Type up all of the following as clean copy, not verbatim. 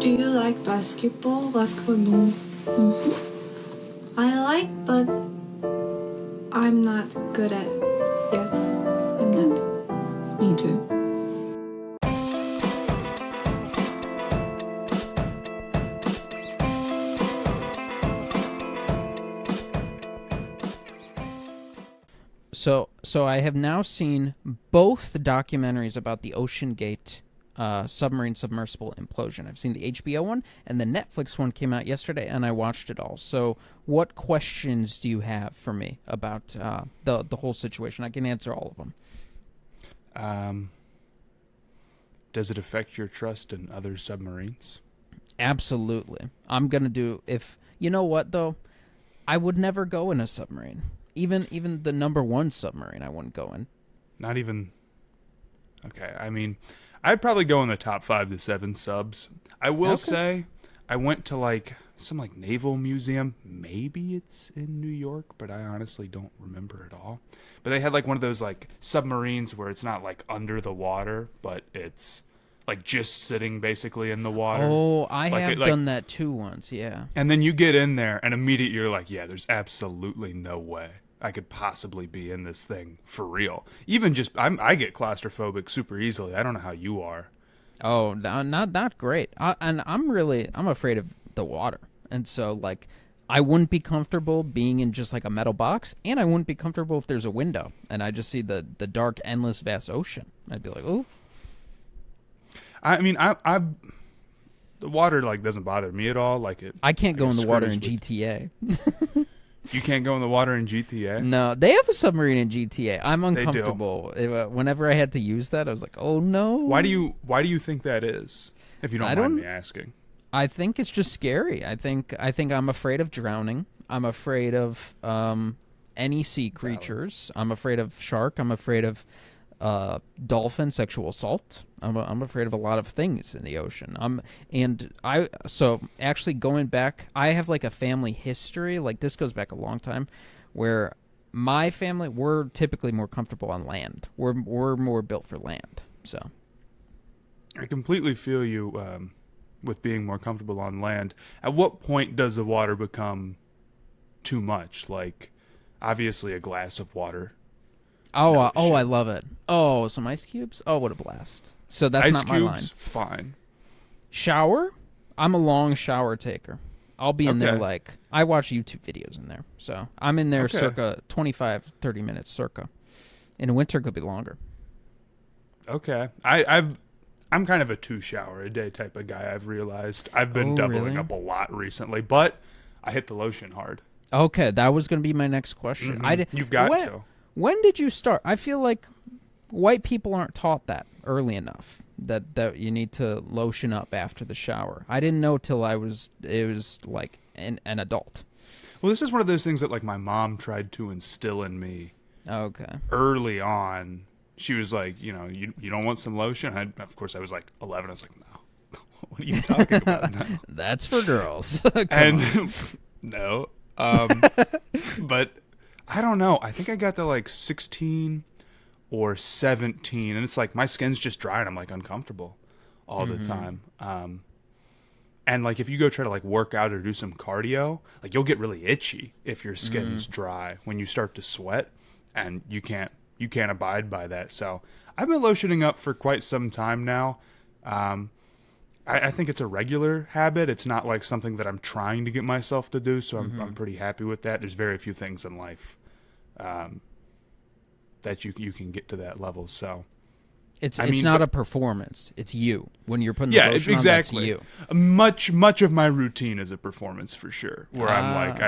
Do you like basketball? Basketball, no. I like, but I'm not good at. Yes, I'm not. Me too. So I have now seen both the documentaries about the Ocean Gate submarine submersible implosion. I've seen the HBO one, and the Netflix one came out yesterday, and I watched it all. So what questions do you have for me about the whole situation? I can answer all of them. Does it affect your trust in other submarines? Absolutely. I'm going to do... You know what, though? I would never go in a submarine. Even the number one submarine I wouldn't go in. Not even... Okay, I mean, I'd probably go in the top 5 to 7 subs. I will say, I went to some naval museum. Maybe it's in New York, but I honestly don't remember it all. But they had one of those submarines where it's not under the water, but it's just sitting basically in the water. Oh, I have done that too once, yeah. And then you get in there and immediately you're like, yeah, there's absolutely no way I could possibly be in this thing for real. Even I get claustrophobic super easily. I don't know how you are. Oh, not great. And I'm afraid of the water. And so I wouldn't be comfortable being in just a metal box, and I wouldn't be comfortable if there's a window and I just see the dark, endless, vast ocean. I'd be like, oh. I mean, the water doesn't bother me at all. I can't go in the water in GTA. You can't go in the water in GTA? No, they have a submarine in GTA. I'm uncomfortable. Whenever I had to use that, I was like, oh no. Why do you think that is? If you don't mind me asking. I think it's just scary. I think I'm afraid of drowning. I'm afraid of any sea creatures. I'm afraid of shark. I'm afraid of dolphin sexual assault. I'm afraid of a lot of things in the ocean. So actually going back, I have a family history. This goes back a long time, where my family, we're typically more comfortable on land. We're more built for land. So I completely feel you with being more comfortable on land. At what point does the water become too much? Obviously a glass of water. Oh, I love it. Oh, some ice cubes? Oh, what a blast. So that's not my line. Ice cubes, fine. Shower? I'm a long shower taker. I'll be in there I watch YouTube videos in there. So I'm in there circa 25, 30 minutes circa. In winter, it could be longer. Okay. I'm kind of a 2-shower-a-day type of guy, I've realized. I've been doubling up a lot recently, but I hit the lotion hard. Okay, that was going to be my next question. Mm-hmm. You've got to. When did you start? I feel like white people aren't taught that early enough, that you need to lotion up after the shower. I didn't know till it was an adult. Well, this is one of those things that my mom tried to instill in me. Okay. Early on, she was like, you don't want some lotion? Of course, I was 11. I was like, no. What are you talking about now? That's for girls. No. But I don't know. I think I got to 16 or 17, and it's my skin's just dry and I'm uncomfortable all the time. And if you go try to work out or do some cardio, you'll get really itchy if your skin's dry when you start to sweat, and you can't abide by that. So I've been lotioning up for quite some time now. I think it's a regular habit. It's not something that I'm trying to get myself to do, so I'm pretty happy with that. There's very few things in life that you can get to that level. So it's not a performance. It's you. When you're putting the lotion exactly. on, that's you. Much of my routine is a performance for sure. Where I'm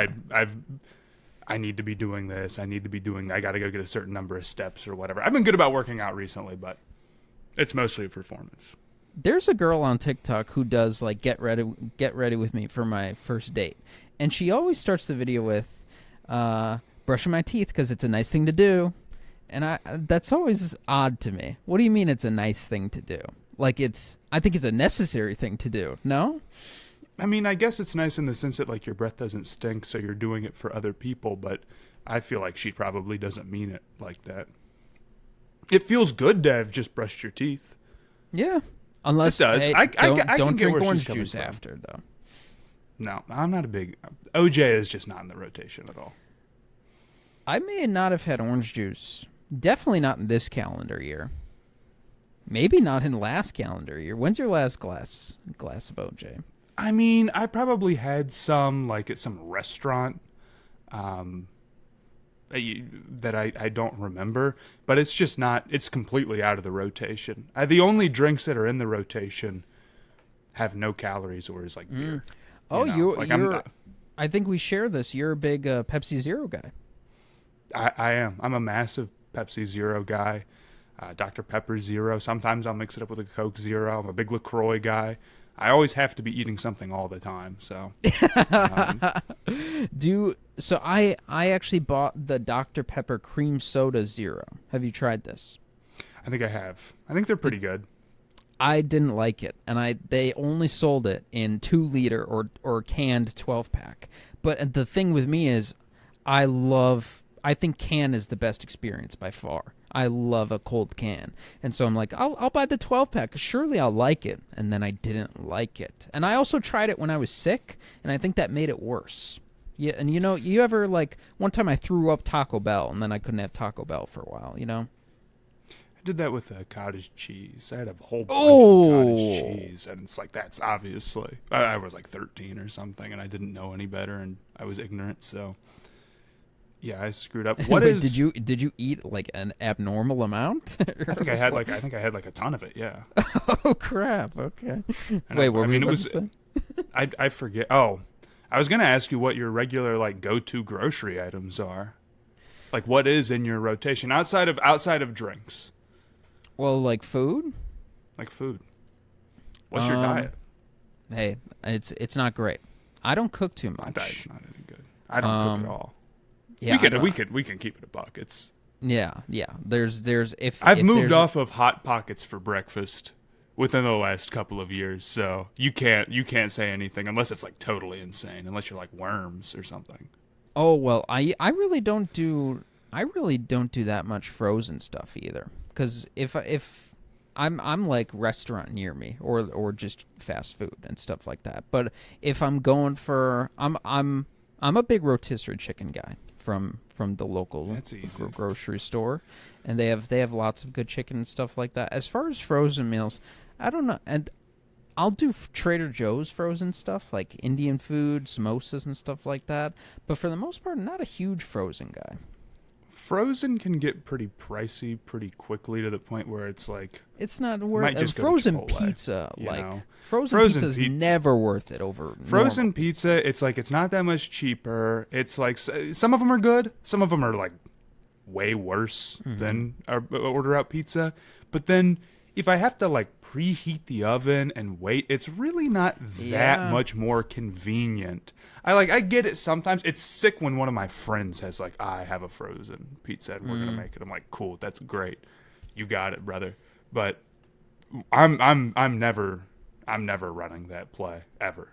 I need to be doing this. I need to be doing. I got to go get a certain number of steps or whatever. I've been good about working out recently, but it's mostly a performance. There's a girl on TikTok who does get ready with me for my first date, and she always starts the video with brushing my teeth because it's a nice thing to do, and that's always odd to me. What do you mean it's a nice thing to do? I think it's a necessary thing to do. No? I mean, I guess it's nice in the sense that your breath doesn't stink, so you're doing it for other people, but I feel like she probably doesn't mean it like that. It feels good to have just brushed your teeth. Yeah. Unless It does. hey, I don't can get drink where she's orange coming juice from. after though. No, I'm not a big. OJ is just not in the rotation at all. I may not have had orange juice. Definitely not in this calendar year. Maybe not in last calendar year. When's your last glass of OJ? I mean, I probably had some like at some restaurant that I don't remember, but it's just not. It's completely out of the rotation. The only drinks that are in the rotation have no calories or is like beer. Oh, Like you're. I think we share this. You're a big Pepsi Zero guy. I am. I'm a massive Pepsi Zero guy. Dr. Pepper Zero. Sometimes I'll mix it up with a Coke Zero. I'm a big LaCroix guy. I always have to be eating something all the time. So, So I actually bought the Dr. Pepper Cream Soda Zero. Have you tried this? I think I have. I think they're pretty good. I didn't like it, and they only sold it in 2-liter or canned 12-pack. But the thing with me is, I think can is the best experience by far. I love a cold can, and so I'm like, I'll buy the 12-pack. Surely I'll like it, and then I didn't like it. And I also tried it when I was sick, and I think that made it worse. Yeah, and you ever like one time I threw up Taco Bell, and then I couldn't have Taco Bell for a while. I did that with cottage cheese. I had a whole bunch of cottage cheese, and it's like that's obviously I was like 13 or something, and I didn't know any better, and I was ignorant. So, yeah, I screwed up. What Wait, is? did you eat like an abnormal amount? I think I had like a ton of it. Yeah. Oh crap! Okay. And Wait, what I were mean, you it about was. to say? I forget. Oh, I was gonna ask you what your regular like go-to grocery items are. Like, what is in your rotation outside of drinks? Well, like food. Like food. What's your diet? Hey, it's not great. I don't cook too My much. diet's not any good. I don't cook at all. Yeah, we can keep it a buck. It's yeah. There's if I've if moved there's- off of Hot Pockets for breakfast within the last couple of years, so you can't say anything unless it's like totally insane, unless you're like worms or something. Oh well, I really don't do that much frozen stuff either. Because if I'm like restaurant near me or just fast food and stuff like that. But if I'm going for I'm a big rotisserie chicken guy from the local That's easy. grocery store, and they have lots of good chicken and stuff like that. As far as frozen meals, I don't know, and I'll do Trader Joe's frozen stuff like Indian food, samosas and stuff like that. But for the most part, not a huge frozen guy. Frozen can get pretty pricey pretty quickly to the point where it's like It's not might worth just go to frozen Chipotle, pizza. you Like know? frozen pizza's never worth it over frozen normal. pizza. It's like it's not that much cheaper. It's like some of them are good, some of them are like way worse than order out pizza. But then if I have to like preheat the oven and wait, it's really not that Yeah. much more convenient. I get it sometimes. It's sick when one of my friends has like, I have a frozen pizza and we're gonna make it. I'm like, cool, that's great. You got it, brother. But I'm never running that play ever.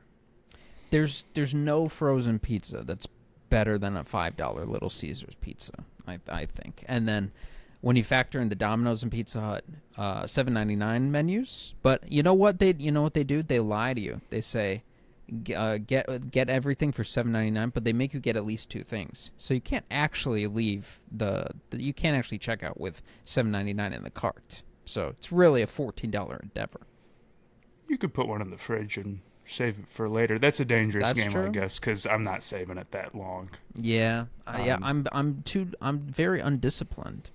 There's no frozen pizza that's better than a $5 Little Caesars pizza. I think. And then when you factor in the Domino's and Pizza Hut $7.99 menus, but you know what they do? They lie to you. They say get everything for $7.99, but they make you get at least 2 things. So you can't actually leave you can't actually check out with $7.99 in the cart. So it's really a $14 endeavor. You could put one in the fridge and save it for later. That's a dangerous That's game, true. I guess, because I'm not saving it that long. Yeah, I'm very undisciplined.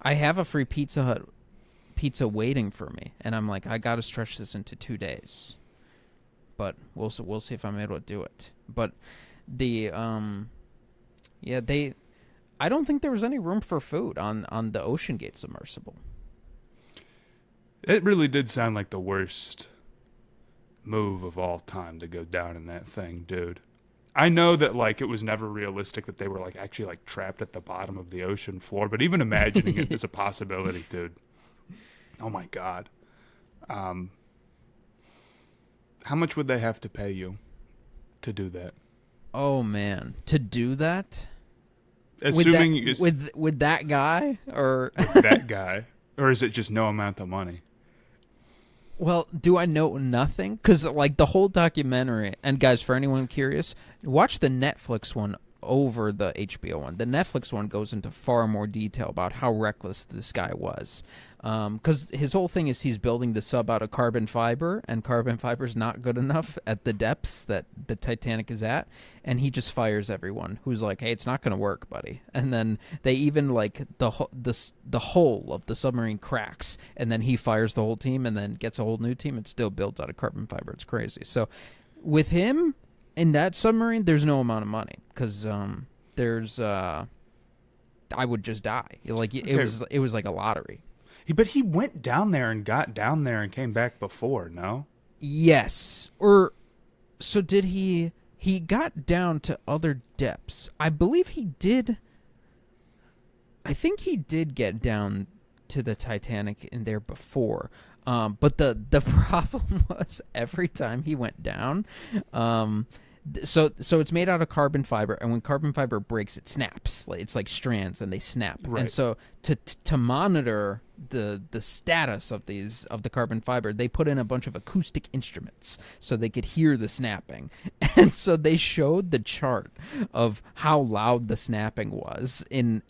I have a free Pizza Hut pizza waiting for me, and I'm like, I got to stretch this into 2 days. But we'll see if I'm able to do it. But the I don't think there was any room for food on the Ocean Gate submersible. It really did sound like the worst move of all time to go down in that thing, dude. I know that like it was never realistic that they were like actually like trapped at the bottom of the ocean floor, but even imagining it is a possibility, dude. Oh my god. How much would they have to pay you to do that? Oh man, to do that? Assuming with that guy or that guy, or is it just no amount of money? Well, do I know nothing? Because, like, the whole documentary, and guys, for anyone curious, watch the Netflix one over the HBO one. The Netflix one goes into far more detail about how reckless this guy was. Because his whole thing is he's building the sub out of carbon fiber, and carbon fiber is not good enough at the depths that the Titanic is at, and he just fires everyone who's like, "Hey, it's not going to work, buddy." And then they even like the hull of the submarine cracks, and then he fires the whole team, and then gets a whole new team, and still builds out of carbon fiber. It's crazy. So, with him in that submarine, there's no amount of money because there's I would just die. Like it was like a lottery. But he went down there and got down there and came back before, no? Yes. Or so did he got down to other depths. I believe he did. I think he did get down to the Titanic in there before. But the problem was every time he went down, so it's made out of carbon fiber, and when carbon fiber breaks, it snaps. It's like strands, and they snap. Right. And so to monitor the status of the carbon fiber, they put in a bunch of acoustic instruments so they could hear the snapping. And so they showed the chart of how loud the snapping was and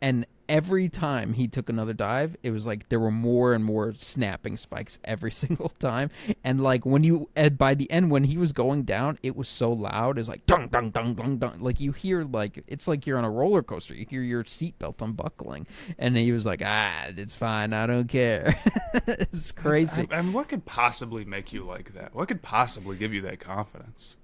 every time he took another dive, it was like there were more and more snapping spikes every single time. And like by the end, when he was going down, it was so loud. It's like dong, dong, dong, dong, dong. Like you hear it's like you're on a roller coaster. You hear your seatbelt unbuckling. And he was like, it's fine. I don't care. It's crazy. I mean, what could possibly make you like that? What could possibly give you that confidence?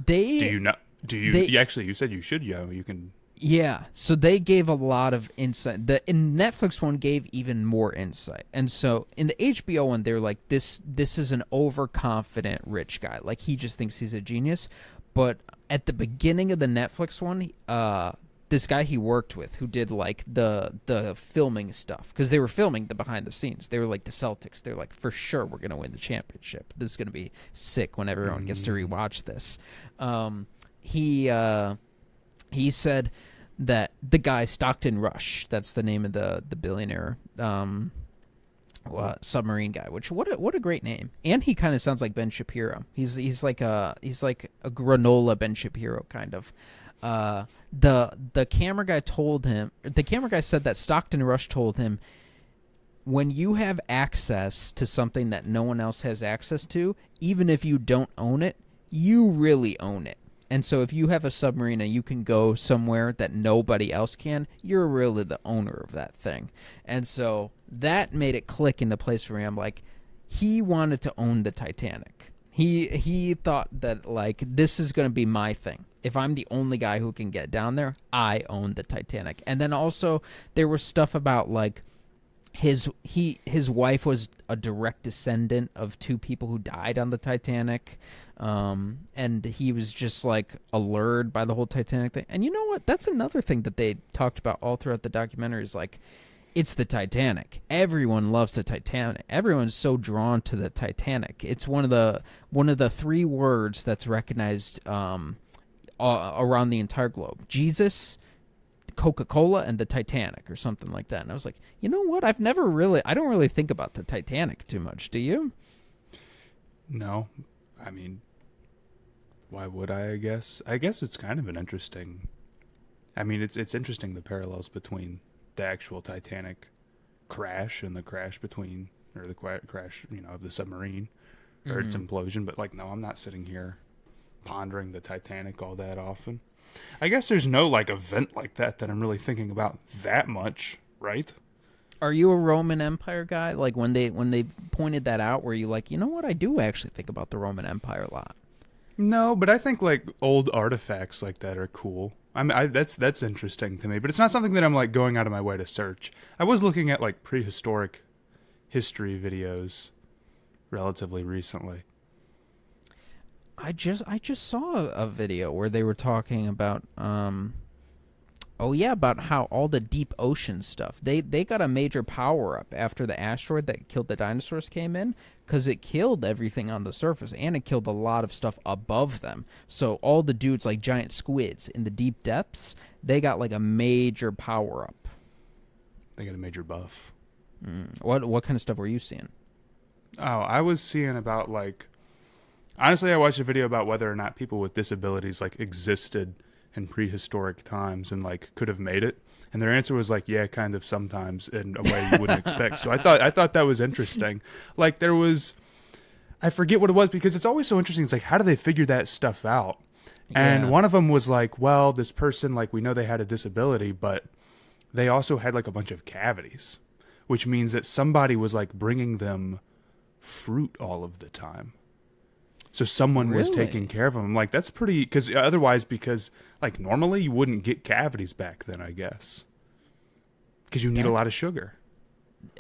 Do you know? You said you should, you can. Yeah, so they gave a lot of insight. The Netflix one gave even more insight. And so in the HBO one, they're like, this is an overconfident rich guy. Like, he just thinks he's a genius. But at the beginning of the Netflix one, this guy he worked with who did, like, the filming stuff, because they were filming the behind the scenes. They were like the Celtics. They're like, for sure we're going to win the championship. This is going to be sick when everyone gets to rewatch this. He said that the guy Stockton Rush, that's the name of the billionaire submarine guy. Which what a great name. And he kind of sounds like Ben Shapiro. He's like a granola Ben Shapiro kind of. The camera guy said that Stockton Rush told him, when you have access to something that no one else has access to, even if you don't own it, you really own it. And so if you have a submarine and you can go somewhere that nobody else can, you're really the owner of that thing. And so that made it click into place for me. I'm like, he wanted to own the Titanic. He thought that, like, this is going to be my thing. If I'm the only guy who can get down there, I own the Titanic. And then also there was stuff about, like, his wife was a direct descendant of two people who died on the Titanic, and he was just like allured by the whole Titanic thing. And you know what? That's another thing that they talked about all throughout the documentary is like, it's the Titanic. Everyone loves the Titanic. Everyone's so drawn to the Titanic. It's one of the three words that's recognized around the entire globe: Jesus, Coca-Cola, and the Titanic, or something like that. And I was like, you know what? I don't really think about the Titanic too much. Do you? No. I mean, why would I guess? I guess it's kind of an interesting... I mean, it's interesting, the parallels between the actual Titanic crash and the crash between... or the crash, of the submarine, or its implosion. But, like, no, I'm not sitting here pondering the Titanic all that often. I guess there's no, like, event like that I'm really thinking about that much, right? Are you a Roman Empire guy? Like, when they pointed that out, were you like, you know what? I do actually think about the Roman Empire a lot. No, but I think, like, old artifacts like that are cool. That's interesting to me, but it's not something that I'm, like, going out of my way to search. I was looking at, like, prehistoric history videos relatively recently. I just saw a video where they were talking about about how all the deep ocean stuff, they got a major power up after the asteroid that killed the dinosaurs came in, because it killed everything on the surface and it killed a lot of stuff above them. So all the dudes, like giant squids in the deep depths, they got like a major power up. They got a major buff. What kind of stuff were you seeing? Oh, I was seeing about like honestly, I watched a video about whether or not people with disabilities like existed in prehistoric times and like could have made it. And their answer was like, yeah, kind of sometimes in a way you wouldn't expect. So I thought that was interesting. Like there was I forget what it was because it's always so interesting. It's like how do they figure that stuff out? And Yeah. one of them was like, well, this person like we know they had a disability, but they also had like a bunch of cavities, which means that somebody was like bringing them fruit all of the time. So someone was Really? taking care of them. I'm like, that's pretty, because otherwise, because like normally you wouldn't get cavities back then, I guess, because you need a That- lot of sugar.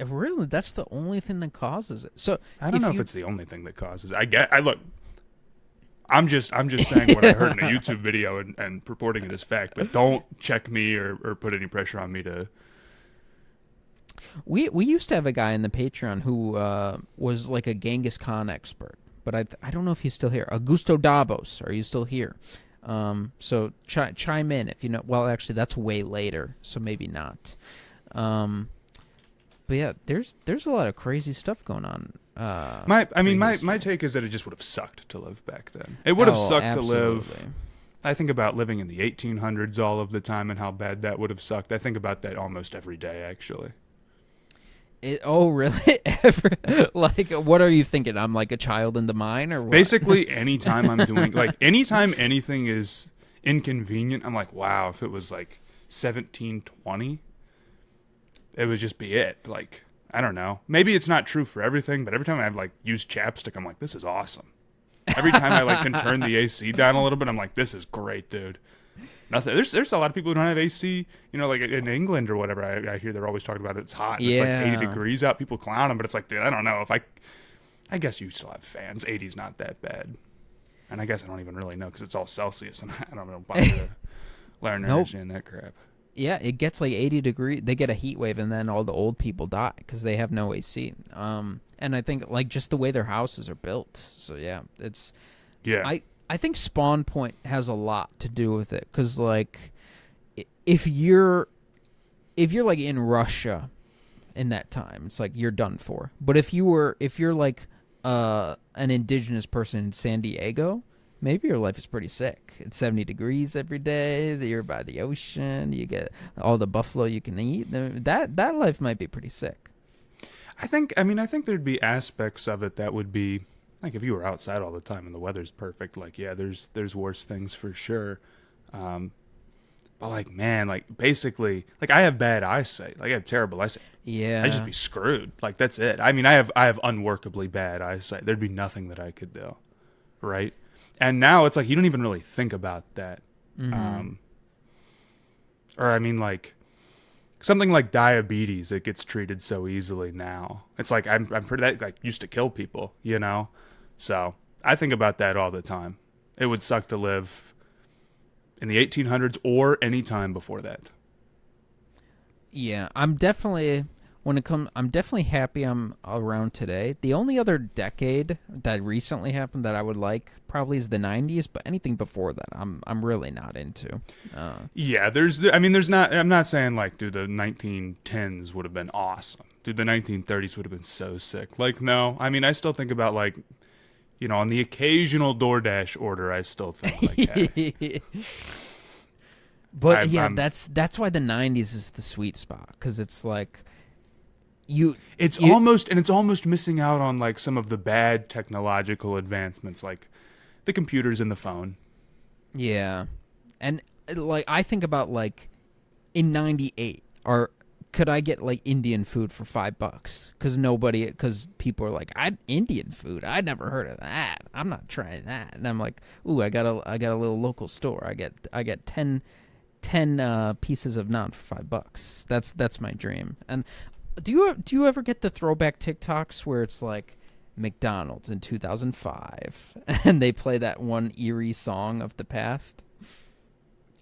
Really, that's the only thing that causes it. So I don't know if you, it's the only thing that causes. I look. I'm just saying what I heard in a YouTube video and purporting it as fact, but don't check me or put any pressure on me to. we used to have a guy in the Patreon who was like a Genghis Khan expert, but I don't know if he's still here. Augusto Dabos, are you still here? So chime in if you know. Well, actually, that's way later, so maybe not. But yeah, there's a lot of crazy stuff going on. My prehistory. take is that it just would have sucked to live back then. It would have Oh, sucked to live. absolutely. I think about living in the 1800s all of the time and how bad that would have sucked. I think about that almost every day, actually. Oh, really? Like, what are you thinking? I'm like a child in the mine, or what? Basically, anytime I'm doing, like, anytime anything is inconvenient, I'm like, wow, if it was like 1720, it would just be it. Like, I don't know. Maybe it's not true for everything, but every time I've like used chapstick, I'm like, this is awesome. Every time I like can turn the AC down a little bit, I'm like, this is great, dude. Nothing. There's a lot of people who don't have AC. You know, like in England or whatever. I hear they're always talking about it. It's hot. And It's like 80 Yeah. degrees out. People clown them, but it's like, dude, I don't know if I guess you still have fans. 80's not that bad. And I guess I don't even really know because it's all Celsius, and I don't know bother to learn or Nope. understand that crap. Yeah, it gets like 80 degrees. They get a heat wave, and then all the old people die because they have no AC. And I think like just the way their houses are built. So yeah, it's Yeah. I think spawn point has a lot to do with it because like if you're like in Russia in that time, it's like you're done for. But if you're like an indigenous person in San Diego, maybe your life is pretty sick. It's 70 degrees every day. You're by the ocean. You get all the buffalo you can eat. That life might be pretty sick. I think there'd be aspects of it that would be like if you were outside all the time and the weather's perfect, like yeah, there's worse things for sure. But like man, like basically like I have bad eyesight. Like I have terrible eyesight. Yeah. I'd just be screwed. Like that's it. I mean I have unworkably bad eyesight. There'd be nothing that I could do. Right? And now it's like you don't even really think about that. Or I mean like something like diabetes, it gets treated so easily now. It's like I'm pretty that like used to kill people, you know. So I think about that all the time. It would suck to live in the 1800s or any time before that. Yeah, I'm definitely I'm definitely happy I'm around today. The only other decade that recently happened that I would like probably is the 90s, but anything before that I'm really not into. Yeah, there's not. I'm not saying like, dude, the 1910s would have been awesome. Dude, the 1930s would have been so sick. Like, no, I mean, I still think about like, you know, on the occasional DoorDash order, I still think like, hey, But I'm- that's why the 90s is the sweet spot cuz it's like it's you- almost missing out on like some of the bad technological advancements, like the computers and the phone. yeah. And like I think about like in 98 or could I get like Indian food for $5? Because people are like, Indian food. I'd never heard of that. I'm not trying that. And I'm like, ooh, I got a little local store. I get 10 pieces of naan for $5. That's my dream. And do you ever get the throwback TikToks where it's like McDonald's in 2005 and they play that one eerie song of the past?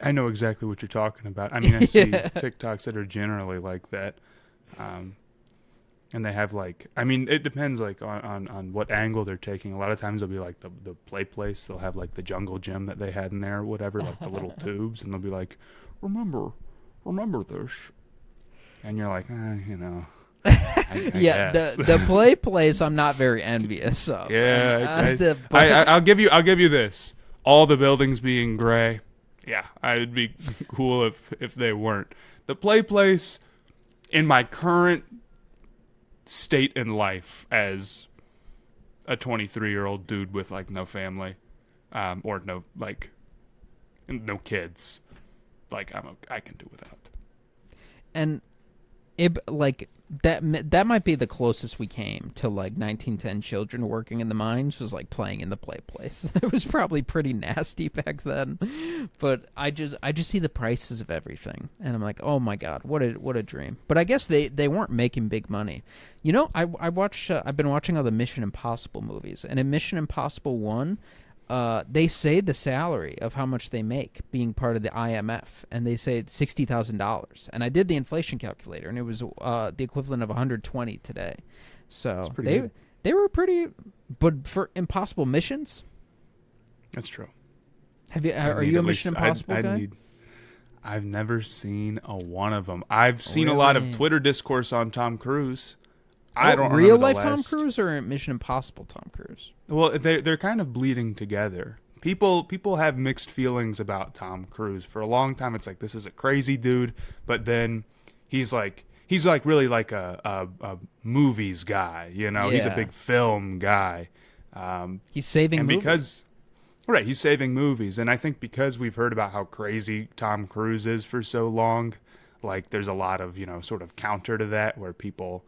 I know exactly what you're talking about. I mean, I see TikToks that are generally like that. And they have like, I mean, it depends like on what angle they're taking. A lot of times they'll be like the play place. They'll have like the jungle gym that they had in there or whatever, like the little tubes. And they'll be like, remember this. And you're like, you know, I Yeah, guess. the play place I'm not very envious of. Yeah, But I'll give you this. All the buildings being gray. Yeah, I'd be cool if they weren't. The play place, in my current state in life as a 23-year-old dude with like no family, or no kids, like I can do without. and like that might be the closest we came to like 1910 children working in the mines was like playing in the play place. It was probably pretty nasty back then, but I just see the prices of everything and I'm like, oh my god, what a dream. But I guess they weren't making big money. You know, I've been watching all the Mission Impossible movies, and in Mission Impossible 1, they say the salary of how much they make being part of the IMF, and they say it's $60,000. And I did the inflation calculator, and it was the equivalent of 120 today. So they were pretty, but for impossible missions. That's true. Are you a Mission Impossible guy? I've never seen a one of them. I've seen a lot of Twitter discourse on Tom Cruise. I don't real remember life the Tom last. Cruise or Mission Impossible Tom Cruise? Well, they're kind of bleeding together. People have mixed feelings about Tom Cruise. For a long time, it's like this is a crazy dude, but then he's like really like a movies guy. You know, he's a Yeah. big film guy. He's saving And movies. because right, he's saving movies, and I think because we've heard about how crazy Tom Cruise is for so long, like there's a lot of sort of counter to that where people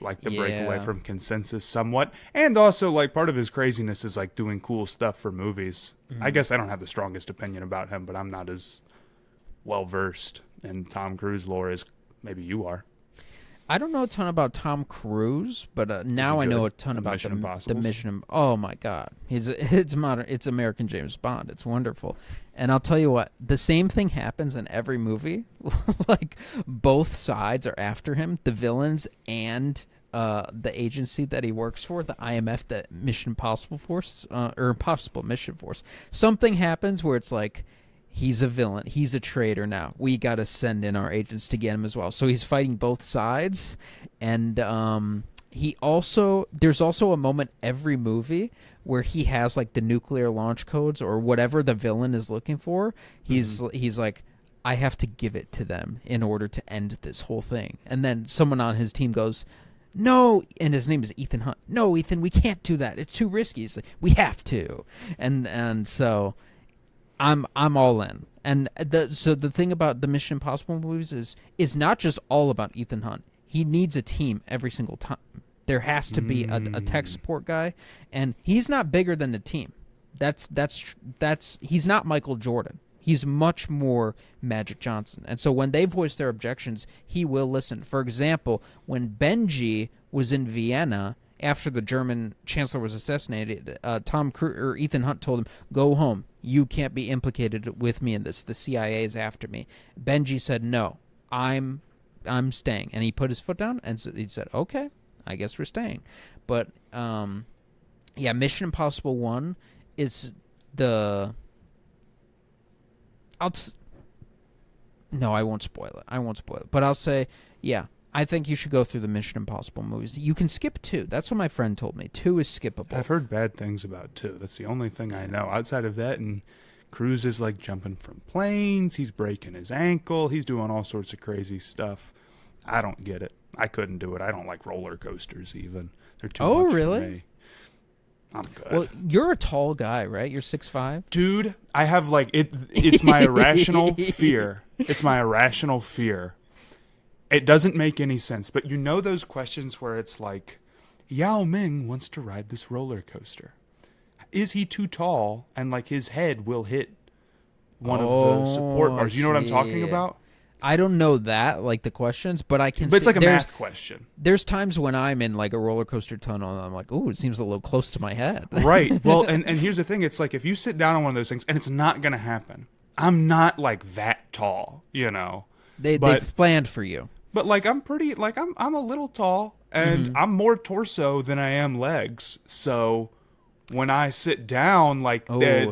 like to break away Yeah. from consensus somewhat, and also like part of his craziness is like doing cool stuff for movies. I guess I don't have the strongest opinion about him, but I'm not as well versed in Tom Cruise lore as maybe you are. I don't know a ton about Tom Cruise, but now I good? know a ton The about Mission the Impossibles? Mission. Oh my God, it's modern. It's American James Bond. It's wonderful, and I'll tell you what, the same thing happens in every movie. Like both sides are after him, the villains and the agency that he works for, the IMF, the Mission Impossible Force, or Impossible Mission Force. Something happens where it's like, he's a villain. He's a traitor now. We got to send in our agents to get him as well. So he's fighting both sides. And there's also a moment every movie where he has like the nuclear launch codes or whatever the villain is looking for. He's like, I have to give it to them in order to end this whole thing. And then someone on his team goes, no, and his name is Ethan Hunt. No, Ethan, we can't do that. It's too risky. He's like, we have to. And so I'm all in. And the thing about the Mission Impossible movies is it's not just all about Ethan Hunt. He needs a team every single time. There has to be a tech support guy, and he's not bigger than the team. That's he's not Michael Jordan. He's much more Magic Johnson. And so when they voice their objections, he will listen. For example, when Benji was in Vienna after the German chancellor was assassinated, Ethan Hunt told him, "Go home. You can't be implicated with me in this. The CIA is after me." Benji said, "No, I'm staying." And he put his foot down and he said, "Okay, I guess we're staying." But yeah, Mission Impossible 1, it's the no, I won't spoil it. But I'll say, yeah, I think you should go through the Mission Impossible movies. You can skip 2. That's what my friend told me. 2 is skippable. I've heard bad things about 2. That's the only thing I know. Outside of that, and Cruise is like jumping from planes. He's breaking his ankle. He's doing all sorts of crazy stuff. I don't get it. I couldn't do it. I don't like roller coasters even. They're too much really? for me. I'm good. Well, you're a tall guy, right? You're 6'5"? Dude, I have like it's my irrational fear. It's my irrational fear. It doesn't make any sense, but you know those questions where it's like, Yao Ming wants to ride this roller coaster. Is he too tall and like his head will hit one of the support bars? You know what I'm talking about? I don't know that, like the questions, but I can But it's see, like a math question. There's times when I'm in like a roller coaster tunnel and I'm like, ooh, it seems a little close to my head. Right. Well, and here's the thing. It's like if you sit down on one of those things, and it's not going to happen. I'm not like that tall, you know. They've planned for you. But like I'm pretty, like I'm a little tall, and I'm more torso than I am legs. So when I sit down, like You're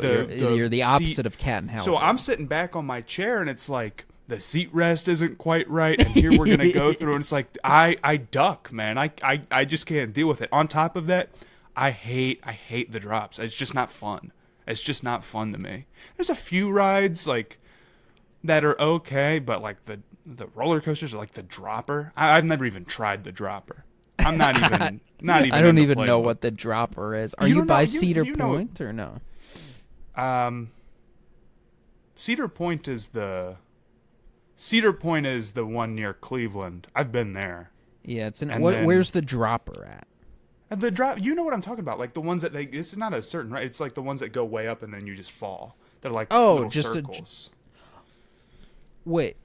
the seat, opposite of Cat and Hal. So I'm sitting back on my chair, and it's like the seat rest isn't quite right, and here we're gonna go through, and it's like I duck, man. I just can't deal with it. On top of that, I hate the drops. It's just not fun. It's just not fun to me. There's a few rides like that are okay, but like the roller coasters are like the dropper. I've never even tried the dropper. I'm not even I don't in the even know playbook. what the dropper is. Are You you, don't know- by you- Cedar you know- Point or no? Cedar Point is the one near Cleveland. I've been there. Yeah, it's in. And then- Where's the dropper at? And the drop, you know what I'm talking about? Like the ones that this is not a certain, right? It's like the ones that go way up and then you just fall. They're like little just circles. Wait,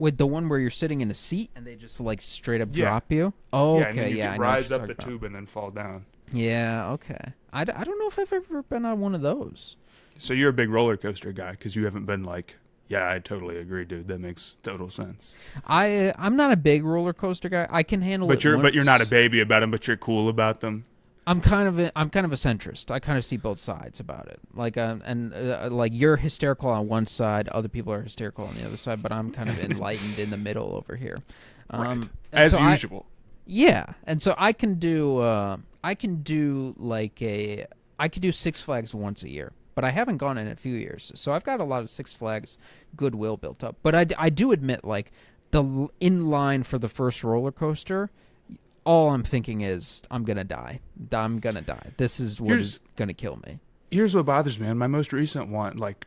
the one where you're sitting in a seat and they just like straight up Yeah. drop you? Oh, Yeah, and then okay, you yeah, can I know what rise you're up the talking about. tube and then fall down. Yeah, okay. I don't know if I've ever been on one of those. So you're a big roller coaster guy because you haven't been like, yeah, I totally agree, dude. That makes total sense. I'm not a big roller coaster guy. I can handle it. But you're once. not a baby about them, but you're cool about them. I'm kind of a centrist. I kind of see both sides about it. Like like you're hysterical on one side, other people are hysterical on the other side, but I'm kind of enlightened in the middle over here. Right. And As so usual. Yeah, and so I can do Six Flags once a year, but I haven't gone in a few years. So I've got a lot of Six Flags goodwill built up. But I do admit, like in line for the first roller coaster, all I'm thinking is I'm gonna die. I'm gonna die. This is what is gonna kill me. Here's what bothers me. On my most recent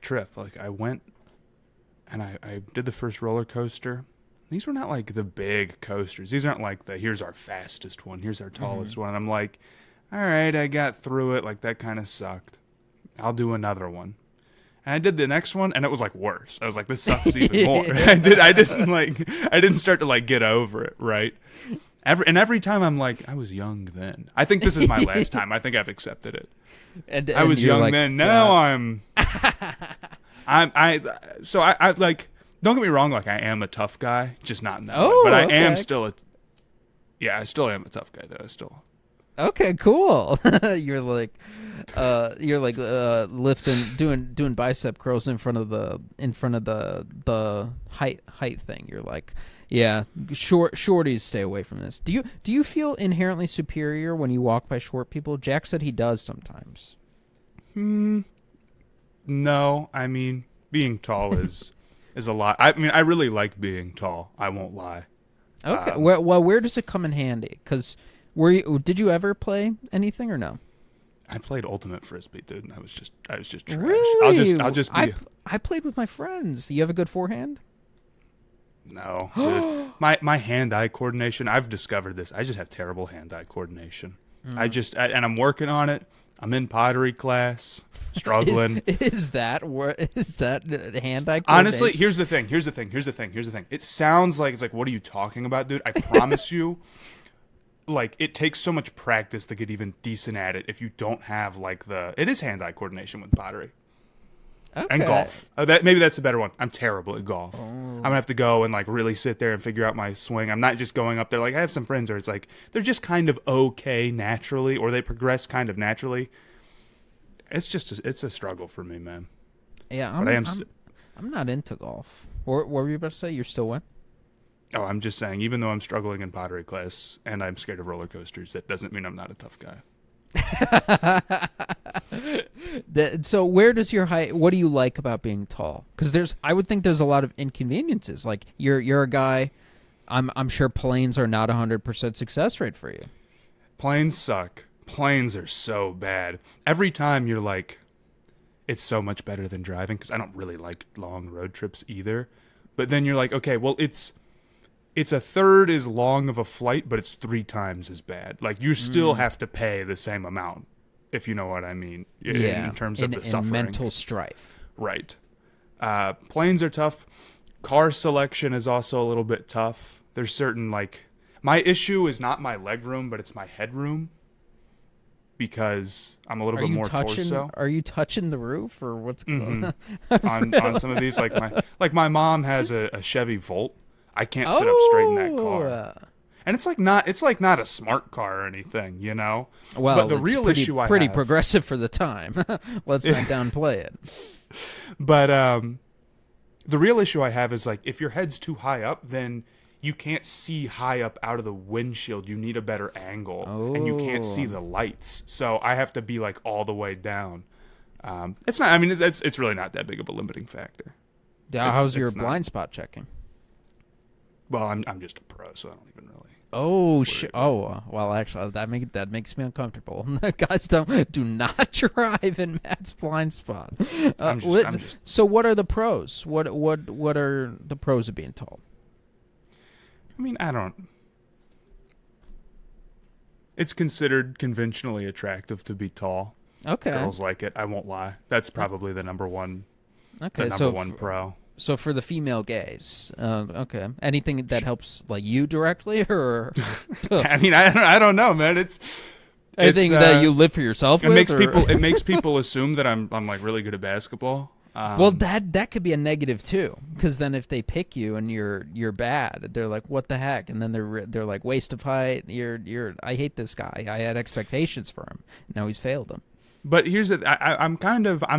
trip, I went and I did the first roller coaster. These were not like the big coasters. These aren't like here's our fastest one, here's our tallest one. And I'm like, all right, I got through it. Like that kind of sucked. I'll do another one. And I did the next one, and it was like worse. I was like, this sucks even more. I didn't start to like get over it, right? Every time I'm like, I was young then. I think this is my last time. I think I've accepted it. And I was you're young like, then. Now God. I like. Don't get me wrong. Like I am a tough guy, just not in that way. Oh, But I okay. am still I still am a tough guy though. I still. Okay, cool. you're like lifting, doing bicep curls in front of the height thing. You're like, yeah, shorties stay away from this. Do you feel inherently superior when you walk by short people? Jack said he does sometimes. No, I mean being tall is a lot. I mean I really like being tall. I won't lie. Okay, well, where does it come in handy? Because did you ever play anything or no? I played ultimate frisbee, dude. And I was just trash. Really? I'll just be. I played with my friends. You have a good forehand? No, dude. My hand-eye coordination. I've discovered this. I just have terrible hand-eye coordination. And I'm working on it. I'm in pottery class, struggling. Is that hand-eye coordination? Honestly, here's the thing. It sounds like it's like, what are you talking about, dude? I promise you, like it takes so much practice to get even decent at it. If you don't have it is hand-eye coordination with pottery. Okay. And golf. Maybe that's a better one. I'm terrible at golf. I'm gonna have to go and like really sit there and figure out my swing. I'm not just going up there. Like I have some friends where it's like they're just kind of okay naturally, or they progress kind of naturally. It's a struggle for me, man. Yeah, I'm not into golf. What were you about to say? You're still what? Oh, I'm just saying. Even though I'm struggling in pottery class and I'm scared of roller coasters, that doesn't mean I'm not a tough guy. So where does your height? What do you like about being tall? Because I would think there's a lot of inconveniences. Like you're a guy. I'm sure planes are not 100% success rate for you. Planes suck. Planes are so bad. Every time you're like, it's so much better than driving, because I don't really like long road trips either. But then you're like, okay, well it's a third as long of a flight, but it's 3 times as bad. Like you still have to pay the same amount, if you know what I mean. Yeah, in terms of the suffering. mental strife. Right. Planes are tough. Car selection is also a little bit tough. There's certain my issue is not my leg room, but it's my headroom. Because I'm a little bit more torso. Are you touching the roof or what's going on? on some of these, my mom has a Chevy Volt. I can't sit up straight in that car. And it's not a smart car or anything, you know. Well, but the it's real issue I pretty have, progressive for the time. Let's not downplay it. But The real issue I have is like if your head's too high up, then you can't see high up out of the windshield. You need a better angle, and you can't see the lights. So I have to be like all the way down. It's not. I mean, it's really not that big of a limiting factor. How's your it's not. blind spot checking? Well, I'm just a pro, so I don't even really. Oh shit! Oh well, actually, that makes me uncomfortable. Guys, do not drive in Matt's blind spot. I'm just. So, what are the pros? What are the pros of being tall? I mean, I don't. It's considered conventionally attractive to be tall. Okay. Girls like it. I won't lie. That's probably the number one. Okay, the number one pro. So for the female gaze, okay, anything that helps like you directly, or I mean, I don't know, man. It's anything that you live for yourself. It makes people assume that I'm like really good at basketball. Well, that could be a negative too, because then if they pick you and you're bad, they're like, what the heck, and then they're like, waste of height. I hate this guy. I had expectations for him. Now he's failed them. But here's I'm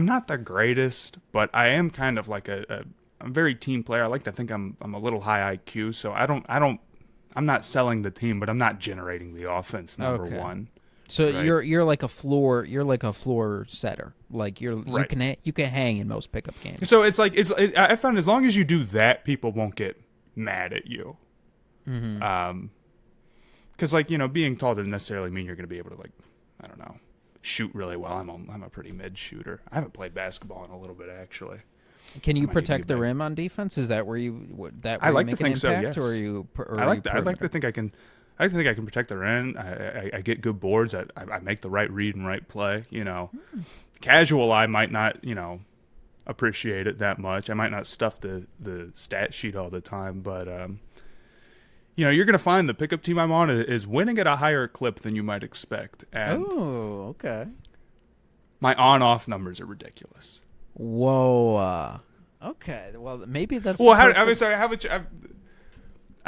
not the greatest, but I am kind of like I'm a very team player. I like to think I'm a little high IQ, so I'm not selling the team, but I'm not generating the offense. Number one. So right? you're like a floor setter. Like you can hang in most pickup games. So it's like I found as long as you do that, people won't get mad at you. Mm-hmm. Because like being tall doesn't necessarily mean you're going to be able to like I don't know shoot really well. I'm a pretty mid shooter. I haven't played basketball in a little bit actually. Can you protect the rim on defense? Is that where you I like make to think an so. impact, Yes. or are you? I like to think I can. I think I can protect the rim. I get good boards. I make the right read and right play. Casual eye might not appreciate it that much. I might not stuff the stat sheet all the time, but you're gonna find the pickup team I'm on is winning at a higher clip than you might expect. And okay. My on-off numbers are ridiculous. Whoa. Okay. Well, maybe that's. Well, I'm sorry. How much?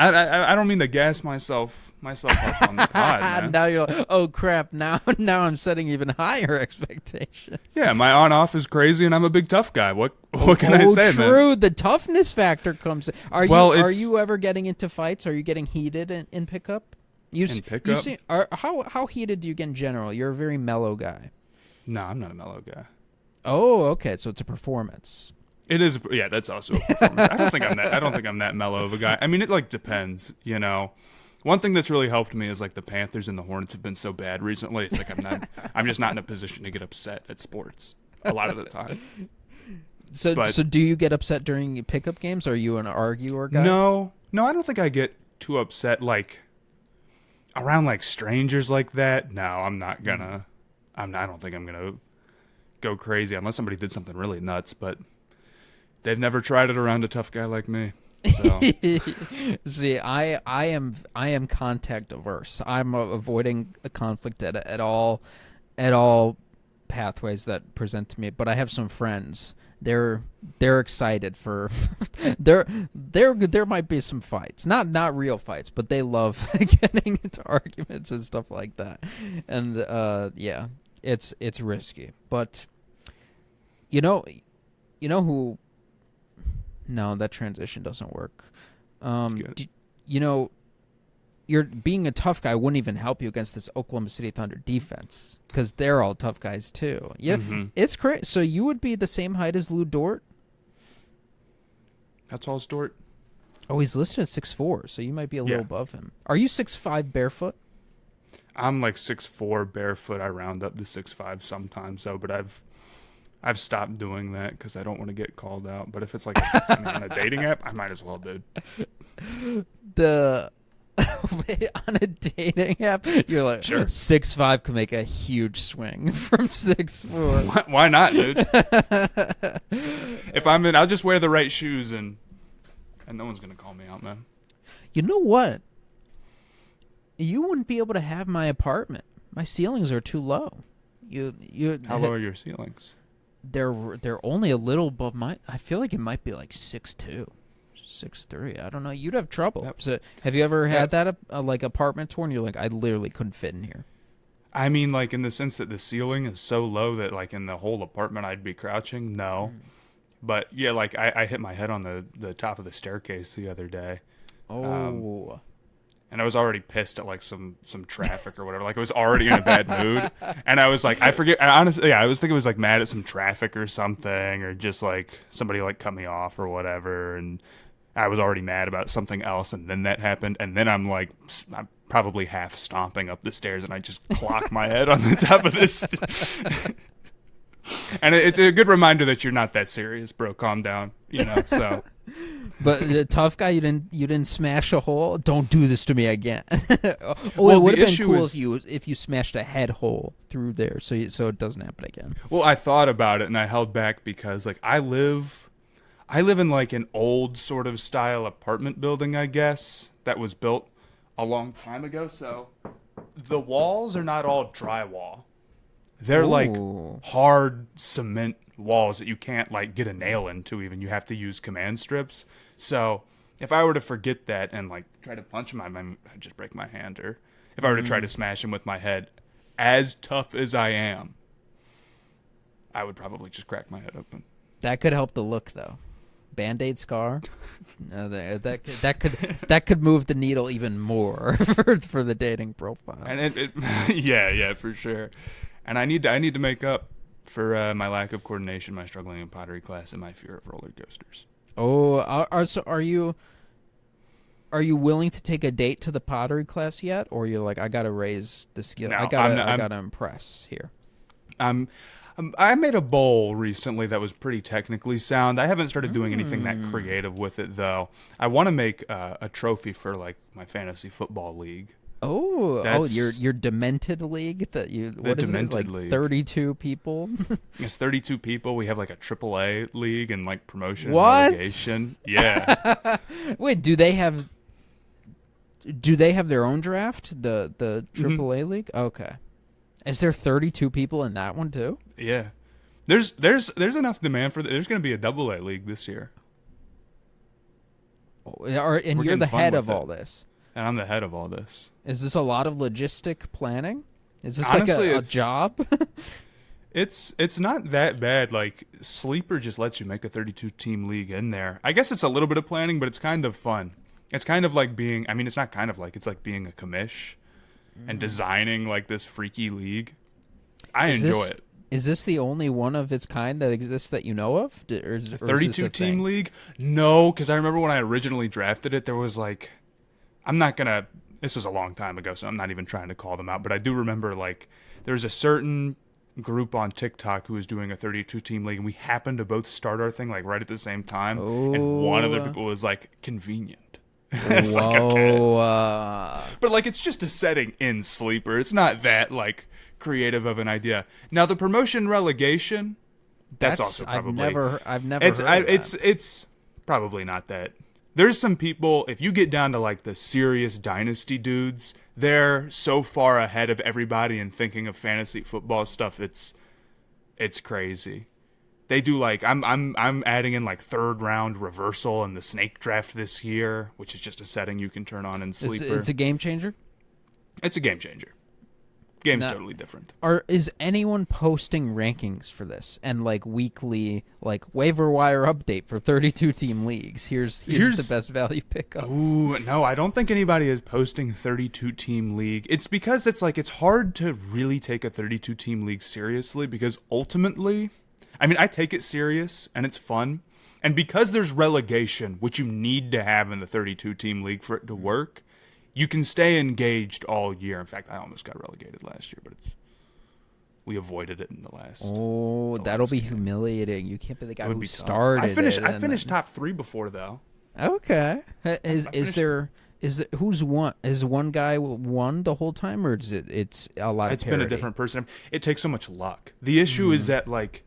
I don't mean to gas myself up on the pod, man. Now you're like, oh crap! Now I'm setting even higher expectations. Yeah, my on-off is crazy, and I'm a big tough guy. What can I say, man? True. The toughness factor comes in. Are you ever getting into fights? Are you getting heated in pickup? In pickup? How heated do you get in general? You're a very mellow guy. No, I'm not a mellow guy. Oh, okay. So it's a performance. It is, yeah. That's also a performance. I don't think I'm that mellow of a guy. I mean, it like depends, One thing that's really helped me is like the Panthers and the Hornets have been so bad recently. It's like I'm just not in a position to get upset at sports a lot of the time. So do you get upset during pickup games? Are you an arguer guy? No, I don't think I get too upset like around like strangers like that. No, I'm not gonna. I don't think I'm gonna go crazy unless somebody did something really nuts, but. They've never tried it around a tough guy like me. So. See, I am contact averse. I'm avoiding a conflict at all pathways that present to me. But I have some friends. They're excited for there might be some fights, not real fights, but they love getting into arguments and stuff like that. And yeah, it's risky. But you know who. No, that transition doesn't work. You're being a tough guy wouldn't even help you against this Oklahoma City Thunder defense because they're all tough guys too. Yeah, It's crazy. So you would be the same height as Lou Dort? How tall is Dort? Oh, he's listed at 6'4", so you might be a little above him. Are you 6'5" barefoot? I'm like 6'4" barefoot. I round up to 6'5" sometimes, but I've stopped doing that because I don't want to get called out. But if it's like on a dating app, I might as well, dude. On a dating app, you're like, sure. 6'5" can make a huge swing from 6'4". Why not, dude? If I'm in, I'll just wear the right shoes and no one's gonna call me out, man. You know what? You wouldn't be able to have my apartment. My ceilings are too low. How low are your ceilings? They're only a little above my. I feel like it might be like 6'2", 6'3". I don't know. You'd have trouble. Yep. So, have you ever had that like apartment tour and you're like, I literally couldn't fit in here? I mean, like in the sense that the ceiling is so low that like in the whole apartment I'd be crouching. No, But yeah, like I hit my head on the top of the staircase the other day. Oh. And I was already pissed at like some traffic or whatever. Like I was already in a bad mood, and I was like, I forget. Honestly, yeah, I was thinking it was like mad at some traffic or something, or just like somebody like cut me off or whatever. And I was already mad about something else, and then that happened, and then I'm probably half stomping up the stairs, and I just clock my head on the top of this. And it's a good reminder that you're not that serious, bro. Calm down, So. But the tough guy, you didn't smash a hole. Don't do this to me again. Well, it would the have been issue cool is- if you smashed a head hole through there, so it doesn't happen again. Well, I thought about it and I held back because like I live in like an old sort of style apartment building, I guess, that was built a long time ago. So the walls are not all drywall. They're like Ooh. hard cement walls that you can't like get a nail into even. You have to use command strips. So if I were to forget that and like try to punch him, I'd just break my hand. Or if I were to try to smash him with my head, as tough as I am, I would probably just crack my head open. That could help the look, though. Band-Aid scar. No, that could move the needle even more for the dating profile. And yeah, for sure. And I need to make up for my lack of coordination, my struggling in pottery class, and my fear of roller coasters. Oh, so are you willing to take a date to the pottery class yet, or you're like, I gotta raise the skill, No, I gotta impress here? I made a bowl recently that was pretty technically sound. I haven't started doing anything that creative with it though. I want to make a trophy for like my fantasy football league. Your Demented League that you what is it, Demented like League. 32 people? It's 32 people. We have like a AAA league and like promotion What? and relegation. Yeah. Wait, do they have their own draft? The AAA league? Okay. Is there 32 people in that one too? Yeah. There's enough demand for there's going to be a AA league this year. And We're you're getting the fun head with of it. all this. And I'm the head of all this. Is this a lot of logistic planning? Is this Honestly, like a it's- job? It's not that bad. Like Sleeper just lets you make a 32 team league in there. I guess it's a little bit of planning, but it's kind of fun. It's kind of like being, I mean, it's not kind of like, it's like being a commish and designing like this freaky league. I enjoy it. Is this the only one of its kind that exists that you know of? Or is this 32 a team thing? league? No, because I remember when I originally drafted it, there was like, this was a long time ago, so I'm not even trying to call them out, but I do remember like there was a certain group on TikTok who was doing a 32 team league, and we happened to both start our thing like right at the same time, and one of the people was like convenient. It's like, okay. But like it's just a setting in Sleeper. It's not that like creative of an idea. Now the promotion relegation, that's also probably I've never heard of that. it's probably not that. There's some people, if you get down to like the serious dynasty dudes, they're so far ahead of everybody in thinking of fantasy football stuff. It's crazy. They do like I'm adding in like third round reversal in the snake draft this year, which is just a setting you can turn on in Sleeper. It's a game changer. It's a game changer. Game's Now- totally different. Is anyone posting rankings for this and like weekly like waiver wire update for 32 team leagues? Here's the best value pickup. Ooh, no, I don't think anybody is posting 32 team league. It's because it's hard to really take a 32 team league seriously because ultimately, I mean, I take it serious and it's fun. And because there's relegation, which you need to have in the 32 team league for it to work, you can stay engaged all year. In fact, I almost got relegated last year, but we avoided it in the last. Oh, that'll last be game. humiliating. You can't be the guy It would who be tough. started. I finished then- top 3 before though. Okay. Is finished- there who's won? Is one guy won the whole time, or is it's a lot of It's been a parity? different person. It takes so much luck. The issue is that like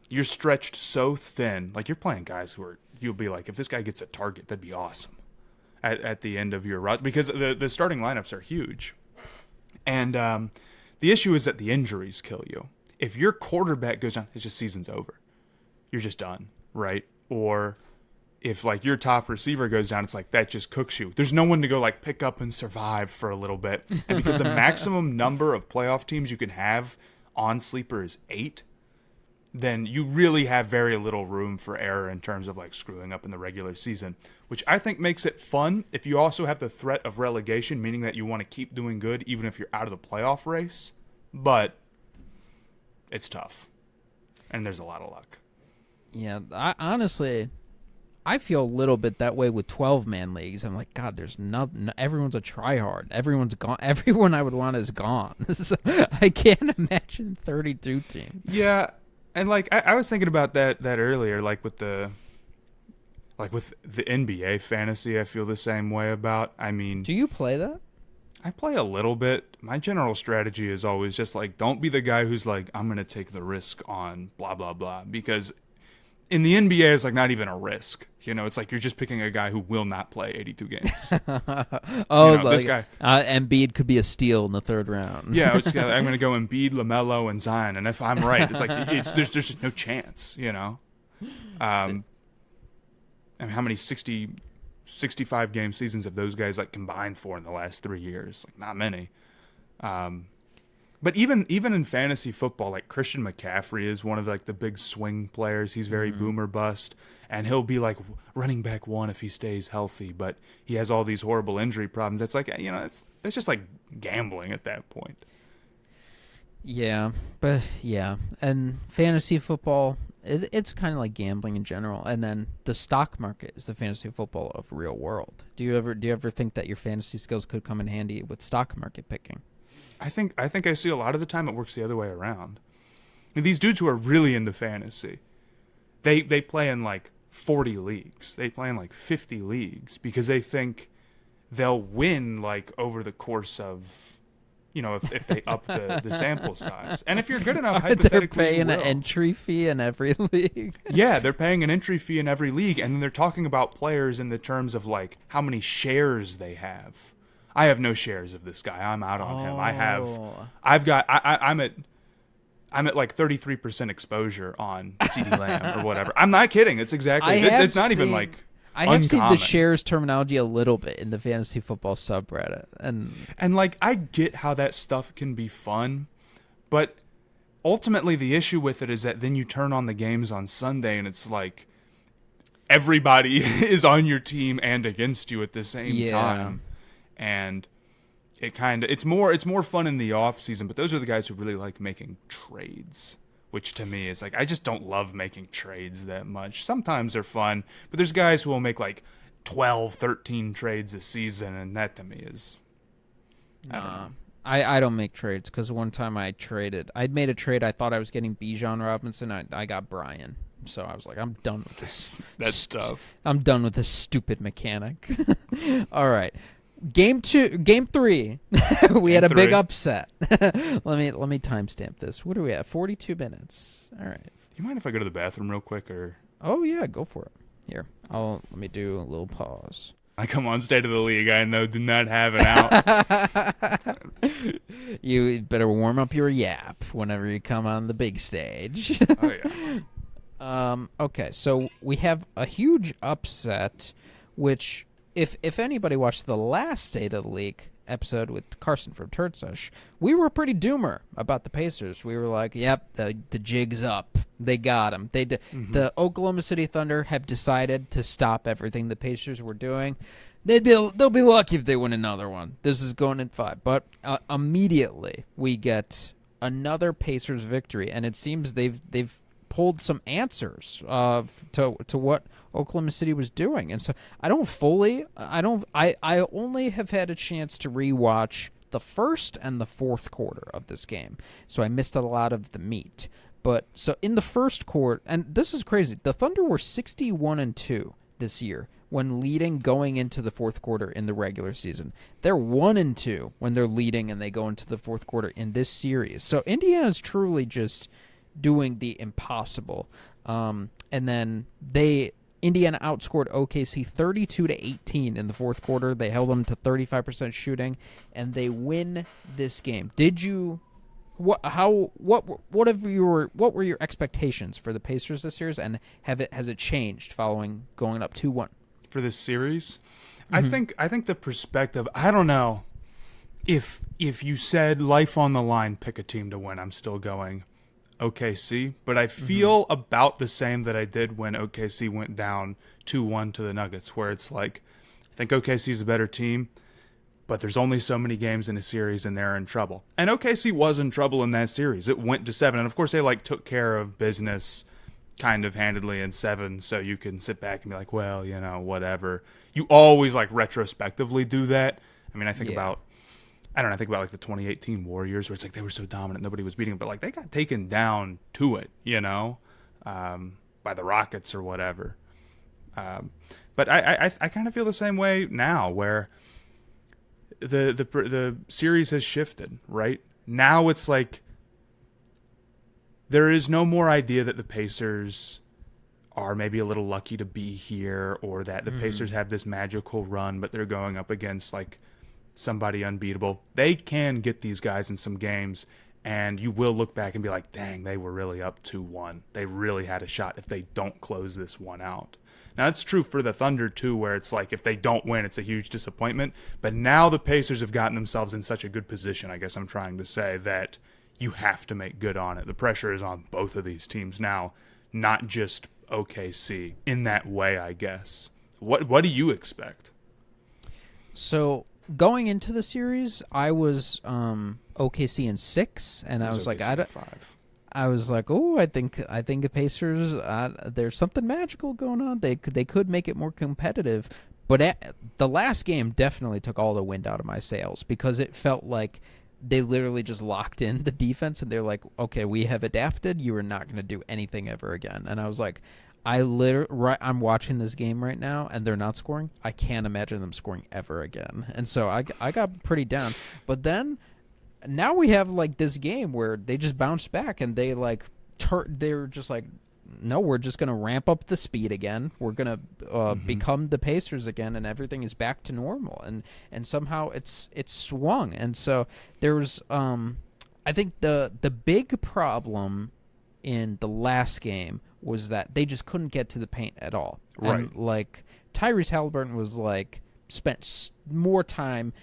you're stretched so thin. Like you're playing guys who are you'll be like, if this guy gets a target, that'd be awesome. At the end of your run, because the starting lineups are huge, and the issue is that the injuries kill you. If your quarterback goes down, it's just season's over. You're just done, right? Or if like your top receiver goes down, it's like that just cooks you. There's no one to go like pick up and survive for a little bit, and because the maximum number of playoff teams you can have on Sleeper is 8. then you really have very little room for error in terms of like screwing up in the regular season, which I think makes it fun if you also have the threat of relegation, meaning that you want to keep doing good even if you're out of the playoff race. But it's tough, and there's a lot of luck. Yeah, honestly, I feel a little bit that way with 12-man leagues. I'm like, God, there's nothing. Everyone's a tryhard. Everyone's gone. Everyone I would want is gone. So I can't imagine 32 teams. Yeah, and like I was thinking about that earlier, like with the NBA fantasy, I feel the same way about. I mean, Do you play that? I play a little bit. My general strategy is always just like, don't be the guy who's like, I'm going to take the risk on blah, blah, blah. Because in the NBA, it's like not even a risk. You know, it's like you're just picking a guy who will not play 82 games. This guy. Embiid could be a steal in the third round. Yeah, I'm going to go Embiid, LaMelo, and Zion. And if I'm right, it's like there's just no chance, you know. I mean, how many 65 game seasons have those guys like combined for in the last 3 years? Like not many. But even in fantasy football, like Christian McCaffrey is one of like the big swing players. He's very boomer bust, and he'll be like running back one if he stays healthy, but he has all these horrible injury problems. It's like, you know, it's just like gambling at that point. Yeah, but yeah, and fantasy football, it's kind of like gambling in general. And then the stock market is the fantasy football of real world. Do you ever think that your fantasy skills could come in handy with stock market picking? I think I see a lot of the time it works the other way around. I mean, these dudes who are really into fantasy, they play in like 40 leagues. They play in like 50 leagues because they think they'll win like over the course of, you know, if they up the sample size. And if you're good enough, hypothetically, They're paying you an will. entry fee in every league. Yeah, they're paying an entry fee in every league, and then they're talking about players in the terms of like how many shares they have. I have no shares of this guy. I'm out on him. I'm at like 33% exposure on CD Lamb or whatever. I'm not kidding. It's exactly. It's not even like. I have seen the uncommon. shares terminology a little bit in the fantasy football subreddit, and like I get how that stuff can be fun, but ultimately the issue with it is that then you turn on the games on Sunday and it's like everybody is on your team and against you at the same time. And it's more fun in the off season, but those are the guys who really like making trades, which to me is like, I just don't love making trades that much. Sometimes they're fun, but there's guys who will make like 12, 13 trades a season, and that to me is, I don't know. I don't make trades because one time I'd made a trade. I thought I was getting Bijan Robinson. I got Brian. So I was like, I'm done with this. That's tough. I'm done with this stupid mechanic. All right. Game 3. We had a big upset. Let me timestamp this. What are we at? 42 minutes. All right. Do you mind if I go to the bathroom real quick, or? Oh yeah, go for it. Here, let me do a little pause. I come on State of the League. I know, do not have it out. You better warm up your yap whenever you come on the big stage. Oh yeah. Okay, so we have a huge upset, which if anybody watched the last State of the League episode with Carson from Turtsush, we were pretty doomer about the Pacers. We were like, yep, the jig's up. They got him. The Oklahoma City Thunder have decided to stop everything the Pacers were doing. They'll be lucky if they win another one. This is going in 5. But immediately we get another Pacers victory, and it seems they've pulled some answers to what Oklahoma City was doing. And so I only have had a chance to rewatch the first and the fourth quarter of this game. So I missed a lot of the meat. But so in the first quarter, and this is crazy, the Thunder were 61-2 this year when leading going into the fourth quarter in the regular season. They're 1-2 when they're leading and they go into the fourth quarter in this series. So Indiana's truly just doing the impossible. And then Indiana outscored OKC 32-18 in the fourth quarter. They held them to 35% shooting, and they win this game. What were your expectations for the Pacers this year, and has it changed following going up 2-1 for this series? I think the perspective, I don't know if you said life on the line, pick a team to win, I'm still going, OKC, but I feel about the same that I did when OKC went down 2-1 to the Nuggets, where it's like, I think OKC is a better team, but there's only so many games in a series and they're in trouble. And OKC was in trouble in that series. It went to 7, and of course they like took care of business kind of handedly in 7, so you can sit back and be like, well, you know, whatever. You always like retrospectively do that. I mean, I think about like the 2018 Warriors, where it's like they were so dominant, nobody was beating them, but like they got taken down to it, you know, by the Rockets or whatever. But I kind of feel the same way now, where the series has shifted, right? Now it's like there is no more idea that the Pacers are maybe a little lucky to be here, or that the Pacers have this magical run, but they're going up against like somebody unbeatable. They can get these guys in some games, and you will look back and be like, dang, they were really up 2-1. They really had a shot if they don't close this one out. Now, that's true for the Thunder, too, where it's like if they don't win, it's a huge disappointment. But now the Pacers have gotten themselves in such a good position, I guess I'm trying to say, that you have to make good on it. The pressure is on both of these teams now, not just OKC in that way, I guess. What do you expect? So going into the series, I was OKC in 6, and I was like, I was like, oh, I think the Pacers, there's something magical going on. They could make it more competitive, but the last game definitely took all the wind out of my sails, because it felt like they literally just locked in the defense, and they're like, okay, we have adapted. You are not going to do anything ever again. And I was like, I'm watching this game right now, and they're not scoring. I can't imagine them scoring ever again. And so I got pretty down. But then now we have like this game where they just bounced back, and they like they're just like, no, we're just going to ramp up the speed again. We're going to become the Pacers again, and everything is back to normal. And somehow it's swung. And so there's I think the big problem in the last game was that they just couldn't get to the paint at all. Right. And like Tyrese Halliburton was like spent more time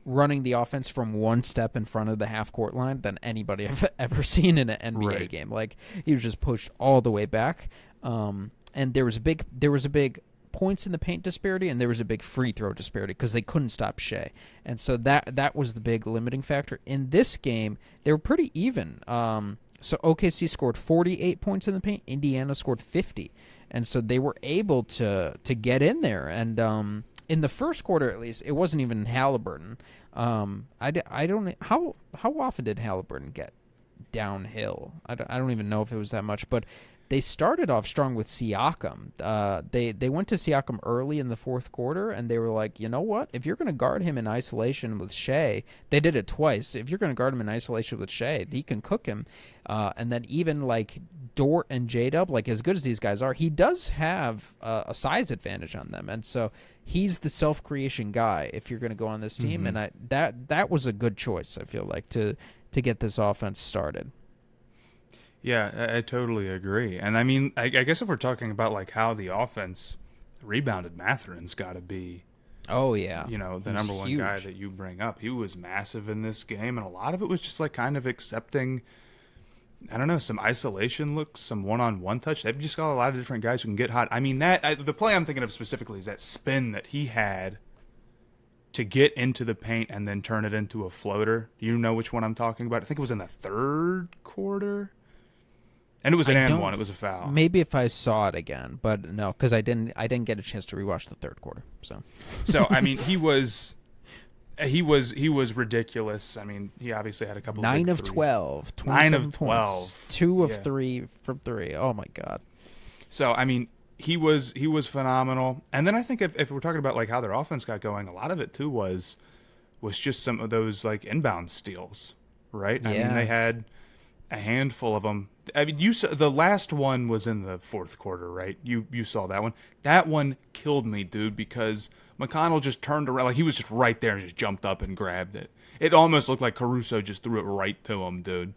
running the offense from one step in front of the half-court line than anybody I've ever seen in an NBA game. Like, he was just pushed all the way back. And there was a big points in the paint disparity, and there was a big free throw disparity because they couldn't stop Shea. And so that was the big limiting factor. In this game, they were pretty even. So OKC scored 48 points in the paint. Indiana scored 50. And so they were able to get in there. And in the first quarter, at least, it wasn't even Halliburton. I don't how often did Halliburton get downhill? I don't even know if it was that much, but they started off strong with Siakam. They went to Siakam early in the fourth quarter, and they were like, you know what? If you're going to guard him in isolation with Shea, they did it twice. If you're going to guard him in isolation with Shea, he can cook him. And then even like Dort and J-Dub, like as good as these guys are, he does have a size advantage on them. And so he's the self-creation guy if you're going to go on this team. And that was a good choice, I feel like, to get this offense started. Yeah, I totally agree. And I mean, I guess if we're talking about like how the offense rebounded, Matherin's got to be, oh yeah, you know, the number one guy that you bring up. He was massive in this game, and a lot of it was just like kind of accepting, I don't know, some isolation looks, some one-on-one touch. They've just got a lot of different guys who can get hot. I mean, the play I'm thinking of specifically is that spin that he had to get into the paint and then turn it into a floater. You know which one I'm talking about? I think it was in the third quarter. And it was an and one. It was a foul. Maybe if I saw it again, but no, because I didn't get a chance to rewatch the third quarter. So I mean, he was ridiculous. I mean, he obviously had a couple. 9 of 12, 9 of 12, points, 2 of 3 from 3. Oh my god. So I mean, he was phenomenal. And then I think if we're talking about like how their offense got going, a lot of it too was just some of those like inbound steals, right? Yeah. I mean, they had a handful of them. I mean, you saw the last one was in the fourth quarter, right? You saw that one. That one killed me, dude, because McConnell just turned around, like he was just right there and just jumped up and grabbed it. It almost looked like Caruso just threw it right to him, dude.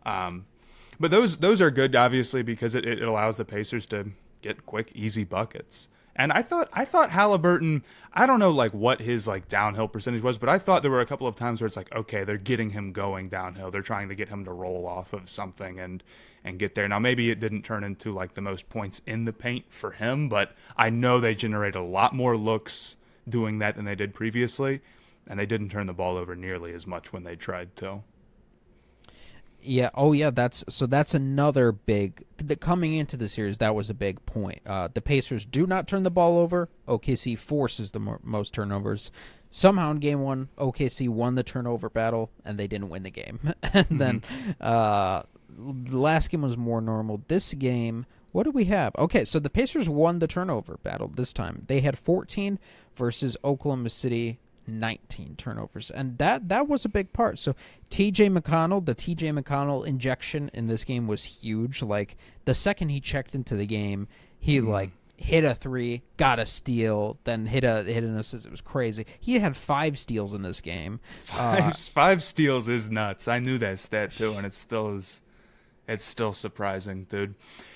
But those are good, obviously, because it allows the Pacers to get quick, easy buckets. And I thought Halliburton, I don't know like what his like downhill percentage was, but I thought there were a couple of times where it's like, okay, they're getting him going downhill. They're trying to get him to roll off of something and get there. Now maybe it didn't turn into like the most points in the paint for him, but I know they generated a lot more looks doing that than they did previously, and they didn't turn the ball over nearly as much when they tried to. Yeah. Oh, yeah. That's another big. Coming into the series, that was a big point. The Pacers do not turn the ball over. OKC forces the most turnovers. Somehow in Game 1, OKC won the turnover battle, and they didn't win the game. And then the last game was more normal. This game, what do we have? Okay, so the Pacers won the turnover battle this time. They had 14 versus Oklahoma City 19 turnovers, and that was a big part. So the TJ McConnell injection in this game was huge. Like the second he checked into the game, he like hit a three, got a steal, then hit an assist. It was crazy. He had 5 steals in this game. Five steals is nuts. I knew that stat too, and it's still surprising, dude.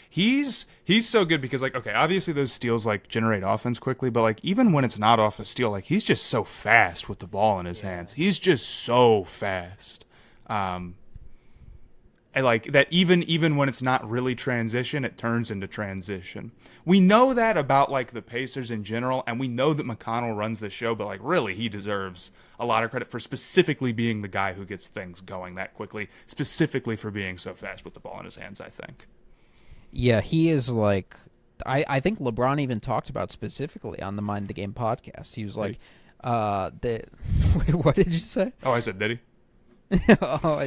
He's so good because, like, okay, obviously those steals, like, generate offense quickly, but, like, even when it's not off a steal, like, he's just so fast with the ball in his hands. He's just so fast. And, like, that even when it's not really transition, it turns into transition. We know that about, like, the Pacers in general, and we know that McConnell runs the show, but, like, really, he deserves a lot of credit for specifically being the guy who gets things going that quickly, specifically for being so fast with the ball in his hands, I think. Yeah, he is like, I think LeBron even talked about specifically on the Mind the Game podcast. He was like, wait, what did you say? Oh, I said, did he? Are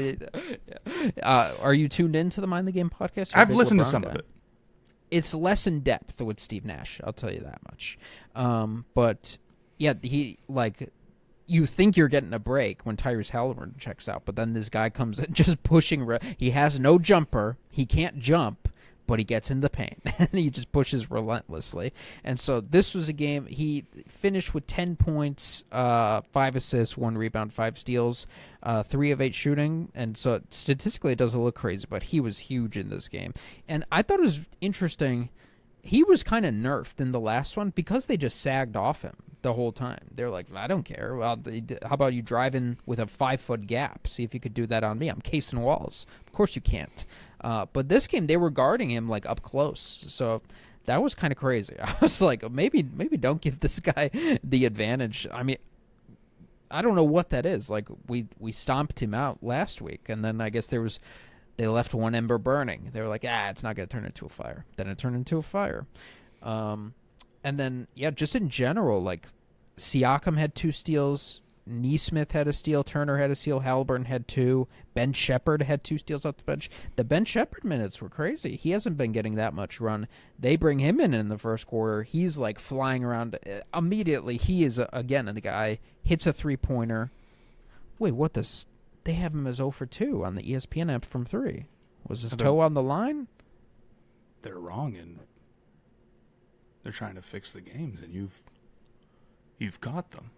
you tuned into the Mind the Game podcast? I've listened to some of it. It's less in depth with Steve Nash, I'll tell you that much. But yeah, he like, you think you're getting a break when Tyrese Halliburton checks out, but then this guy comes in just pushing. He has no jumper. He can't jump, but he gets in the paint, and he just pushes relentlessly. And so this was a game, he finished with 10 points, 5 assists, 1 rebound, 5 steals, 3 of 8 shooting, and so statistically it doesn't look crazy, but he was huge in this game. And I thought it was interesting, he was kind of nerfed in the last one because they just sagged off him the whole time. They're like, I don't care. Well, how about you drive in with a 5-foot gap? See if you could do that on me. I'm casing walls. Of course you can't. But this game, they were guarding him like up close. So that was kind of crazy. I was like, maybe don't give this guy the advantage. I mean, I don't know what that is. Like we stomped him out last week, and then I guess they left one ember burning. They were like, it's not going to turn into a fire. Then it turned into a fire. And then, yeah, just in general, like, Siakam had 2 steals, Nesmith had a steal, Turner had a steal, Halliburton had 2, Ben Shepherd had 2 steals off the bench. The Ben Shepherd minutes were crazy. He hasn't been getting that much run. They bring him in the first quarter. He's, like, flying around. Immediately, he is, again, the guy hits a three-pointer. Wait, what this? They have him as 0 for 2 on the ESPN app from 3. Was his toe on the line? They're wrong, and they're trying to fix the games, and you've caught them.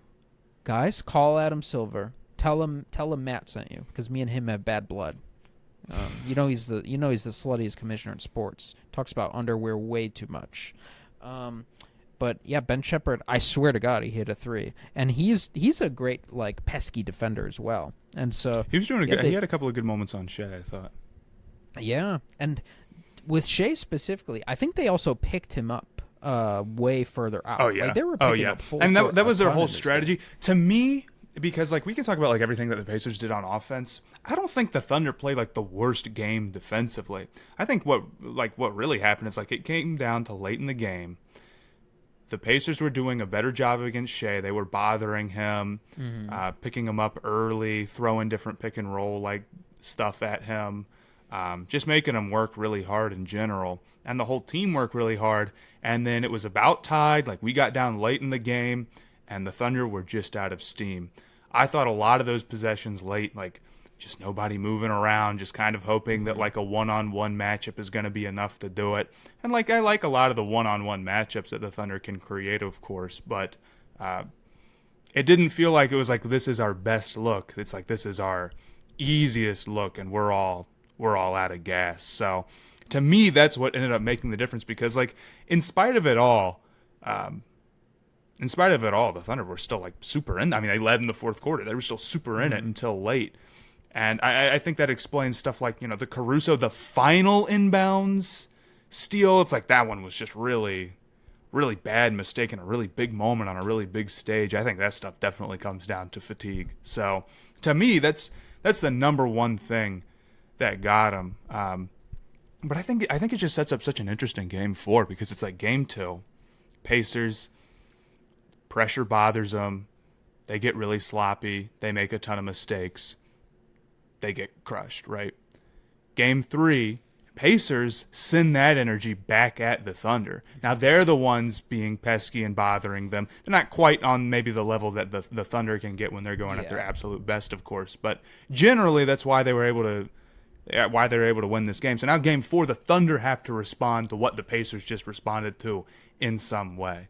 Guys, call Adam Silver. Tell him Matt sent you, because me and him have bad blood. He's the sluttiest commissioner in sports. Talks about underwear way too much. But yeah, Ben Shepherd, I swear to God, he hit a 3, and he's a great like pesky defender as well. And so he was doing he had a couple of good moments on Shea, I thought. Yeah, and with Shea specifically, I think they also picked him up way further out. Oh yeah, like, they were picking up full and that was their a ton whole in this strategy. game. To me, because like we can talk about like everything that the Pacers did on offense, I don't think the Thunder played like the worst game defensively. I think what really happened is like it came down to late in the game. The Pacers were doing a better job against Shea. They were bothering him, picking him up early, throwing different pick and roll like stuff at him, just making him work really hard in general, and the whole team worked really hard. And then it was about tied. Like we got down late in the game, and the Thunder were just out of steam. I thought a lot of those possessions late, like just nobody moving around, just kind of hoping that like a one-on-one matchup is going to be enough to do it. And like I like a lot of the one-on-one matchups that the Thunder can create, of course, but it didn't feel like it was like this is our best look. It's like this is our easiest look, and we're all out of gas. So to me, that's what ended up making the difference, because like in spite of it all, In spite of it all, the Thunder were still like super in. I mean, they led in the fourth quarter. They were still super in it until late. And I think that explains stuff like, the Caruso, the final inbounds steal. It's like that one was just really, really bad mistake in a really big moment on a really big stage. I think that stuff definitely comes down to fatigue. So to me, that's the number one thing that got him. But I think it just sets up such an interesting game 4 because it's like game 2, Pacers, pressure bothers them, they get really sloppy, they make a ton of mistakes, they get crushed, right? Game 3, Pacers send that energy back at the Thunder. Now they're the ones being pesky and bothering them. They're not quite on maybe the level that the Thunder can get when they're going at their absolute best, of course, but generally that's why they were able to win this game. So now game 4, the Thunder have to respond to what the Pacers just responded to in some way.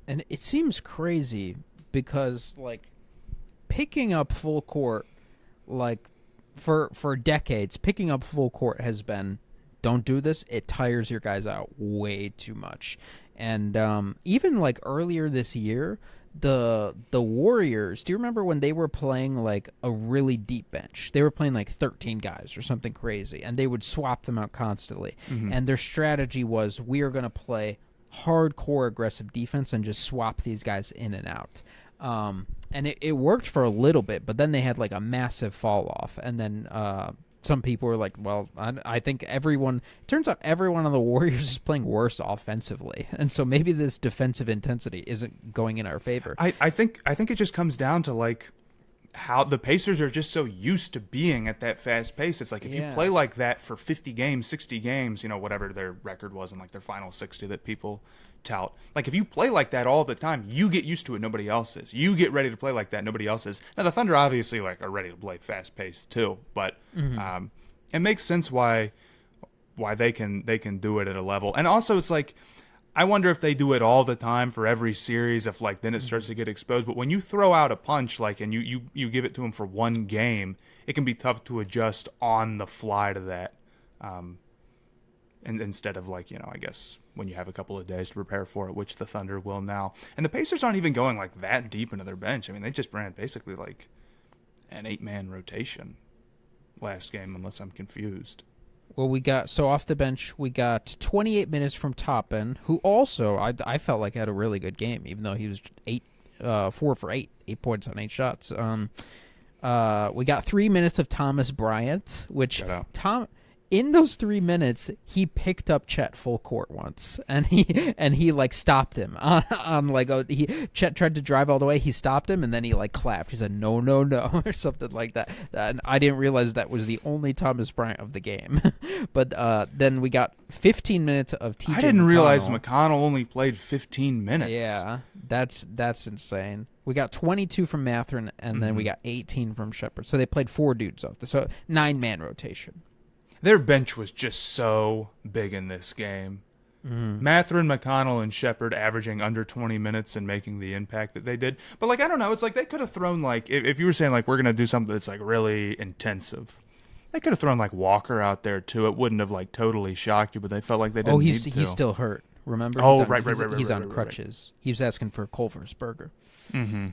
And it seems crazy because, like, picking up full court, like, for decades, picking up full court has been, don't do this. It tires your guys out way too much. And even, like, earlier this year, the Warriors, do you remember when they were playing, like, a really deep bench? They were playing, like, 13 guys or something crazy, and they would swap them out constantly. Mm-hmm. And their strategy was, we are going to play hardcore aggressive defense and just swap these guys in and out. And it worked for a little bit, but then they had like a massive fall off. And then some people were like, well, I think turns out everyone on the Warriors is playing worse offensively. And so maybe this defensive intensity isn't going in our favor. I think it just comes down to like how the Pacers are just so used to being at that fast pace. It's like if you play like that for 50 games, 60 games, whatever their record was in like their final 60 that people tout. Like if you play like that all the time, you get used to it. Nobody else is. You get ready to play like that. Nobody else is. Now the Thunder obviously like are ready to play fast paced too, but it makes sense why they can do it at a level. And also it's like, I wonder if they do it all the time for every series, if like then it starts to get exposed. But when you throw out a punch, like, and you give it to them for one game, it can be tough to adjust on the fly to that. And instead of like, I guess when you have a couple of days to prepare for it, which the Thunder will now. And the Pacers aren't even going like that deep into their bench. I mean, they just ran basically like an 8-man rotation last game, unless I'm confused. Well, off the bench, we got 28 minutes from Toppin, who also, I felt like had a really good game, even though he was 4 for 8 points on 8 shots. We got 3 minutes of Thomas Bryant, which in those 3 minutes, he picked up Chet full court once, and he like stopped him on like Chet tried to drive all the way, he stopped him, and then he like clapped. He said no or something like that. And I didn't realize that was the only Thomas Bryant of the game. But then we got 15 minutes of TJ. I didn't realize McConnell only played 15 minutes. Yeah, that's insane. We got 22 from Mathurin, and then we got 18 from Shepherd. So they played 4 dudes off. So 9-man rotation. Their bench was just so big in this game. Mathurin, McConnell, and Shepherd averaging under 20 minutes and making the impact that they did. But, like, I don't know. It's like they could have thrown, like, if you were saying, like, we're going to do something that's, like, really intensive, they could have thrown, like, Walker out there, too. It wouldn't have, like, totally shocked you, but they felt like they didn't need to. He's still hurt, remember? Right. He's on crutches. He was asking for Culver's burger. Mm-hmm.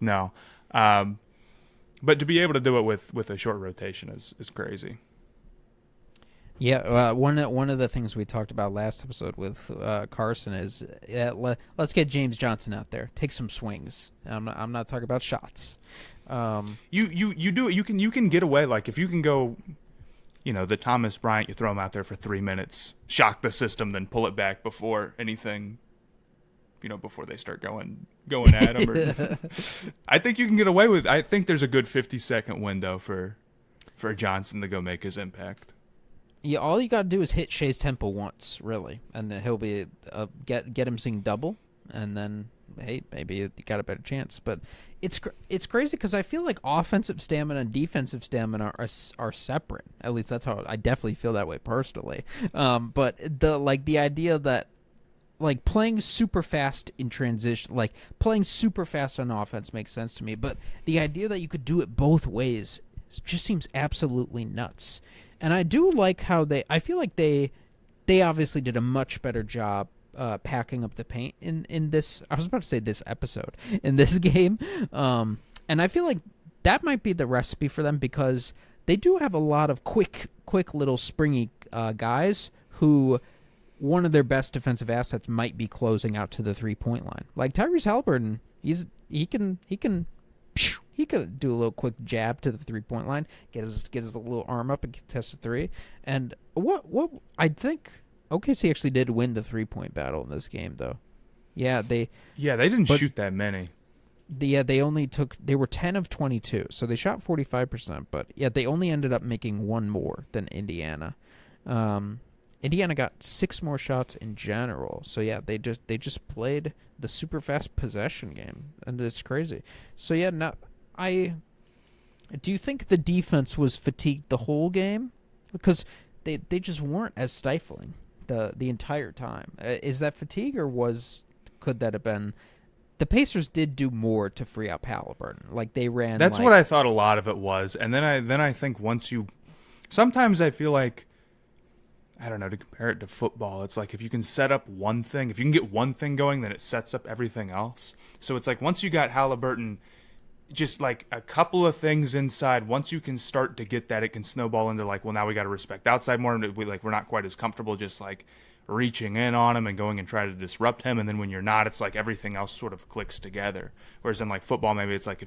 No. But to be able to do it with a short rotation is crazy. Yeah, one of the things we talked about last episode with Carson is let's get James Johnson out there, take some swings. I'm not talking about shots. You do it. You can get away, like if you can go, the Thomas Bryant, you throw him out there for 3 minutes, shock the system, then pull it back before anything, before they start going at him. I think you can get away with. I think there's a good 50-second window for Johnson to go make his impact. Yeah, all you got to do is hit Shea's tempo once, really, and he'll be get him sing double, and then hey, maybe you got a better chance. But it's crazy because I feel like offensive stamina and defensive stamina are separate. At least that's how I definitely feel that way personally. But the idea that like playing super fast in transition, like playing super fast on offense makes sense to me. But the idea that you could do it both ways just seems absolutely nuts. And I do like how I feel like they obviously did a much better job packing up the paint in this. I was about to say this episode in this game, and I feel like that might be the recipe for them because they do have a lot of quick little springy guys who one of their best defensive assets might be closing out to the 3-point line. Like Tyrese Halliburton, he can do a little quick jab to the 3-point line, get his little arm up and contest a three. And what I think OKC actually did win the 3-point battle in this game though. Yeah, they didn't shoot that many. They were 10 of 22, so they shot 45%, but yeah, they only ended up making one more than Indiana. Indiana got 6 more shots in general, so yeah, they just played the super fast possession game, and it's crazy. So yeah, do you think the defense was fatigued the whole game? Because they just weren't as stifling the entire time. Is that fatigue, or could that have been? The Pacers did do more to free up Halliburton. Like they ran. That's what I thought a lot of it was, and then I think sometimes I feel like, I don't know, to compare it to football, it's like if you can set up one thing, if you can get one thing going, then it sets up everything else. So it's like once you got Halliburton, just like a couple of things inside, once you can start to get that, it can snowball into like, well, now we got to respect outside more. We're not quite as comfortable just like reaching in on him and going and try to disrupt him. And then when you're not, it's like everything else sort of clicks together. Whereas in like football, maybe it's like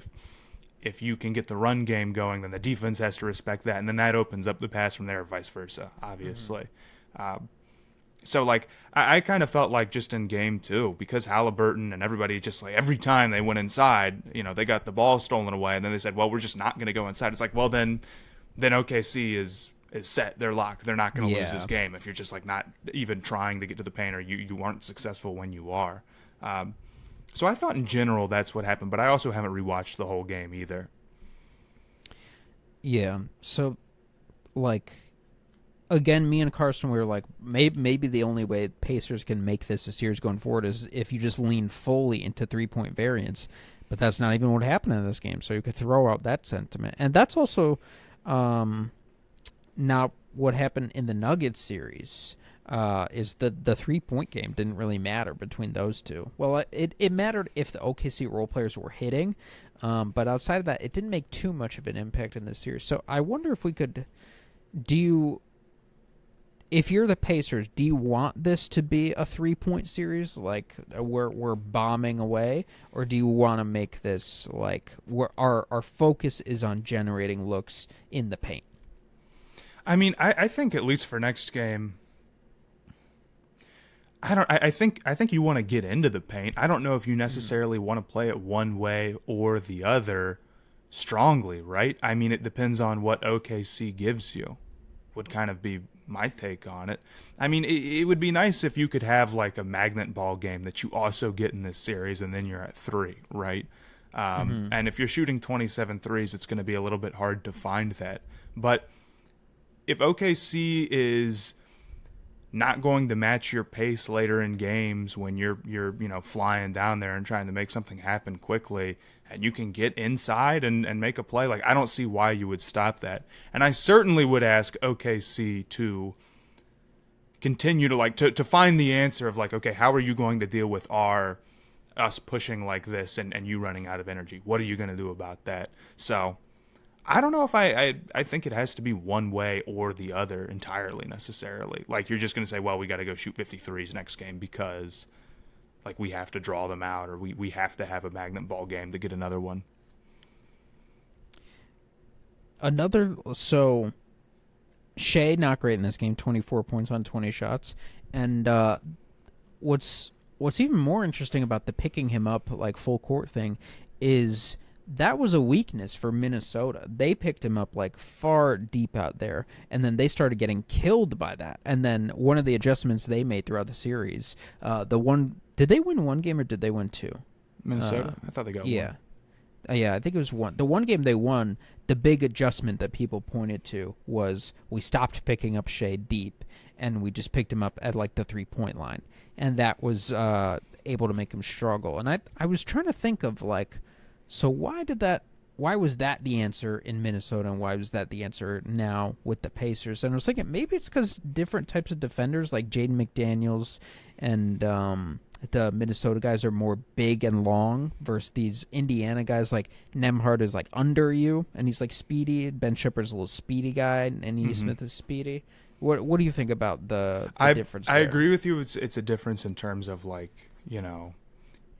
if you can get the run game going, then the defense has to respect that. And then that opens up the pass from there, or vice versa, obviously. So like I kind of felt like just in game 2, because Halliburton and everybody just like every time they went inside, they got the ball stolen away. And then they said, well, we're just not going to go inside. It's like, well, then OKC is set. They're locked. They're not going to lose this game if you're just like not even trying to get to the paint, or you aren't successful when you are. So I thought in general that's what happened, but I also haven't rewatched the whole game either. Yeah. So, like, again, me and Carson, we were like, maybe the only way Pacers can make this a series going forward is if you just lean fully into 3-point variance. But that's not even what happened in this game, so you could throw out that sentiment. And that's also not what happened in the Nuggets series. Is the 3-point game didn't really matter between those two. Well, it mattered if the OKC role players were hitting, but outside of that, it didn't make too much of an impact in this series. So I wonder if we could if you're the Pacers, do you want this to be a 3-point series, like we're bombing away, or do you want to make this like where our focus is on generating looks in the paint? I mean, I think at least for next game, I think you want to get into the paint. I don't know if you necessarily want to play it one way or the other strongly, right? I mean, it depends on what OKC gives you, would kind of be my take on it. I mean, it would be nice if you could have like a magnet ball game that you also get in this series, and then you're at 3, right? And if you're shooting 27 threes, it's going to be a little bit hard to find that. But if OKC is not going to match your pace later in games when you're flying down there and trying to make something happen quickly, and you can get inside and make a play, like I don't see why you would stop that. And I certainly would ask OKC to continue to find the answer of like, okay, how are you going to deal with us pushing like this and you running out of energy? What are you going to do about that? So I don't know if I think it has to be one way or the other entirely necessarily. Like you're just going to say, well, we got to go shoot 53s next game because like we have to draw them out, or we have to have a magnet ball game to get another one. So Shea not great in this game, 24 points on 20 shots. And what's even more interesting about the picking him up like full court thing is that was a weakness for Minnesota. They picked him up like far deep out there, and then they started getting killed by that. And then one of the adjustments they made throughout the series, did they win one game or did they win 2? Minnesota? I thought they got one. Yeah, I think it was one. The one game they won, the big adjustment that people pointed to was we stopped picking up Shea deep, and we just picked him up at like the 3-point line. And that was able to make him struggle. And I was trying to think of like, so why did that was that the answer in Minnesota, and why was that the answer now with the Pacers? And I was thinking maybe it's because different types of defenders, like Jaden McDaniels and the Minnesota guys, are more big and long versus these Indiana guys. Like Nemhard is like under you, and he's like speedy. Ben Shepard's a little speedy guy, and E. Smith is speedy. What do you think about the difference? I there? agree with you. It's a difference in terms of like, you know,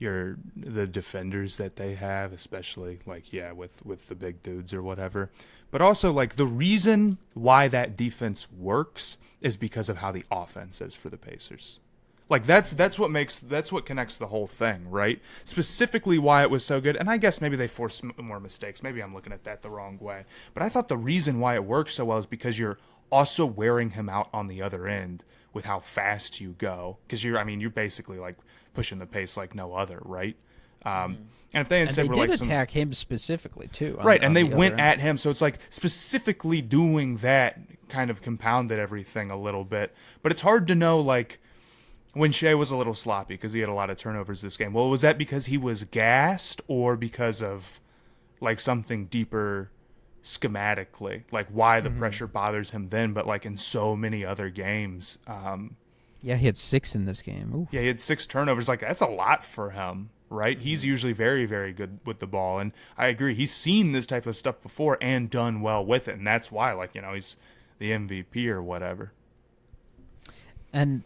the defenders that they have, especially like with the big dudes or whatever. But also like the reason why that defense works is because of how the offense is for the Pacers. Like that's what connects the whole thing, right? Specifically why it was so good. And I guess maybe they forced more mistakes. Maybe I'm looking at that the wrong way. But I thought the reason why it works so well is because you're also wearing him out on the other end with how fast you go. Because you're basically like pushing the pace like no other, right? And if they instead and were they like did attack him specifically too, right, on and they the went other end. at him, so it's like specifically doing that kind of compounded everything a little bit. But it's hard to know like when Shea was a little sloppy because he had a lot of turnovers this game. Well, was that because he was gassed or because of like something deeper schematically, like why the pressure bothers him then, but like in so many other games. Yeah, he had 6 in this game. Ooh. Yeah, he had 6 turnovers. Like that's a lot for him, right? He's usually very, very good with the ball, and I agree. He's seen this type of stuff before and done well with it, and that's why, like, you know, he's the MVP or whatever. And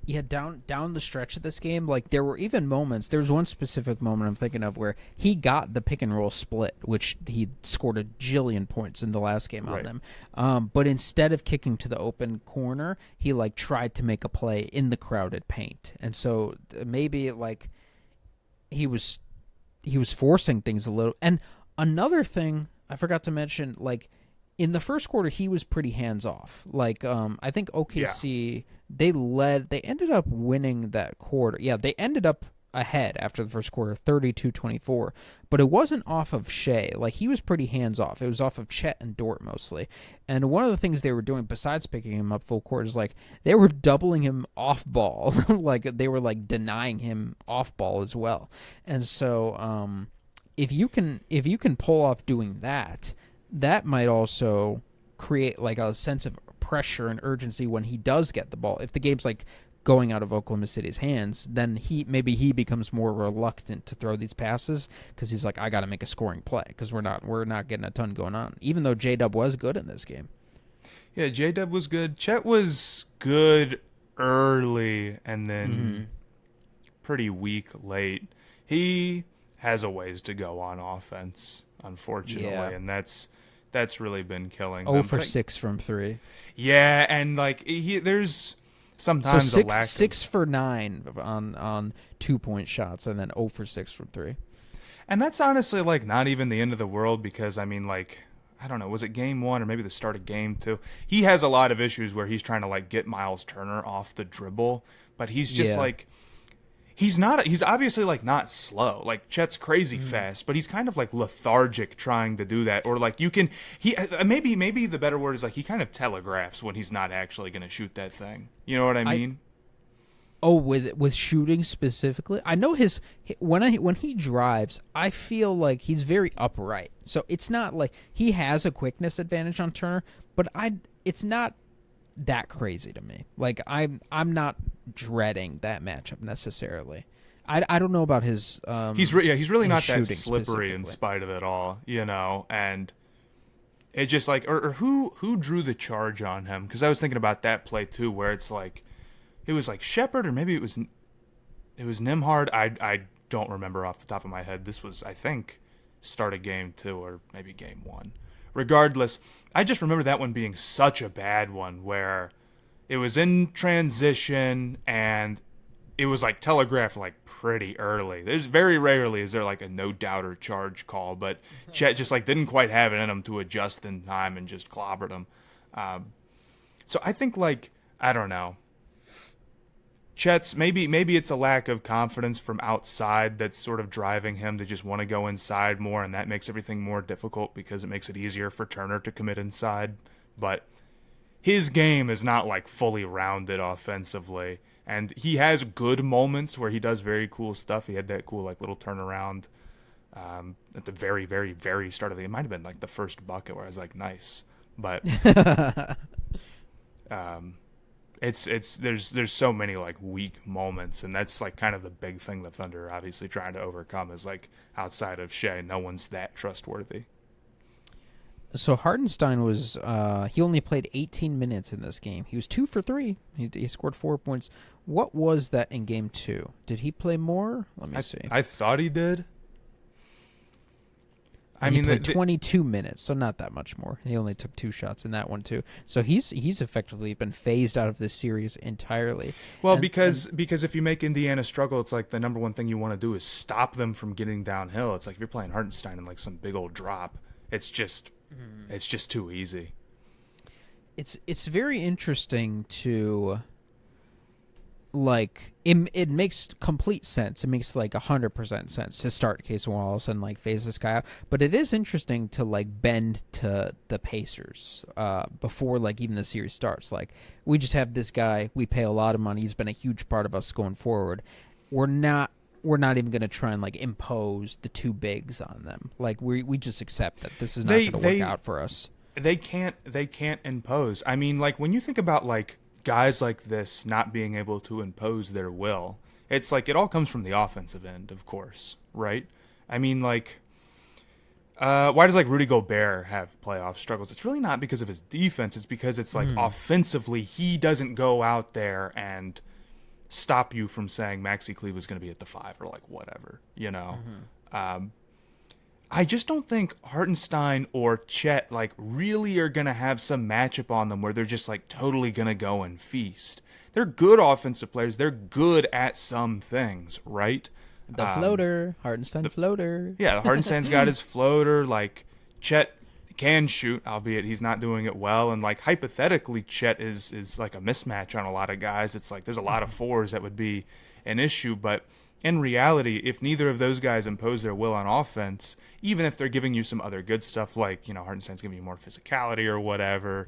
yeah, down the stretch of this game, like there were even moments. There was one specific moment I'm thinking of where he got the pick and roll split, which he scored a jillion points in the last game Right. on them. But instead of kicking to the open corner, he like tried to make a play in the crowded paint, and so maybe like he was forcing things a little. And another thing I forgot to mention, like in the first quarter, he was pretty hands off. Like I think OKC they ended up winning that quarter. Yeah, they ended up ahead after the first quarter, 32-24. But it wasn't off of Shea. Like he was pretty hands off. It was off of Chet and Dort mostly. And one of the things they were doing besides picking him up full court is like they were doubling him off ball. Like they were like denying him off ball as well. And so if you can pull off doing that, that might also create like a sense of pressure and urgency when he does get the ball. If the game's like going out of Oklahoma City's hands, then he becomes more reluctant to throw these passes because he's like, I got to make a scoring play because we're not getting a ton going on. Even though J-Dub was good in this game. Yeah, J-Dub was good. Chet was good early and then pretty weak late. He has a ways to go on offense, unfortunately, and that's really been killing them. 0 for 6 from 3. Yeah, and like there's sometimes so a lack 6 for 9 on 2-point shots, and then 0 for 6 from 3. and that's honestly like not even the end of the world because I mean like I don't know, was it game 1 or maybe the start of game 2? He has a lot of issues where he's trying to like get Miles Turner off the dribble, but he's just like he's obviously like not slow. Like Chet's crazy fast, but he's kind of like lethargic trying to do that. Or like maybe the better word is like he kind of telegraphs when he's not actually going to shoot that thing. You know what I mean? With shooting specifically, I know when he drives, I feel like he's very upright. So it's not like he has a quickness advantage on Turner, but it's not that crazy to me. Like I'm not dreading that matchup necessarily. I don't know about his. He's really not that shooting slippery in spite of it all, you know. And it just like or who drew the charge on him? Because I was thinking about that play too, where it's like it was like Shepard or maybe it was Nimhard. I don't remember off the top of my head. This was I think start of game 2 or maybe game 1. Regardless, I just remember that one being such a bad one where it was in transition and it was like telegraphed like pretty early. There's very rarely is there like a no doubter charge call, but Chet just like didn't quite have it in him to adjust in time and just clobbered him. So I think like I don't know. Chet's maybe it's a lack of confidence from outside that's sort of driving him to just want to go inside more, and that makes everything more difficult because it makes it easier for Turner to commit inside. But his game is not like fully rounded offensively, and he has good moments where he does very cool stuff. He had that cool like little turnaround at the very, very, very start of it might have been like the first bucket where I was like, nice. But there's so many like weak moments, and that's like kind of the big thing the Thunder are obviously trying to overcome is like outside of Shea, no one's that trustworthy. So Hartenstein was he only played 18 minutes in this game. He was 2 for 3. He scored 4 points. What was that in game 2? Did he play more? Let me see. I thought he did. He played 22 minutes, so not that much more. He only took 2 shots in that one too. So he's effectively been phased out of this series entirely. Well, because if you make Indiana struggle, it's like the number one thing you want to do is stop them from getting downhill. It's like if you're playing Hartenstein in like some big old drop, it's just too easy. It's very interesting to like it makes complete sense. It makes like 100% sense to start Casey Wallace and like phase this guy out. But it is interesting to like bend to the Pacers before like even the series starts. Like we just have this guy. We pay a lot of money. He's been a huge part of us going forward. We're not even going to try and like impose the 2 bigs on them. Like we just accept that this is not going to work out for us. They can't impose. I mean, like when you think about like guys like this not being able to impose their will, it's like it all comes from the offensive end, of course, right? I mean, like why does like Rudy Gobert have playoff struggles? It's really not because of his defense. It's because it's like offensively he doesn't go out there and stop you from saying Maxi Cleve was going to be at the 5 or like whatever, you know. I just don't think Hartenstein or Chet like really are going to have some matchup on them where they're just like totally going to go and feast. They're good offensive players. They're good at some things, right? The floater, Hartenstein floater. Yeah, Hartenstein's got his floater. Like Chet can shoot, albeit he's not doing it well. And like hypothetically, Chet is like a mismatch on a lot of guys. It's like there's a lot of 4s that would be an issue, but in reality, if neither of those guys impose their will on offense, even if they're giving you some other good stuff, like, you know, Hartenstein's giving you more physicality or whatever,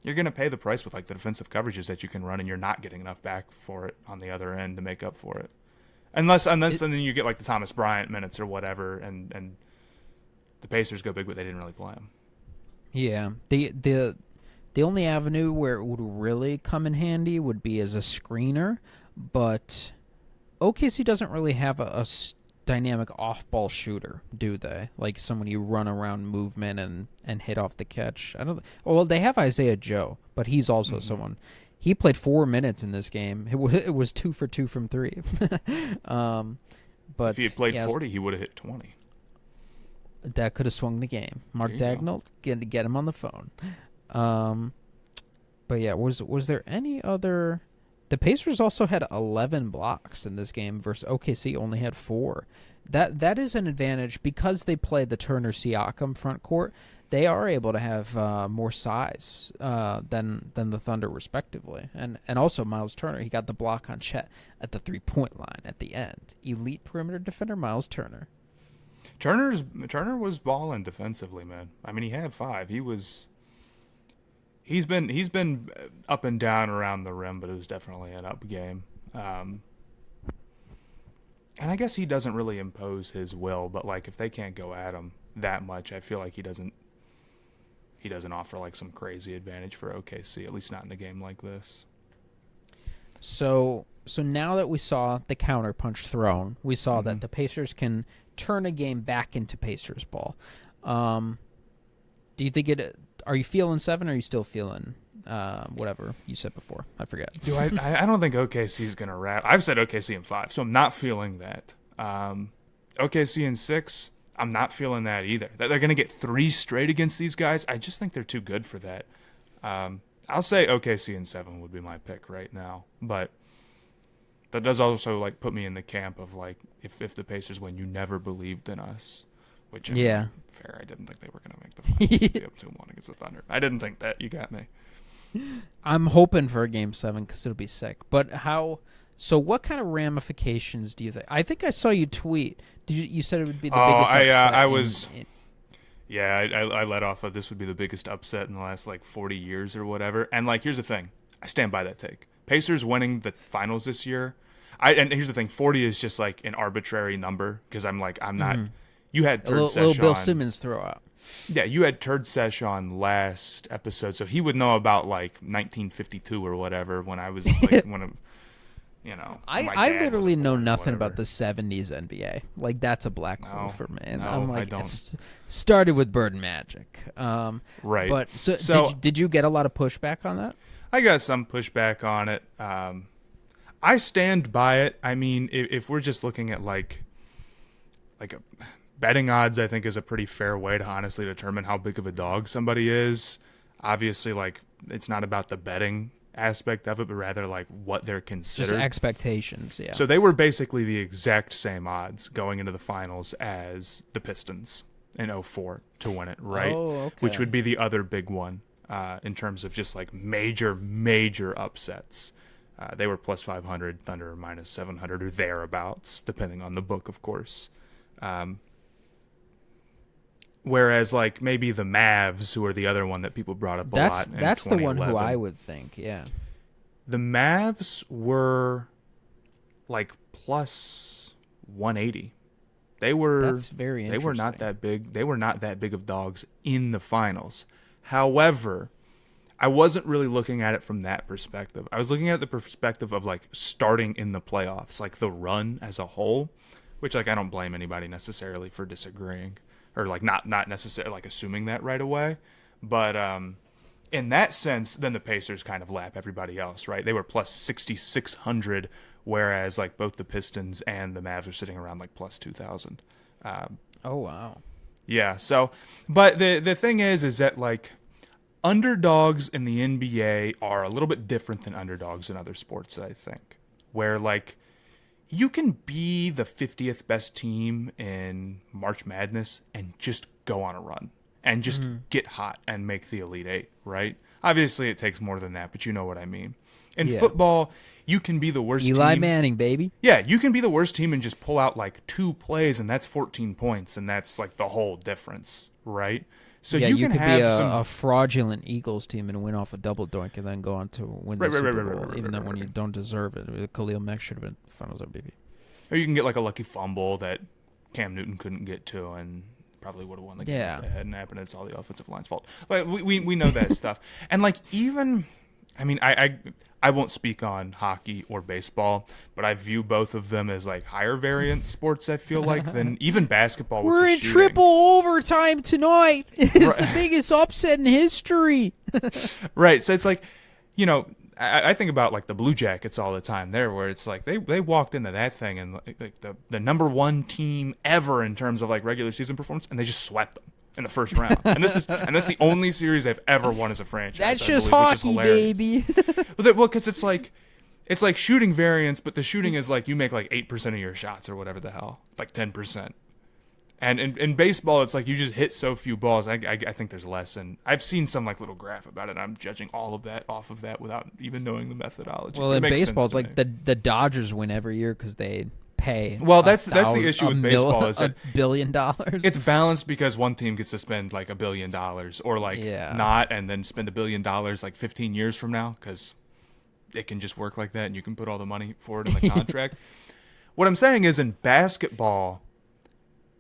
you're going to pay the price with, like, the defensive coverages that you can run, and you're not getting enough back for it on the other end to make up for it. Unless and then you get, like, the Thomas Bryant minutes or whatever, and the Pacers go big, but they didn't really play him. Yeah. The only avenue where it would really come in handy would be as a screener, but OKC doesn't really have a dynamic off-ball shooter, do they? Like someone you run around movement and hit off the catch. I don't. Well, they have Isaiah Joe, but he's also someone. He played 4 minutes in this game. It was 2 for 2 from 3. But if he had played 40, he would have hit 20. That could have swung the game. Mark Dagnall, get him on the phone. But yeah, was there any other? The Pacers also had 11 blocks in this game versus OKC only had 4. That is an advantage because they play the Turner-Siakam front court. They are able to have more size than the Thunder, respectively, and also Miles Turner. He got the block on Chet at the 3-point line at the end. Elite perimeter defender Miles Turner. Turner was balling defensively, man. I mean, he had 5. He's been up and down around the rim, but it was definitely an up game. And I guess he doesn't really impose his will, but like if they can't go at him that much, I feel like he doesn't offer like some crazy advantage for OKC, at least not in a game like this. So now that we saw the counterpunch thrown, we saw that the Pacers can turn a game back into Pacers ball. Do you think are you feeling 7 or are you still feeling whatever you said before? I forget. I don't think OKC is going to wrap. I've said OKC in 5, so I'm not feeling that. OKC in 6, I'm not feeling that either. That they're going to get 3 straight against these guys, I just think they're too good for that. I'll say OKC in 7 would be my pick right now, but that does also like put me in the camp of like if the Pacers win, you never believed in us. Which fair. I didn't think they were going to make the finals. Be up 2-1 against the Thunder. I didn't think that. You got me. I'm hoping for a Game 7 because it'll be sick. But how? So what kind of ramifications do you think? I think I saw you tweet. You said it would be the biggest upset. I was. I let off of this would be the biggest upset in the last like 40 years or whatever. And like, here's the thing. I stand by that take. Pacers winning the finals this year. And here's the thing: 40 is just like an arbitrary number because I'm not. You had A Turd little Sesh Bill on. Simmons throw out. Yeah, you had Turd Sesh on last episode, so he would know about like 1952 or whatever when I was like my I dad literally was know born or nothing whatever. about the 70s NBA. Like, that's a black hole No, for me. And no, I'm I like, don't. it started with Bird Magic. Right. But so So- did you get a lot of pushback on that? I got some pushback on it. I stand by it. I mean, if we're just looking at like betting odds, I think is a pretty fair way to honestly determine how big of a dog somebody is. Obviously, like it's not about the betting aspect of it, but rather like what they're Just considered. expectations, yeah. So they were basically the exact same odds going into the finals as the Pistons in 04 to win it, right? Oh, okay. Which would be the other big one in terms of just like major upsets. They were plus 500, Thunder minus 700 or thereabouts, depending on the book, of course. Whereas like maybe the Mavs, who are the other one that people brought up a lot in That's the one who 2011. I would think, yeah. The Mavs were like plus 180. They were That's very They were not interesting. that big. They were not that big of dogs in the finals. However, I wasn't really looking at it from that perspective. I was looking at the perspective of like starting in the playoffs, like the run as a whole, which like I don't blame anybody necessarily for disagreeing or like not necessarily like assuming that right away. But in that sense, then the Pacers kind of lap everybody else, right? They were plus 6,600, whereas like both the Pistons and the Mavs are sitting around like plus 2,000. Oh, wow. Yeah. So, but the thing is that like underdogs in the NBA are a little bit different than underdogs in other sports, I think, where like you can be the 50th best team in March Madness and just go on a run and just get hot and make the Elite Eight, right? Obviously, it takes more than that, but you know what I mean. In Yeah. football, you can be the worst Eli team. Manning, baby. Yeah, you can be the worst team and just pull out like 2 plays, and that's 14 points, and that's like the whole difference, right? So Yeah, you you can could have be some. a fraudulent Eagles team and win off a double doink and then go on to win the Right, right, Super right, Bowl, right, even right, though when right. you don't deserve it. Khalil Mack should have been Finals MVP. Or you can get like a lucky fumble that Cam Newton couldn't get to and probably would have won the game Yeah. if that hadn't happened. It's all the offensive line's fault. Like we know that stuff. And like even, I mean, I won't speak on hockey or baseball, but I view both of them as like higher variance sports. I feel like than even basketball. with We're the in shooting. triple overtime tonight. It's the biggest upset in history. Right. So it's like, you know, I think about like the Blue Jackets all the time there, where it's like they walked into that thing and like the number one team ever in terms of like regular season performance, and they just swept them in the first round. And that's the only series they've ever won as a franchise. That's I just believe, which is hockey, hilarious. baby. Well, because it's like shooting variance, but the shooting is like you make like 8% of your shots or whatever the hell, like 10%. And in baseball, it's like you just hit so few balls. I think there's less. And I've seen some like little graph about it. I'm judging all of that off of that without even knowing the methodology. Well, It in makes baseball, sense it's to like me. the Dodgers win every year because they pay. Well, that's the issue with baseball is $1 that billion. it's balanced because one team gets to spend like $1 billion or like Yeah. not, and then spend $1 billion like 15 years from now because it can just work like that, and you can put all the money for it in the contract. What I'm saying is, in basketball,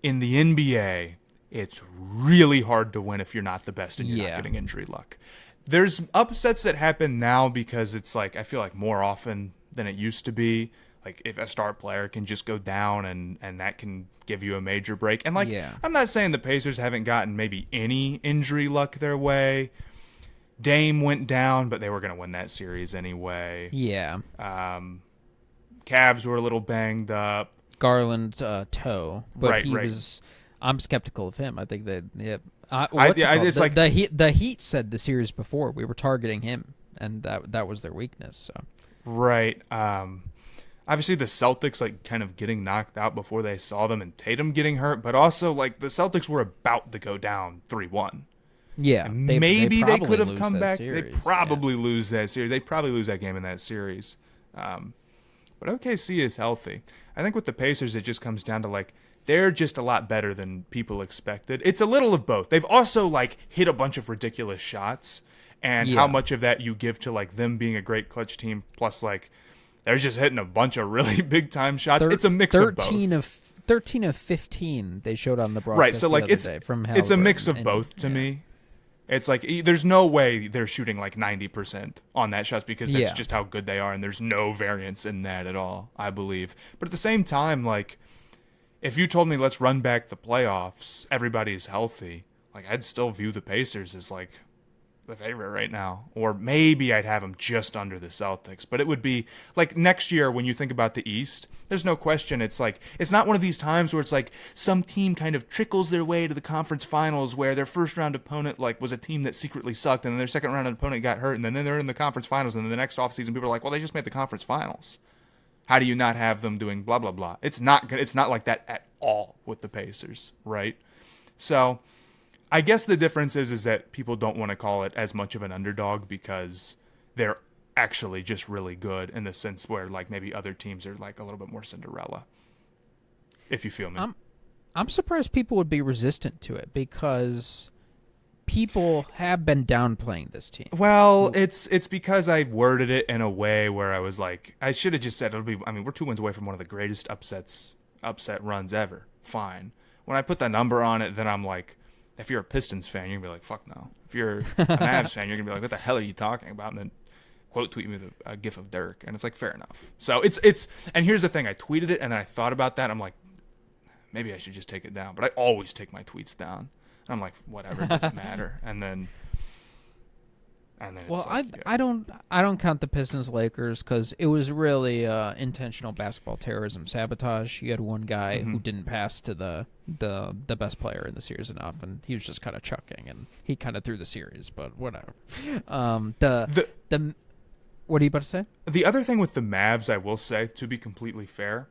in the NBA, it's really hard to win if you're not the best and you're Yeah. not getting injury luck. There's upsets that happen now because it's like I feel like more often than it used to be. Like if a star player can just go down and that can give you a major break. And like Yeah. I'm not saying the Pacers haven't gotten maybe any injury luck their way. Dame went down, but they were going to win that series anyway. Yeah. Cavs were a little banged up. Garland toe, but Right, he right. was. I'm skeptical of him. I think that yeah. It's like- the Heat said the series before we were targeting him, and that was their weakness. So Right. Obviously the Celtics like kind of getting knocked out before they saw them, and Tatum getting hurt, but also like the Celtics were about to go down 3-1. yeah, And maybe they probably could have lose come that back. series, They probably lose that series. They probably lose that game in that series. But OKC is healthy. I think with the Pacers, it just comes down to like they're just a lot better than people expected. It's a little of both. They've also like hit a bunch of ridiculous shots, and Yeah. how much of that you give to like them being a great clutch team, plus like they're just hitting a bunch of really big time shots. It's a mix of both. 13 of 15 they showed on the broadcast Right, so like the other day from it's a mix of Halliburton, both to me. It's like there's no way they're shooting like 90% on that shots because that's just how good they are, and there's no variance in that at all, I believe. But at the same time, like if you told me let's run back the playoffs, everybody's healthy, like I'd still view the Pacers as like the favorite right now, or maybe I'd have them just under the Celtics. But it would be like next year when you think about the East, there's no question. It's like it's not one of these times where it's like some team kind of trickles their way to the conference finals where their first round opponent like was a team that secretly sucked, and then their second round opponent got hurt, and then they're in the conference finals, and then the next offseason people are like, well, they just made the conference finals. How do you not have them doing blah blah blah? It's not like that at all with the Pacers, right? So I guess the difference is that people don't want to call it as much of an underdog because they're actually just really good in the sense where like maybe other teams are like a little bit more Cinderella. If you feel me. I'm surprised people would be resistant to it because people have been downplaying this team. Well, it's because I worded it in a way where I was like, I should have just said we're 2 wins away from one of the greatest upset runs ever. Fine. When I put the number on it, then I'm like, if you're a Pistons fan, you're going to be like, fuck no. If you're a Mavs fan, you're going to be like, what the hell are you talking about? And then quote tweet me with a gif of Dirk. And it's like, fair enough. So it's and here's the thing. I tweeted it, and then I thought about that. I'm like, maybe I should just take it down. But I always take my tweets down. And I'm like, whatever, it doesn't matter. And then well, it's like, I don't count the Pistons Lakers because it was really intentional basketball terrorism sabotage. You had one guy who didn't pass to the best player in the series enough, and he was just kind of chucking, and he kind of threw the series. But whatever. What are you about to say? The other thing with the Mavs, I will say, to be completely fair,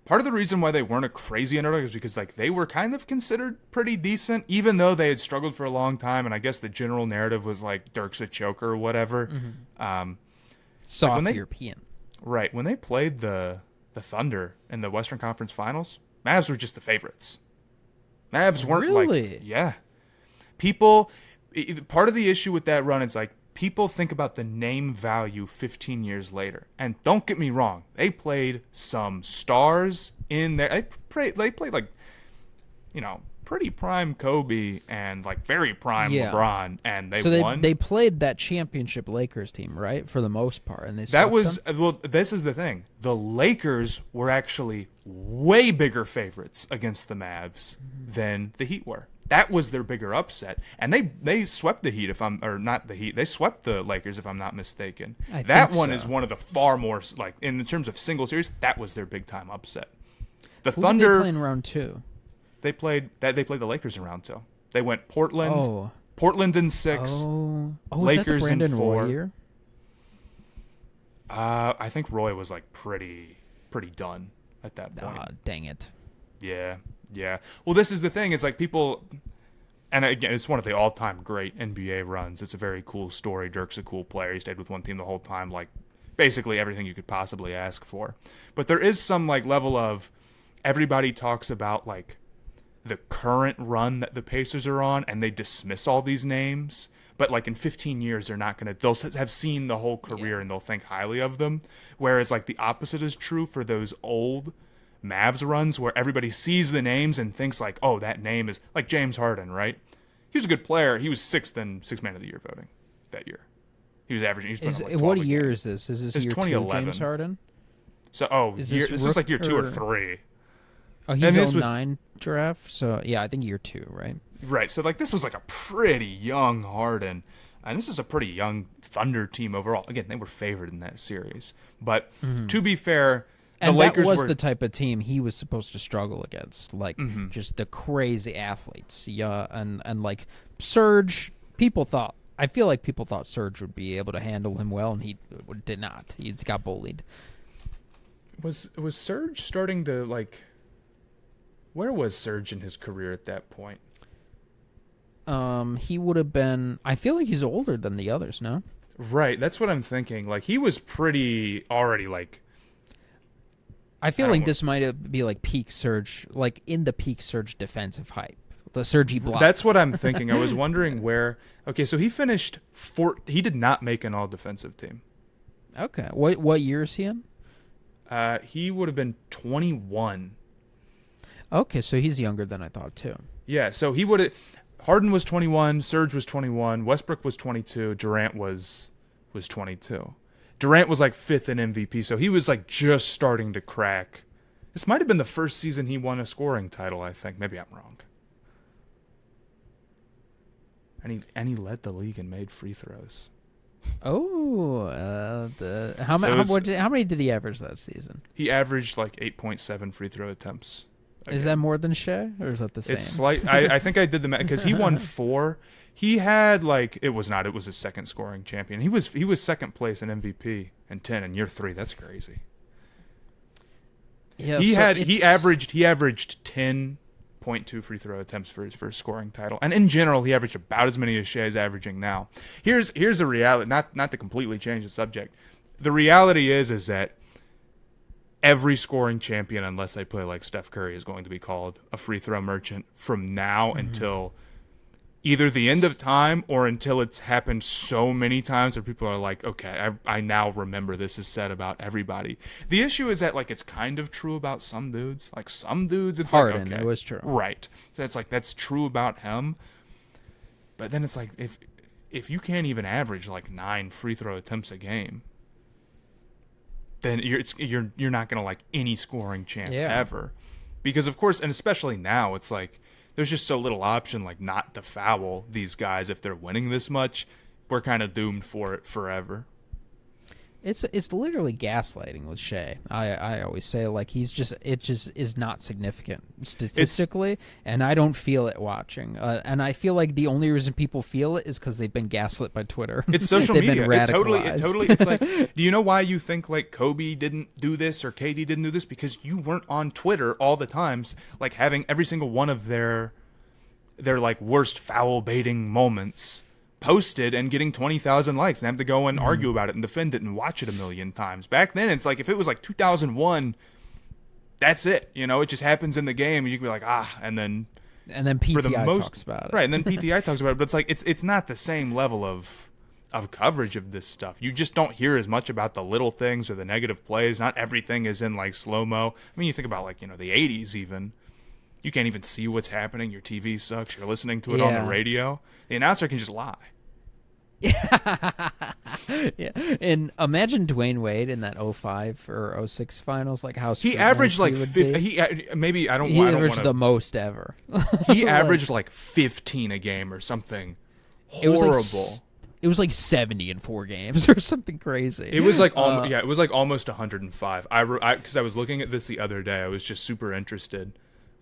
part of the reason why they weren't a crazy underdog is because like they were kind of considered pretty decent, even though they had struggled for a long time. And I guess the general narrative was like Dirk's a choker or whatever. Soft European. Right. When they played the Thunder in the Western Conference Finals, Mavs were just the favorites. Mavs weren't really? Like, yeah. People, part of the issue with that run is like, people think about the name value 15 years later. And don't get me wrong, they played some stars in there. They played like, pretty prime Kobe and like very prime LeBron, and they won. They played that championship Lakers team, right, for the most part, and this is the thing. The Lakers were actually way bigger favorites against the Mavs than the Heat were. That was their bigger upset, and they swept the Heat. They swept the Lakers if I'm not mistaken. That one is one of the far more like in terms of single series. That was their big time upset. The Thunder did they play in round 2. They played the Lakers in round 2. They went Portland. Portland in 6. Lakers was that the Brandon in 4. Roy year? I think Roy was like pretty done at that point. Dang it. Yeah. Well, this is the thing. It's like people, and again, it's one of the all-time great NBA runs. It's a very cool story. Dirk's a cool player. He stayed with one team the whole time, like basically everything you could possibly ask for. But there is some like level of everybody talks about like the current run that the Pacers are on, and they dismiss all these names. But like in 15 years, they'll have seen the whole career and they'll think highly of them. Whereas like the opposite is true for those old Mavs runs where everybody sees the names and thinks like, oh, that name is like James Harden, right? He was a good player. He was 6th in Sixth Man of the Year voting that year. He was averaging. What year is this? Is this year 2011? 2, James Harden? So this is like year 2 or 3. Oh, he's 09 draft. So yeah, I think year 2, right? Right. So like this was like a pretty young Harden, and this is a pretty young Thunder team overall. Again, they were favored in that series, but to be fair. And Lakers was the type of team he was supposed to struggle against, like just the crazy athletes. Yeah, and like Serge, I feel like people thought Serge would be able to handle him well, and he did not. He got bullied. Was Serge starting to like? Where was Serge in his career at that point? He would have been. I feel like he's older than the others, no? Right, that's what I'm thinking. Like he was pretty already like. I feel like this might be like peak Surge, like in the peak Surge defensive hype, the Surge block. That's what I'm thinking. I was wondering where. Okay, so he finished he did not make an all defensive team. Okay. What year is he in? He would have been 21. Okay, so he's younger than I thought too. Yeah, so he would have. Harden was 21, Serge was 21, Westbrook was 22, Durant was 22. Durant was like 5th in MVP, so he was like just starting to crack. This might have been the first season he won a scoring title, I think. Maybe I'm wrong. And he led the league in made free throws. Oh, how many did he average that season? He averaged like 8.7 free throw attempts. Is that more than Shea, or is that the same? It's slight. I think I did the math because he won 4. He had like it was his second scoring champion. He was second place in MVP in 10 in year 3. That's crazy. Yeah, he averaged 10.2 free throw attempts for his first scoring title, and in general he averaged about as many as Shea is averaging now. Here's a reality, not to completely change the subject. The reality is that every scoring champion, unless they play like Steph Curry, is going to be called a free throw merchant from now until either the end of time or until it's happened so many times that people are like, okay, I now remember this is said about everybody. The issue is that like it's kind of true about some dudes. Like some dudes, it's Harden, like, okay, it was true. right? So it's like that's true about him. But then it's like if you can't even average like 9 free throw attempts a game, then you're not gonna like any scoring champ ever, because of course, and especially now, it's like there's just so little option like not to foul these guys if they're winning this much. We're kind of doomed for it forever. It's literally gaslighting with Shea. I always say like it just is not significant statistically, and I don't feel it watching. And I feel like the only reason people feel it is because they've been gaslit by Twitter. It's social They've media. Been It totally. It's like, do you know why you think like Kobe didn't do this or KD didn't do this? Because you weren't on Twitter all the times, like having every single one of their like worst foul baiting moments posted and getting 20,000 likes and have to go and argue about it and defend it and watch it a million times. Back then, it's like if it was like 2001, that's it. You know, it just happens in the game and you can be like, and then PTI talks about it. Right, and then PTI talks about it, but it's like it's not the same level of coverage of this stuff. You just don't hear as much about the little things or the negative plays. Not everything is in like slow-mo. I mean, you think about like, the 80s even. You can't even see what's happening. Your TV sucks. You're listening to it on the radio. The announcer can just lie. Yeah, and imagine Dwayne Wade in that 05 or 06 finals, like how he averaged like 50. He averaged the most ever. He averaged like 15 a game or something horrible. It was like 70 in 4 games or something crazy. It was like it was like almost 105. Because I was looking at this the other day. I was just super interested.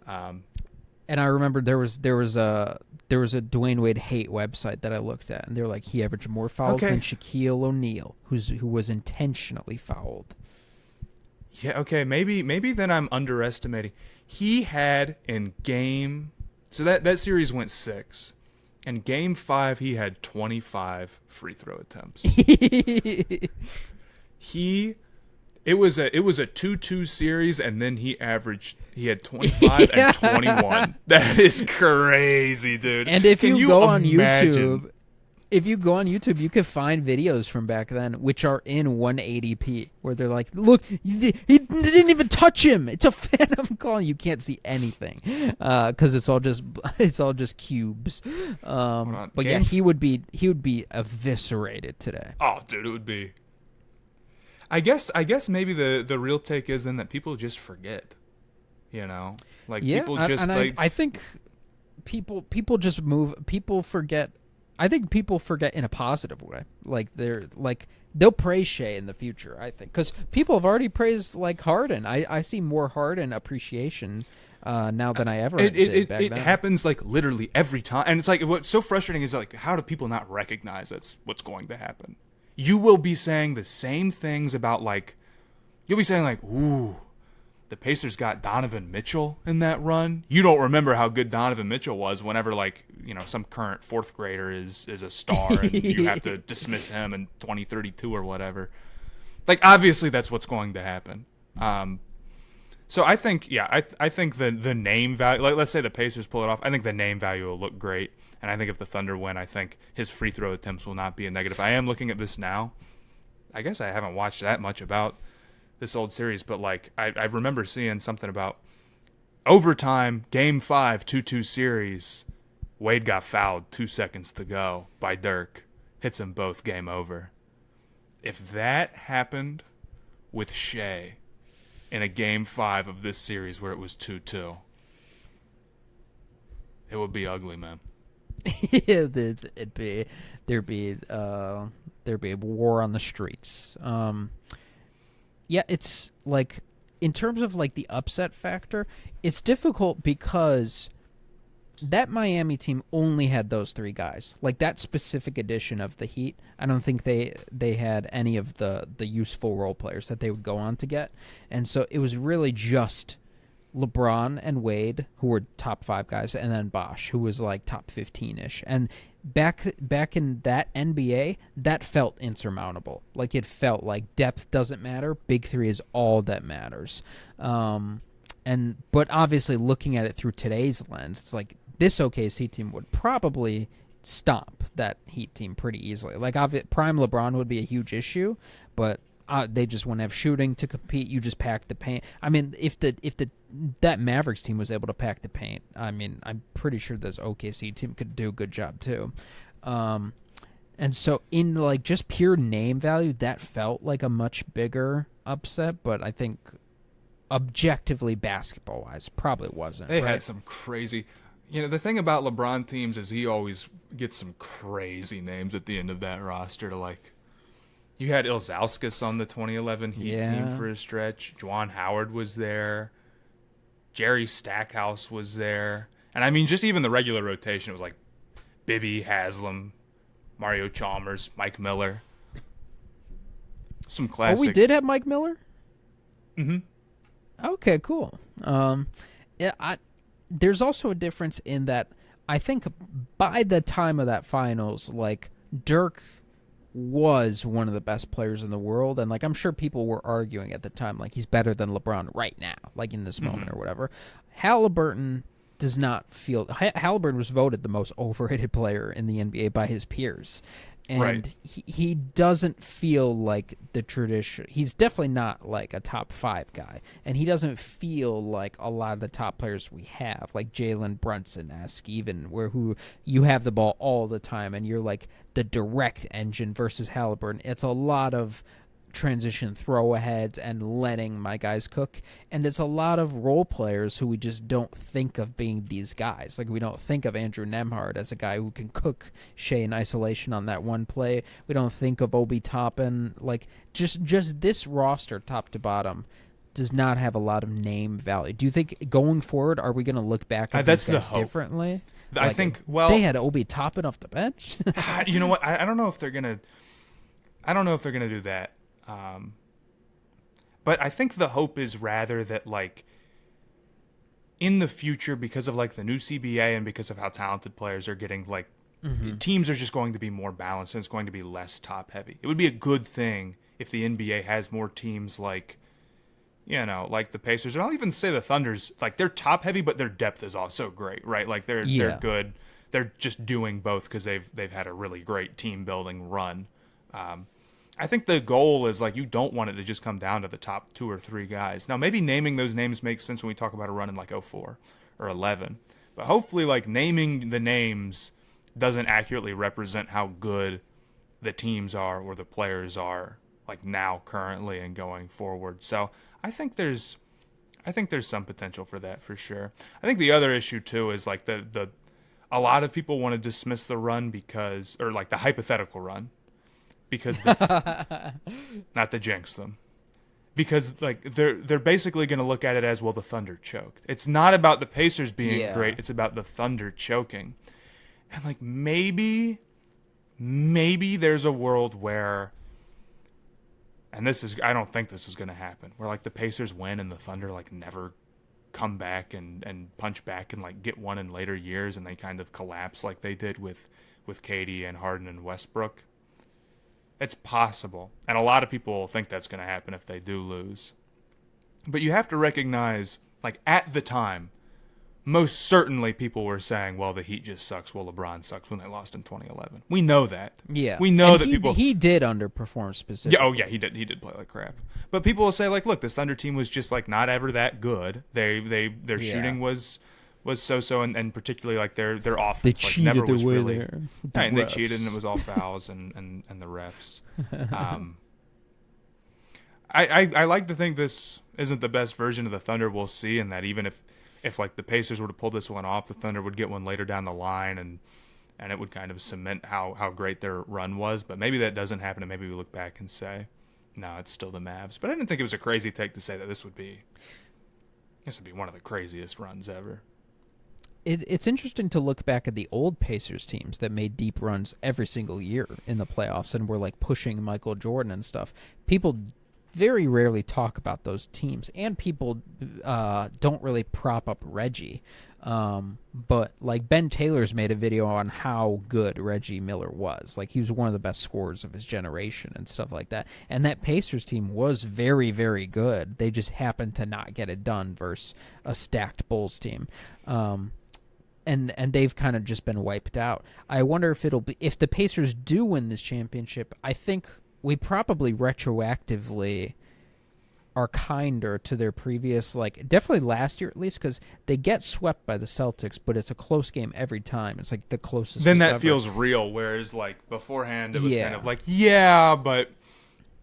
And I remember there was a Dwayne Wade hate website that I looked at, and they were like, he averaged more fouls than Shaquille O'Neal, who was intentionally fouled. Yeah, okay, maybe then I'm underestimating. He had in game, so that series went 6. In game 5, he had 25 free throw attempts. It was a 2-2 series, and then he had 25 and 21. That is crazy, dude. And if you go on YouTube, you can find videos from back then which are in 180p, where they're like, "Look, he didn't even touch him. It's a phantom call. You can't see anything because it's all just cubes." But yeah, he would be eviscerated today. Oh, dude, it would be. I guess maybe the real take is then that people just forget, like people just I think people just move. People forget. I think people forget in a positive way. Like they'll praise Shea in the future. I think because people have already praised like Harden. I see more Harden appreciation now than I ever did back then. It happens like literally every time, and it's like what's so frustrating is like how do people not recognize that's what's going to happen? You will be saying the same things about like, you'll be saying like, ooh, the Pacers got Donovan Mitchell in that run. You don't remember how good Donovan Mitchell was whenever like, some current 4th grader is a star and you have to dismiss him in 2032 or whatever. Like, obviously that's what's going to happen. So I think, I think the name value, like let's say the Pacers pull it off, I think the name value will look great. And I think if the Thunder win, I think his free throw attempts will not be a negative. I am looking at this now. I guess I haven't watched that much about this old series, but like I remember seeing something about overtime, game 5, 2-2 series. Wade got fouled 2 seconds to go by Dirk. Hits them both, game over. If that happened with Shea in a game 5 of this series where it was 2-2, it would be ugly, man. It'd be there'd be a war on the streets. Yeah, it's like in terms of like the upset factor, it's difficult because that Miami team only had those three guys. Like that specific edition of the Heat, I don't think they had any of the useful role players that they would go on to get. And so it was really just LeBron and Wade, who were top 5 guys, and then Bosh, who was like top 15-ish. And back in that NBA, that felt insurmountable. Like it felt like depth doesn't matter. Big three is all that matters. But obviously looking at it through today's lens, it's like this OKC team would probably stomp that Heat team pretty easily. Like prime LeBron would be a huge issue, but they just wouldn't have shooting to compete. You just pack the paint. I mean, if that Mavericks team was able to pack the paint, I mean, I'm pretty sure this OKC team could do a good job too. And so in like just pure name value, that felt like a much bigger upset. But I think objectively, basketball wise, probably wasn't. They right? had some crazy. The thing about LeBron teams is he always gets some crazy names at the end of that roster to like. You had Ilzauskas on the 2011 Heat team for a stretch. Juwan Howard was there. Jerry Stackhouse was there. And I mean, just even the regular rotation, it was like Bibby, Haslam, Mario Chalmers, Mike Miller. Some classic. Oh, we did have Mike Miller? Mm-hmm. Okay, cool. There's also a difference in that I think by the time of that finals, like Dirk was one of the best players in the world, and like I'm sure people were arguing at the time like he's better than LeBron right now, like in this moment or whatever. Halliburton does not feel Halliburton was voted the most overrated player in the NBA by his peers. And he doesn't feel like the tradition. He's definitely not like a top 5 guy, and he doesn't feel like a lot of the top players we have, like Jalen Brunson-esque, even who you have the ball all the time, and you're like the direct engine versus Halliburton. It's a lot of transition throw-aheads and letting my guys cook, and it's a lot of role players who we just don't think of being these guys. Like we don't think of Andrew Nembhard as a guy who can cook Shea in isolation on that one play. We don't think of Obi Toppin. Like just this roster top to bottom does not have a lot of name value. Do you think going forward are we going to look back at these guys differently? I think they had Obi Toppin off the bench. You know what? I don't know if they're gonna do that. But I think the hope is rather that like in the future, because of like the new CBA and because of how talented players are getting, like teams are just going to be more balanced and it's going to be less top heavy. It would be a good thing if the NBA has more teams like, like the Pacers, and I'll even say the Thunders, like they're top heavy, but their depth is also great, right? Like they're good. They're just doing both because they've had a really great team building run. I think the goal is like you don't want it to just come down to the top 2 or 3 guys. Now, maybe naming those names makes sense when we talk about a run in like 04 or 11. But hopefully, like naming the names doesn't accurately represent how good the teams are or the players are like now, currently, and going forward. So I think there's some potential for that for sure. I think the other issue too is like a lot of people want to dismiss the run or like the hypothetical run. Because not to jinx them, because like they're basically going to look at it as, well, the Thunder choked. It's not about the Pacers being great; it's about the Thunder choking. And like maybe there's a world where, and I don't think this is going to happen, where like the Pacers win and the Thunder like never come back and punch back and like get one in later years, and they kind of collapse like they did with KD and Harden and Westbrook. It's possible, and a lot of people think that's going to happen if they do lose. But you have to recognize, like at the time, most certainly people were saying, well, the Heat just sucks. Well, LeBron sucks when they lost in 2011. We know that. Yeah, We know and that people. he did underperform specifically. Yeah, oh yeah, he did. He did play like crap. But people will say like, look, this Thunder team was just like not ever that good. Their shooting was so, and particularly like their offense They like cheated never their was way really. there. Right, and they cheated, and it was all fouls and the refs. I like to think this isn't the best version of the Thunder we'll see, and that even if like the Pacers were to pull this one off, the Thunder would get one later down the line, and it would kind of cement how great their run was. But maybe that doesn't happen, and maybe we look back and say, no, it's still the Mavs. But I didn't think it was a crazy take to say that this would be one of the craziest runs ever. It's interesting to look back at the old Pacers teams that made deep runs every single year in the playoffs and were like pushing Michael Jordan and stuff. People very rarely talk about those teams, and people don't really prop up Reggie. But like Ben Taylor's made a video on how good Reggie Miller was. Like he was one of the best scorers of his generation and stuff like that. And that Pacers team was very, very good. They just happened to not get it done versus a stacked Bulls team. And they've kind of just been wiped out. I wonder if the Pacers do win this championship. I think we probably retroactively are kinder to their previous, like definitely last year at least, because they get swept by the Celtics, but it's a close game every time. It's like the closest. Then that ever. feels real, whereas like beforehand it was Yeah. kind of like, yeah, but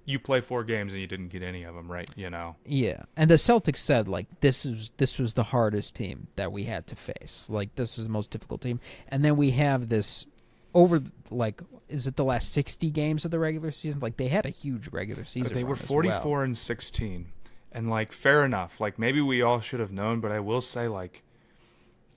you play 4 games and you didn't get any of them right, you know. Yeah, and the Celtics said like this was the hardest team that we had to face. Like this is the most difficult team, and then we have this over like is it the last 60 games of the regular season? Like they had a huge regular season. But they run were as 44 well. and 16, and like fair enough. Like maybe we all should have known, but I will say like,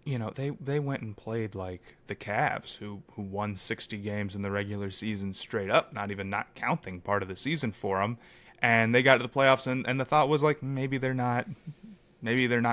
you know, they went and played like the Cavs, who won 60 games in the regular season straight up, not counting part of the season for them, and they got to the playoffs, and the thought was like maybe they're not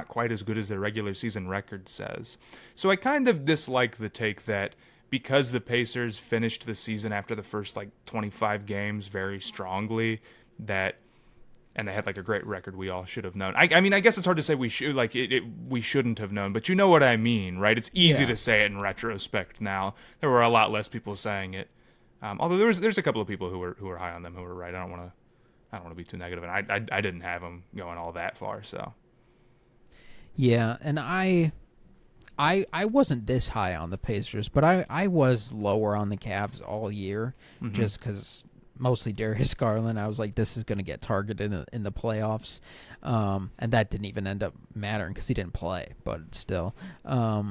quite as good as their regular season record says. So I kind of dislike the take that because the Pacers finished the season after the first like 25 games very strongly, and they had like a great record, we all should have known. I mean, I guess it's hard to say we shouldn't have known, but you know what I mean, right? It's easy to say it in retrospect now. There were a lot less people saying it, although there's a couple of people who were high on them who were right. I don't want to be too negative, and I didn't have them going all that far, so. Yeah, and I wasn't this high on the Pacers, but I was lower on the Cavs all year, just because mostly Darius Garland. I was like, this is going to get targeted in the playoffs, and that didn't even end up mattering because he didn't play. But still, I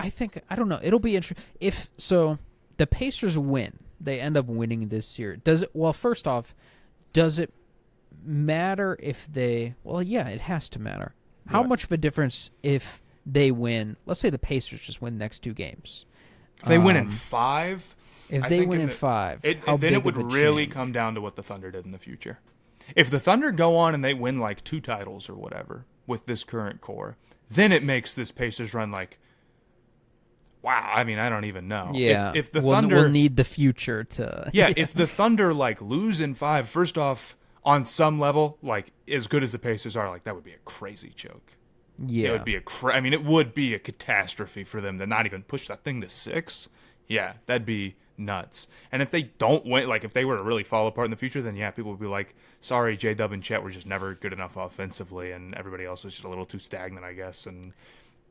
think I don't know. It'll be interesting if so. The Pacers win. They end up winning this year. Does it? Well, first off, does it matter if they? Well, yeah, it has to matter. How much of a difference if they win? Let's say the Pacers just win the next 2 games. If they win in 5, if they win in 5, then it would really come down to what the Thunder did in the future. If the Thunder go on and they win like 2 titles or whatever with this current core, then it makes this Pacers run like, wow. I mean, I don't even know. Yeah, If the Thunder will need the future to. Yeah, if the Thunder like lose in 5, first off, on some level, like as good as the Pacers are, like that would be a crazy choke. Yeah, it would be it would be a catastrophe for them to not even push that thing to 6. Yeah, that'd be nuts. And if they don't win, like if they were to really fall apart in the future, then yeah, people would be like, sorry, J-Dub and Chet were just never good enough offensively, and everybody else was just a little too stagnant, I guess, and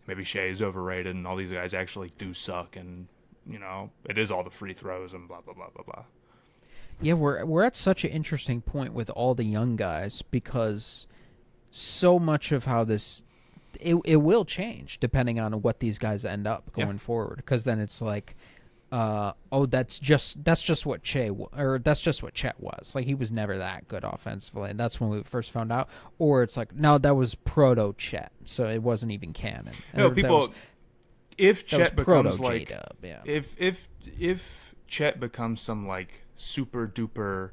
maybe Shea is overrated, and all these guys actually do suck, and you know, it is all the free throws and blah blah blah blah blah. Yeah, we're at such an interesting point with all the young guys because so much of how this it will change depending on what these guys end up going forward. Because then it's like, that's just what that's just what Chet was. Like he was never that good offensively, and that's when we first found out. Or it's like, no, that was proto Chet, so it wasn't even canon. No, people. If Chet becomes like, J-Dub, yeah. if Chet becomes some like super duper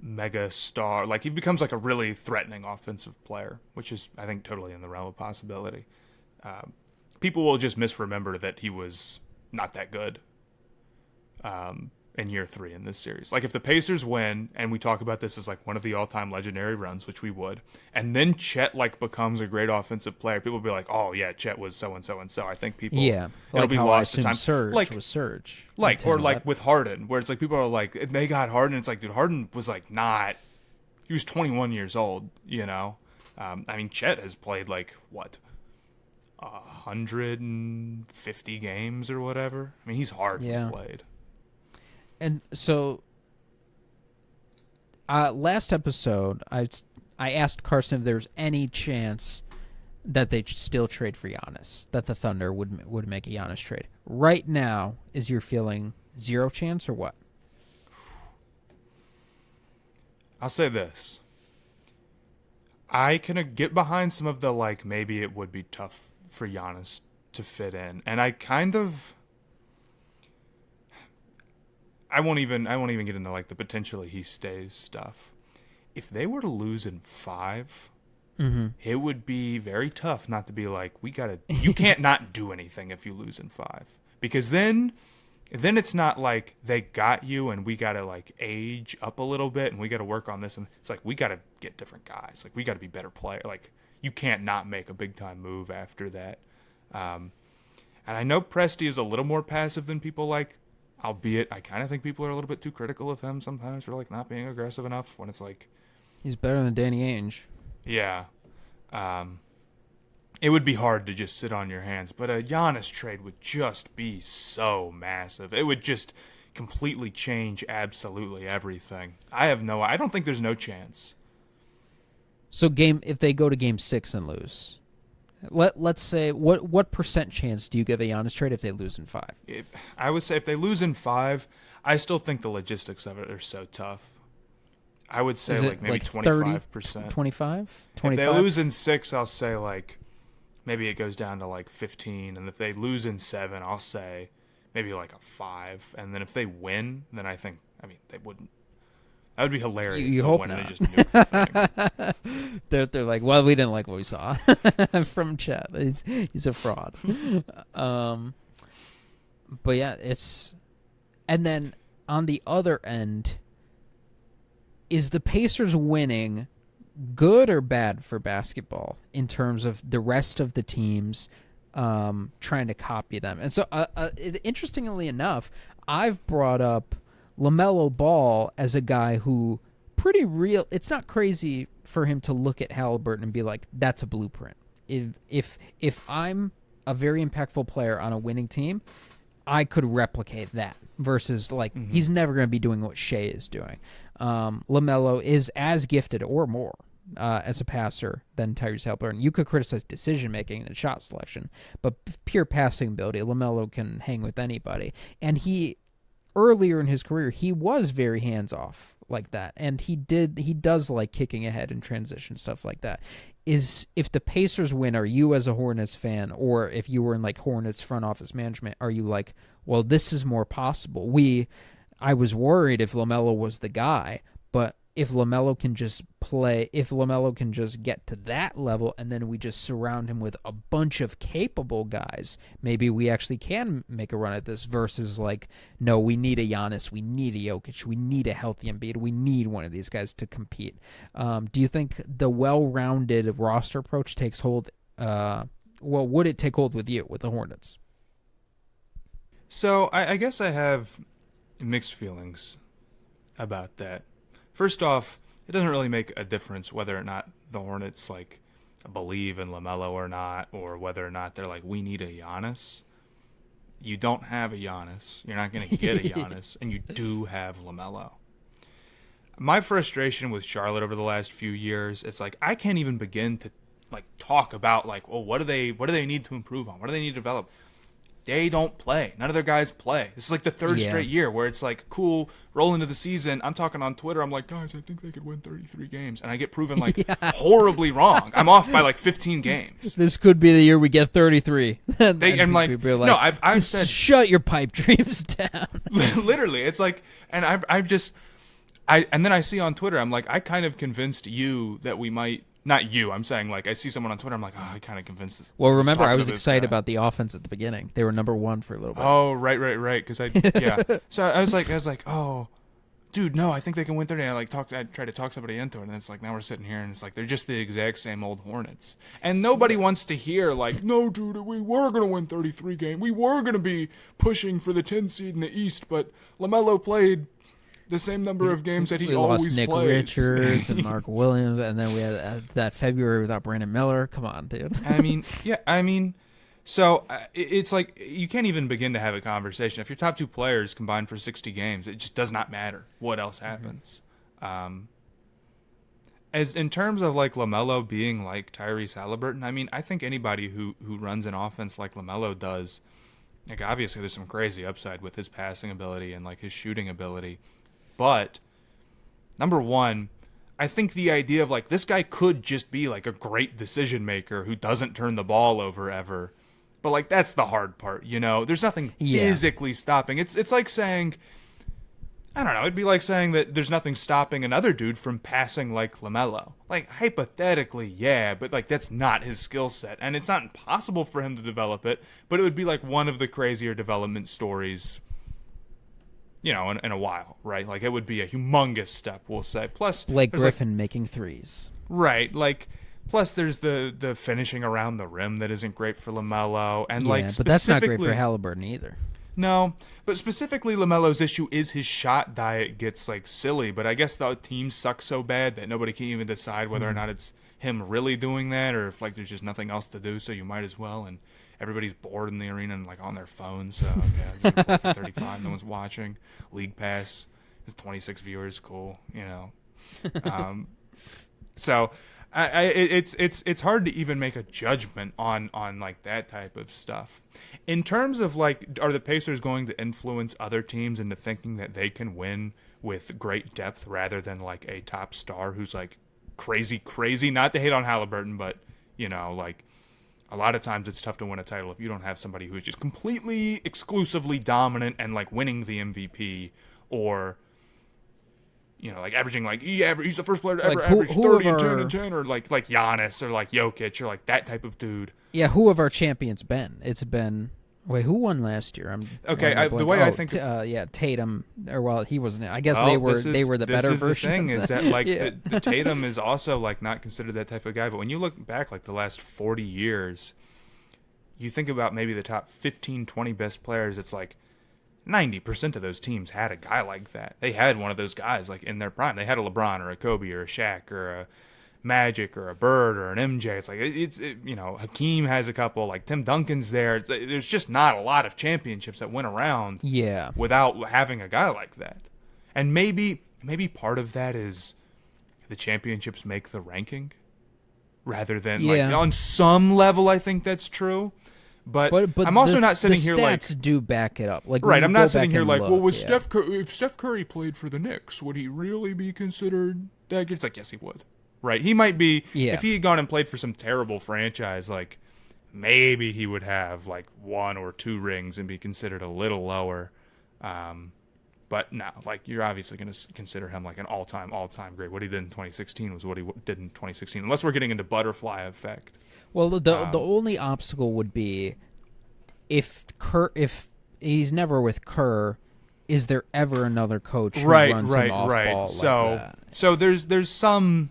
mega star, like he becomes like a really threatening offensive player, which is I think totally in the realm of possibility. People will just misremember that he was not that good, and in year 3 in this series. Like if the Pacers win, and we talk about this as like one of the all-time legendary runs, which we would, and then Chet like becomes a great offensive player, people will be like, oh yeah, Chet was so and so and so. I think people Yeah, it'll like be how lost I to time. assume Surge Like was Surge. like in or 10, like 11. with Harden, where it's like people are like they got Harden. It's like, dude, Harden was like not. He was 21 years old. You know, I mean, Chet has played like what 150 games or whatever. I mean, he's hardly Yeah. played. And so, last episode, I asked Carson if there's any chance that they still trade for Giannis, that the Thunder would make a Giannis trade. Right now, is your feeling 0 chance or what? I'll say this. I can get behind some of the like maybe it would be tough for Giannis to fit in, and I won't even get into like the potentially he stays stuff. If they were to lose in 5, it would be very tough not to be like, you can't not do anything if you lose in 5, because then it's not like they got you and we got to like age up a little bit and we got to work on this, and it's like we got to get different guys, like we got to be better player, like you can't not make a big time move after that. And I know Presti is a little more passive than people like, albeit I kind of think people are a little bit too critical of him sometimes for like not being aggressive enough when it's like He's better than Danny Ainge. yeah. It would be hard to just sit on your hands, but a Giannis trade would just be so massive. It would just completely change absolutely everything. I don't think there's no chance. So if they go to game 6 and lose, let's say what percent chance do you give a Giannis trade if they lose in 5? I would say if they lose in 5, I still think the logistics of it are so tough. I would say like maybe 25%. 25? If they lose in 6, I'll say like maybe it goes down to like 15, and if they lose in 7, I'll say maybe like a 5, and then if they win, then I mean they wouldn't. That would be hilarious. You to hope win not. And they just nuke the thing. They're like, well, we didn't like what we saw from Chet. He's a fraud. But yeah, and then on the other end, is the Pacers winning good or bad for basketball in terms of the rest of the teams trying to copy them? And so, interestingly enough, I've brought up LaMelo Ball as a guy who it's not crazy for him to look at Halliburton and be like, that's a blueprint. If I'm a very impactful player on a winning team, I could replicate that versus like he's never going to be doing what Shea is doing. LaMelo is as gifted or more as a passer than Tyrese Halliburton. You could criticize decision making and shot selection, but pure passing ability, LaMelo can hang with anybody. And earlier in his career, he was very hands off like that, and he does like kicking ahead in transition, stuff like that. If the Pacers win, are you as a Hornets fan, or if you were in like Hornets front office management, are you like, well, this is more possible? I was worried if LaMelo was the guy, but if LaMelo can just get to that level, and then we just surround him with a bunch of capable guys, maybe we actually can make a run at this versus like, no, we need a Giannis, we need a Jokic, we need a healthy Embiid, we need one of these guys to compete. Do you think the well-rounded roster approach takes hold? Would it take hold with you, with the Hornets? So I guess I have mixed feelings about that. First off, it doesn't really make a difference whether or not the Hornets like believe in LaMelo or not, or whether or not they're like, we need a Giannis. You don't have a Giannis. You're not going to get a Giannis, and you do have LaMelo. My frustration with Charlotte over the last few years, it's like I can't even begin to like talk about like, oh, what do they need to improve on? What do they need to develop? They don't play. None of their guys play. This is like the third straight year where it's like, cool, roll into the season. I'm talking on Twitter. I'm like, guys, I think they could win 33 games. And I get proven like horribly wrong. I'm off by like 15 games. This could be the year we get 33. I'm like, no, I've said, shut your pipe dreams down. Literally. It's like, and and then I see on Twitter, I'm like, I kind of convinced you that we might Not you. I'm saying like I see someone on Twitter. I'm like, oh, I kind of convinced this. Well, was remember, talking I to was this excited guy. about the offense at the beginning. They were number one for a little bit. Oh, right. Because yeah. So I was like, oh, dude, no, I think they can win 30. And I tried to talk somebody into it, and it's like now we're sitting here, and it's like they're just the exact same old Hornets, and nobody wants to hear like, no, dude, we were gonna win 33 games. We were gonna be pushing for the 10 seed in the East, but LaMelo played the same number of games that he We always lost Nick plays. Richards and Mark Williams, and then we had that February without Brandon Miller. Come on, dude. So it's like you can't even begin to have a conversation. If your top two players combined for 60 games, it just does not matter what else happens. As in terms of like LaMelo being like Tyrese Halliburton, I mean, I think anybody who runs an offense like LaMelo does, like obviously there's some crazy upside with his passing ability and like his shooting ability. But number one, I think the idea of like this guy could just be like a great decision maker who doesn't turn the ball over ever. But like that's the hard part, you know. There's nothing physically stopping. It's like saying, I don't know, it'd be like saying that there's nothing stopping another dude from passing like LaMelo. Like hypothetically, yeah, but like that's not his skill set, and it's not impossible for him to develop it, but it would be like one of the crazier development stories, you know, in a while, right? Like it would be a humongous step, we'll say. Plus Blake there's, Griffin making threes. right, like plus there's the finishing around the rim that isn't great for LaMelo, and Yeah, like but that's not great for specifically- Halliburton either. No, but specifically LaMelo's issue is his shot diet gets like silly, but I guess the team sucks so bad that nobody can even decide whether or not it's him really doing that or if like there's just nothing else to do, so you might as well, and everybody's bored in the arena and like on their phones, so yeah, give it for 35, no one's watching. League Pass is 26 viewers, cool, you know. So it's hard to even make a judgment on like that type of stuff. In terms of like, are the Pacers going to influence other teams into thinking that they can win with great depth rather than like a top star who's like crazy? Not to hate on Halliburton, but you know, like a lot of times it's tough to win a title if you don't have somebody who's just completely exclusively dominant and like winning the MVP, or you know, like averaging like he's the first player to ever average 30 and 10 and 10, or like Giannis or like Jokic or like that type of dude. Yeah, who have our champions been? It's been who won last year? I think Tatum, or well, he wasn't. I guess they were the better version. This is the thing, is that like the Tatum is also like not considered that type of guy, but when you look back like the last 40 years, you think about maybe the top 15, 20 best players, it's like 90% of those teams had a guy like that. They had one of those guys like in their prime. They had a LeBron or a Kobe or a Shaq or a Magic or a Bird or an MJ. It's like you know, Hakeem has a couple. Like Tim Duncan's there. There's just not a lot of championships that went around. Yeah. Without having a guy like that, and maybe part of that is the championships make the ranking, rather than like on some level. I think that's true. But I'm also not sitting here like the stats do back it up. Like right, I'm not sitting here like, look, well, was if Steph Curry played for the Knicks, would he really be considered that good? It's like, yes, he would. Right, he might be. Yeah. If he had gone and played for some terrible franchise, like maybe he would have like 1 or 2 rings and be considered a little lower. But no, like you're obviously going to consider him like an all-time great. What he did in 2016 was what he did in 2016, unless we're getting into butterfly effect. Well, the only obstacle would be if he's never with Kerr, is there ever another coach who runs him off ball like that? So there's something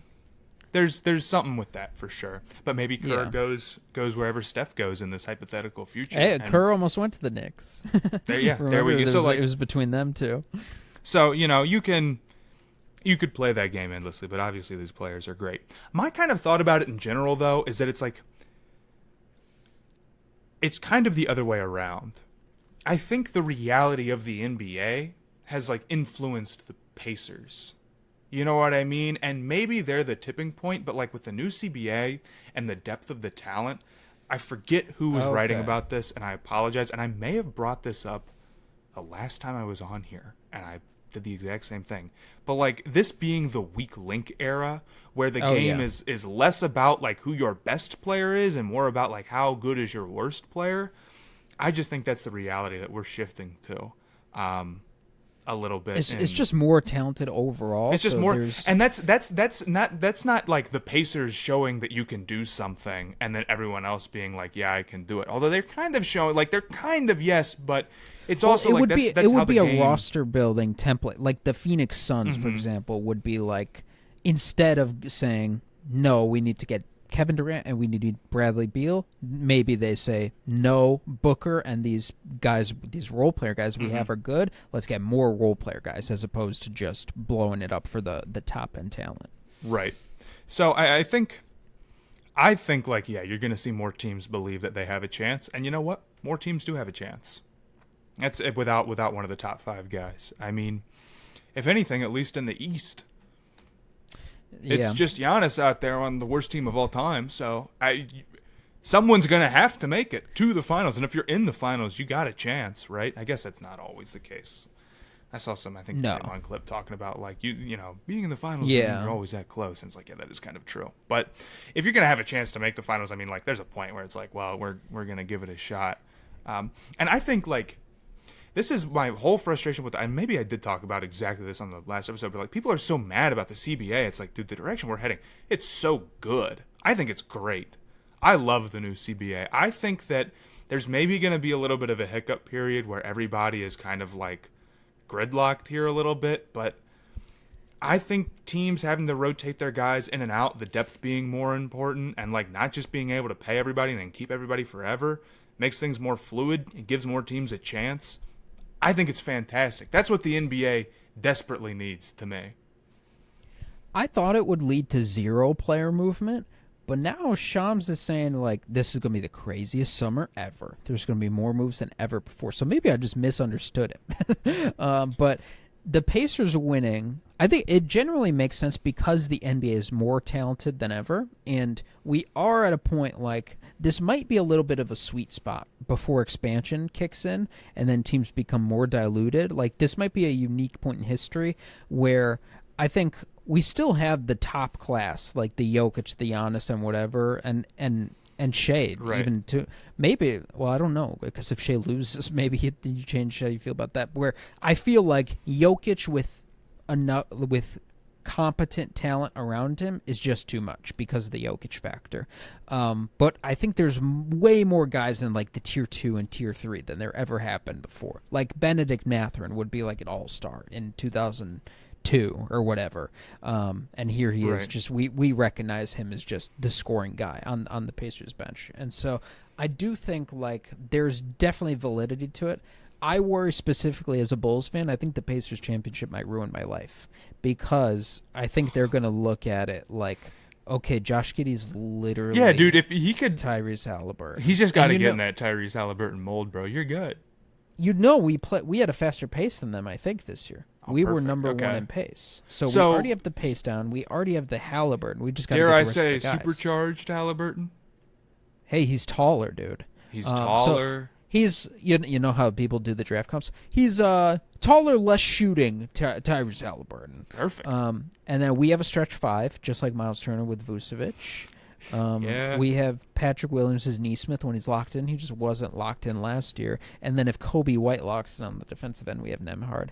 with that for sure. But maybe Kerr goes wherever Steph goes in this hypothetical future. Hey, Kerr almost went to the Knicks. There we go. So it was between them two. So you know you could play that game endlessly, but obviously these players are great. My kind of thought about it in general, though, is that it's like it's kind of the other way around. I think the reality of the NBA has like influenced the Pacers. You know what I mean? And maybe they're the tipping point, but like with the new CBA and the depth of the talent, I forget who was writing about this, and I apologize. And I may have brought this up the last time I was on here, and I did the exact same thing. But like this being the weak link era, where the game is less about like who your best player is and more about like how good is your worst player. I just think that's the reality that we're shifting to. a little bit. It's just more talented overall. It's just so more, there's- and that's not like the Pacers showing that you can do something, and then everyone else being like, "Yeah, I can do it." Although they're kind of showing, like they're kind of yes, but it's also it like would that's, be that's it how would the be a game. roster building template. Like the Phoenix Suns, for example, would be like, instead of saying no, we need to get Kevin Durant and we need Bradley Beal, maybe they say no, Booker and these guys, these role player guys we have are good. Let's get more role player guys as opposed to just blowing it up for the top end talent. Right. So I think like, yeah, you're going to see more teams believe that they have a chance, and you know what? More teams do have a chance. That's without one of the top 5 guys. I mean, if anything, at least in the East, it's just Giannis out there on the worst team of all time. So someone's going to have to make it to the finals, and if you're in the finals, you got a chance, right? I guess that's not always the case. I saw some, I think, Draymond clip talking about like you know, being in the finals, you're always that close, and it's like, yeah, that is kind of true. But if you're gonna have a chance to make the finals, I mean, like, there's a point where it's like, well, we're gonna give it a shot. And I think like this is my whole frustration with. And maybe I did talk about exactly this on the last episode, but like people are so mad about the CBA. It's like, dude, the direction we're heading, it's so good. I think it's great. I love the new CBA. I think that there's maybe gonna be a little bit of a hiccup period where everybody is kind of like gridlocked here a little bit, but I think teams having to rotate their guys in and out, the depth being more important, and like not just being able to pay everybody and then keep everybody forever, makes things more fluid. It gives more teams a chance. I think it's fantastic. That's what the NBA desperately needs to me. I thought it would lead to zero player movement, but now Shams is saying like this is going to be the craziest summer ever. There's going to be more moves than ever before. So maybe I just misunderstood it. But the Pacers winning, I think it generally makes sense because the NBA is more talented than ever, and we are at a point like this might be a little bit of a sweet spot before expansion kicks in and then teams become more diluted. Like this might be a unique point in history where I think we still have the top class, like the Jokic, the Giannis, and whatever, and Shea, Right. even to maybe. Well, I don't know, because if Shea loses, maybe you change how you feel about that. Where I feel like Jokic with competent talent around him is just too much because of the Jokic factor. But I think there's way more guys in like the tier 2 and tier 3 than there ever happened before. Like Benedict Mathurin would be like an all-star in 2002 or whatever. And here he is. Right. Just we recognize him as just the scoring guy on the Pacers bench. And so I do think like there's definitely validity to it. I worry specifically as a Bulls fan. I think the Pacers championship might ruin my life because I think they're going to look at it like, okay, Josh Giddey's literally dude, if he could, Tyrese Halliburton. he's just got to And get in that Tyrese Halliburton mold, bro. You're good. We had a faster pace than them, I think, this year. Oh, we were perfect. number Okay. 1 in pace. So we So- already have the pace down. We already have the Halliburton. We just got to Dare get the I rest say of the guys. supercharged Halliburton? Hey, he's taller, dude. He's So taller. he's you know how people do the draft comps. He's taller, less shooting. Tyrese Halliburton. Perfect. And then we have a stretch 5, just like Miles Turner with Vucevic. Yeah. We have Patrick Williams as Neesmith when he's locked in. He just wasn't locked in last year. And then if Kobe White locks in on the defensive end, we have Nembhard.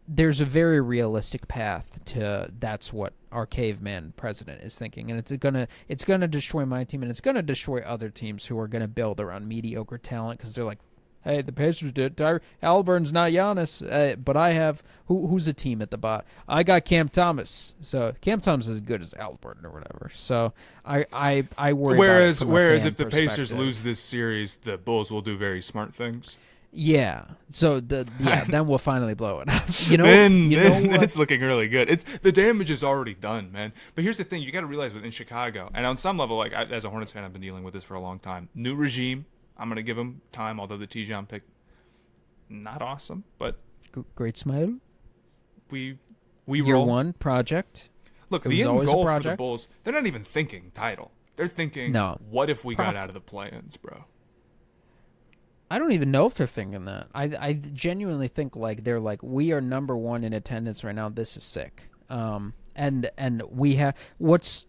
There's a very realistic path to that's what our caveman president is thinking, and it's gonna destroy my team, and it's gonna destroy other teams who are gonna build around mediocre talent because they're like, hey, the Pacers did. Halliburton's not Giannis, but I have who's a team at the bottom? I got Cam Thomas, so Cam Thomas is as good as Halliburton or whatever. So I worry. Whereas about it from a fan if the Pacers perspective. lose this series, the Bulls will do very smart things. Yeah. So then we'll finally blow it up. Then what? it's looking really good. It's the damage is already done, man. But here's the thing: you got to realize within Chicago, and on some level, like as a Hornets fan, I've been dealing with this for a long time. New regime. I'm gonna give him time, although the Tijon pick not awesome, but Great smile. we Year roll. 1 project. Look, It the was end always a goal for the project. Bulls, they're not even thinking title. They're thinking, No. what if we got Profit. out of the play-ins, bro? I don't even know if they're thinking that. I genuinely think like they're like, we are number 1 in attendance right now. This is sick. And we have what's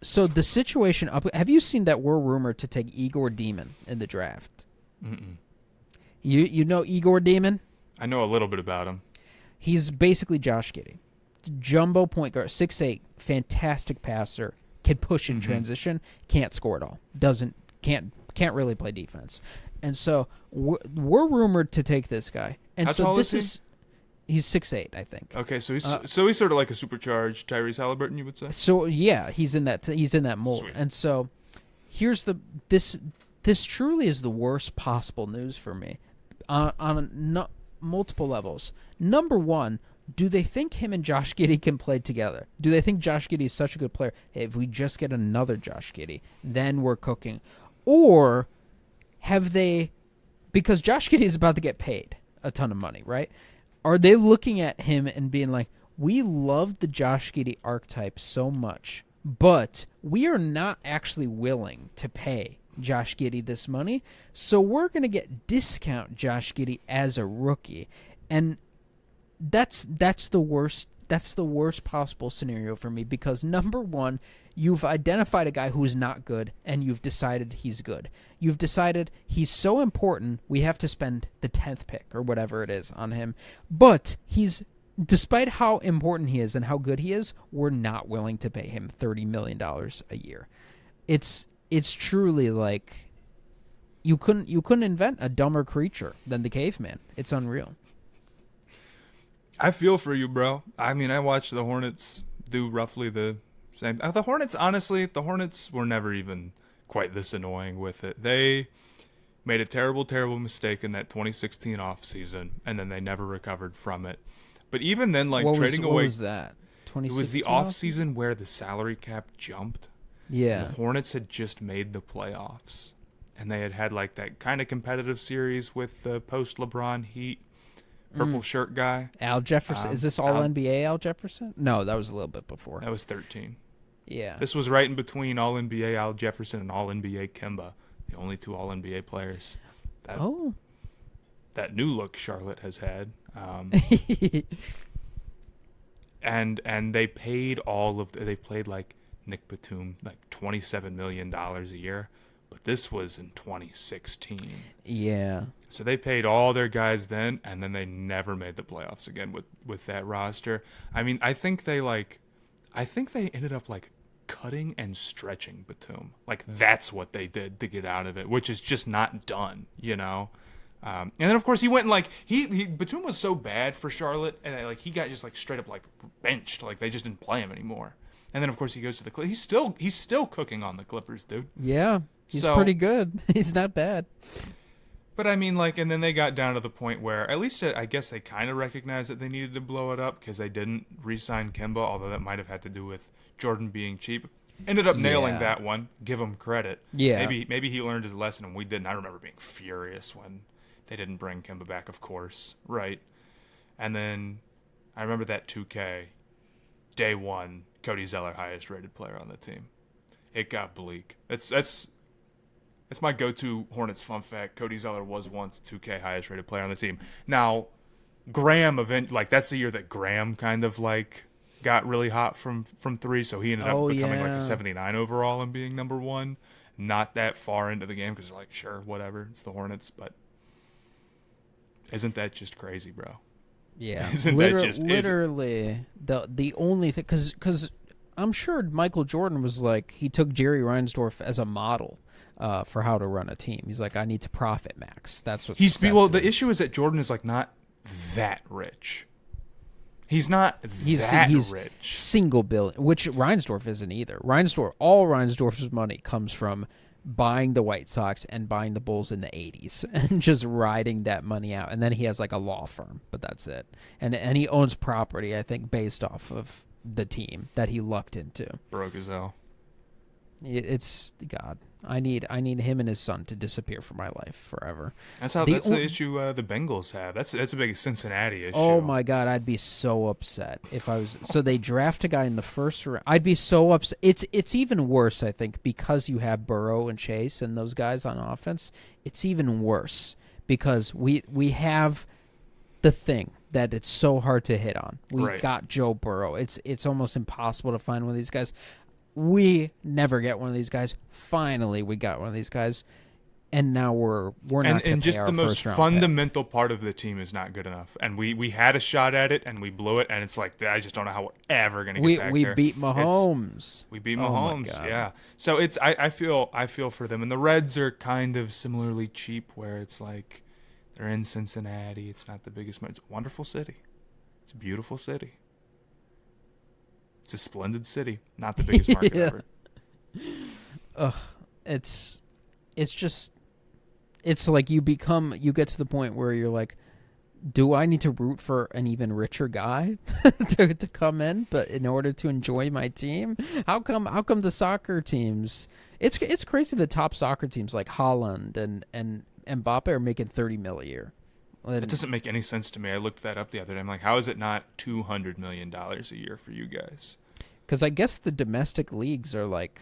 so the situation up. Have you seen that we're rumored to take Igor Demon in the draft? Mm-mm. You know Igor Demon? I know a little bit about him. He's basically Josh Giddey. Jumbo point guard, 6'8", fantastic passer, can push in transition, can't score at all. Can't really play defense. And so we're rumored to take this guy. And How so tall this is he's 6'8", I think. Okay, so he's sort of like a supercharged Tyrese Halliburton, you would say. So yeah, he's in that mold. Sweet. And so here's this truly is the worst possible news for me on multiple levels. Number one, do they think him and Josh Giddey can play together? Do they think Josh Giddey is such a good player? Hey, if we just get another Josh Giddey, then we're cooking. Or have they, because Josh Giddey is about to get paid a ton of money, right? Are they looking at him and being like, we love the Josh Giddey archetype so much, but we are not actually willing to pay Josh Giddey this money, so we're going to discount Josh Giddey as a rookie. And that's the worst possible scenario for me, because number one, you've identified a guy who is not good and you've decided he's good. You've decided he's so important we have to spend the 10th pick or whatever it is on him. But despite how important he is and how good he is, we're not willing to pay him $30 million a year. It's truly like you couldn't invent a dumber creature than the caveman. It's unreal. I feel for you, bro. I mean, I watched the Hornets do roughly the same. The Hornets were never even quite this annoying with it. They made a terrible, terrible mistake in that 2016 offseason, and then they never recovered from it. But even then, like, trading away... What was that? It was the offseason where the salary cap jumped. Yeah. The Hornets had just made the playoffs, and they had like that kind of competitive series with the post-LeBron Heat. Purple shirt guy. Al Jefferson. Is this all NBA Al Jefferson? No, that was a little bit before. That was 13. Yeah. This was right in between all NBA Al Jefferson and all NBA Kemba, the only two all NBA players. That new look Charlotte has had. And they paid they played like Nick Batum like $27 million a year. But this was in 2016. Yeah. So they paid all their guys then, and then they never made the playoffs again with that roster. I mean, I think they ended up like cutting and stretching Batum. Like, that's what they did to get out of it, which is just not done, you know? And then, of course, he went and, like, Batum was so bad for Charlotte, and, like, he got just, like, straight up, like, benched. Like, they just didn't play him anymore. And then, of course, he goes to the Clippers. He's still cooking on the Clippers, dude. Yeah, he's pretty good. He's not bad. But, I mean, like, and then they got down to the point where, at least I guess they kind of recognized that they needed to blow it up because they didn't re-sign Kemba, although that might have had to do with Jordan being cheap. Ended up nailing that one. Give him credit. Yeah. Maybe he learned his lesson and we didn't. I remember being furious when they didn't bring Kemba back, of course. Right. And then I remember that 2K, day one, Cody Zeller, highest rated player on the team. It got bleak. That's my go-to Hornets fun fact. Cody Zeller was once 2K highest rated player on the team. Now, Graham that's the year that Graham kind of like got really hot from three, so he ended up becoming like a 79 overall and being number one. Not that far into the game because they're like, sure, whatever, it's the Hornets, but isn't that just crazy, bro? Yeah, Isn't literally the only thing, because I'm sure Michael Jordan was like, he took Jerry Reinsdorf as a model for how to run a team. He's like, I need to profit max. That's what the issue is that Jordan is like not that rich. He's not he's rich. Single billion, which Reinsdorf isn't either. All Reinsdorf's money comes from buying the White Sox and buying the Bulls in the 80s and just riding that money out. And then he has like a law firm, but that's it. And he owns property, I think, based off of the team that he lucked into. Broke as hell. It's God. I need him and his son to disappear from my life forever. That's the issue the Bengals have. That's a big Cincinnati issue. Oh my God, I'd be so upset if I was. So they draft a guy in the first round. I'd be so upset. It's even worse, I think, because you have Burrow and Chase and those guys on offense. It's even worse because we have the thing that it's so hard to hit on. We got Joe Burrow. It's almost impossible to find one of these guys. We never get one of these guys. Finally, we got one of these guys. and now we're not And going to just pay our the most first round fundamental part of the team is not good enough. And we had a shot at it and we blew it. And it's like I just don't know how we're ever going to get back we there. beat Mahomes. We beat Oh my Mahomes, God. yeah. So it's I feel for them. And the Reds are kind of similarly cheap, where it's like they're in Cincinnati. It's not the biggest. It's a wonderful city. It's a beautiful city. It's a splendid city. Not the biggest market Yeah. ever. It's just, it's like you get to the point where you're like, do I need to root for an even richer guy to come in, but in order to enjoy my team? How come the soccer teams, it's crazy, the top soccer teams like Holland and Mbappe are making 30 mil a year. That doesn't make any sense to me. I looked that up the other day. I'm like, how is it not $200 million a year for you guys? Because I guess the domestic leagues are like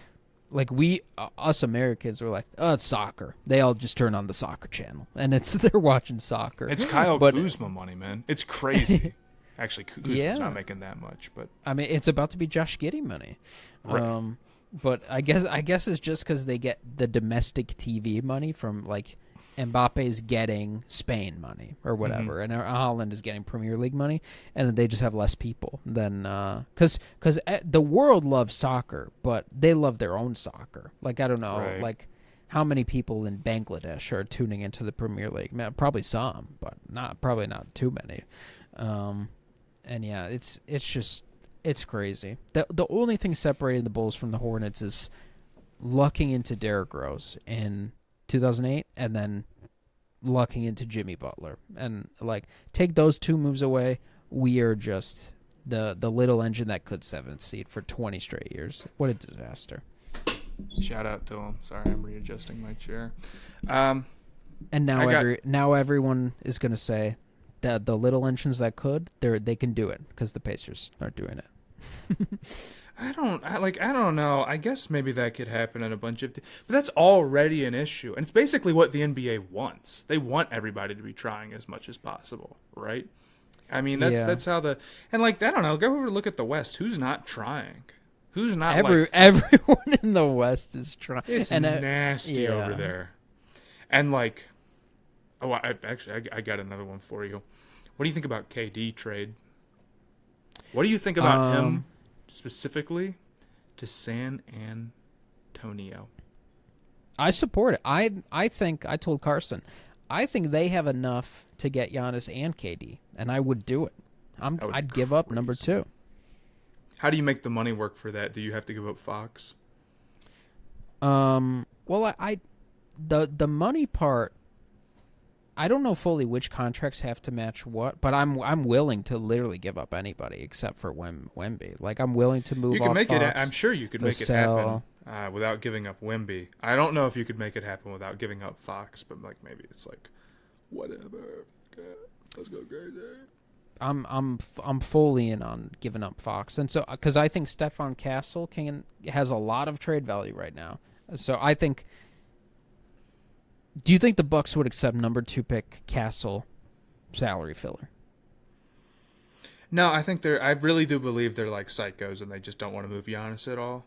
we, us Americans, are like, oh, it's soccer. They all just turn on the soccer channel, and they're watching soccer. It's Kyle Kuzma money, man. It's crazy. Actually, Kuzma's not making that much, but I mean, it's about to be Josh Giddey money. Right. But I guess it's just because they get the domestic TV money from, like, Mbappe's getting Spain money or whatever, and Holland is getting Premier League money, and they just have less people than because the world loves soccer, but they love their own soccer. Like, I don't know, like how many people in Bangladesh are tuning into the Premier League? Man, probably some, but probably not too many. And yeah, it's crazy. The only thing separating the Bulls from the Hornets is lucking into Derrick Rose in 2008, and then lucking into Jimmy Butler. And, like, take those two moves away, we are just the little engine that could 7th seed for 20 straight years. What a disaster. Shout out to him. Sorry, I'm readjusting my chair. And now everyone is going to say that the little engines that could, they can do it because the Pacers aren't doing it. I don't know. I guess maybe that could happen in a bunch of... But that's already an issue. And it's basically what the NBA wants. They want everybody to be trying as much as possible, right? I mean, that's how the... And, like, I don't know. Go over and look at the West. Who's not trying? Who's not, everyone in the West is trying. It's nasty over there. And, like... Oh, I got another one for you. What do you think about KD trade? What do you think about him... specifically to San Antonio? I support it. I think, I told Carson, I think they have enough to get Giannis and KD, and I would do it. I'd give up number 2. How do you make the money work for that? Do you have to give up Fox? Well, the money part, I don't know fully which contracts have to match what, but I'm willing to literally give up anybody except for Wemby. Like, I'm willing to move. You can off make Fox, it. I'm sure you could make it happen without giving up Wemby. I don't know if you could make it happen without giving up Fox, but like maybe it's like whatever. Okay, let's go crazy. I'm fully in on giving up Fox, and so because I think Stephon Castle has a lot of trade value right now. So I think. Do you think the Bucks would accept number 2 pick Castle salary filler? No, I think I really do believe they're like psychos and they just don't want to move Giannis at all.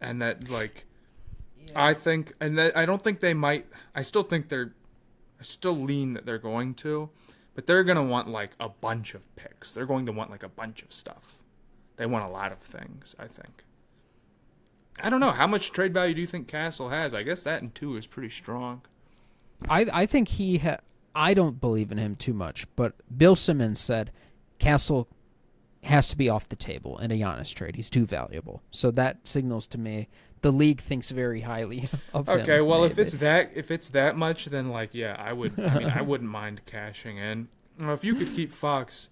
And that, like, I think, and that, I don't think they might. I still lean that they're going to, but they're going to want like a bunch of picks. They're going to want like a bunch of stuff. They want a lot of things, I think. I don't know. How much trade value do you think Castle has? I guess that in 2 is pretty strong. I think I don't believe in him too much, but Bill Simmons said Castle has to be off the table in a Giannis trade. He's too valuable. So that signals to me the league thinks very highly of him. Okay, well, maybe. if it's that much, then like I would. I mean, I wouldn't mind cashing in. You know, if you could keep Fox,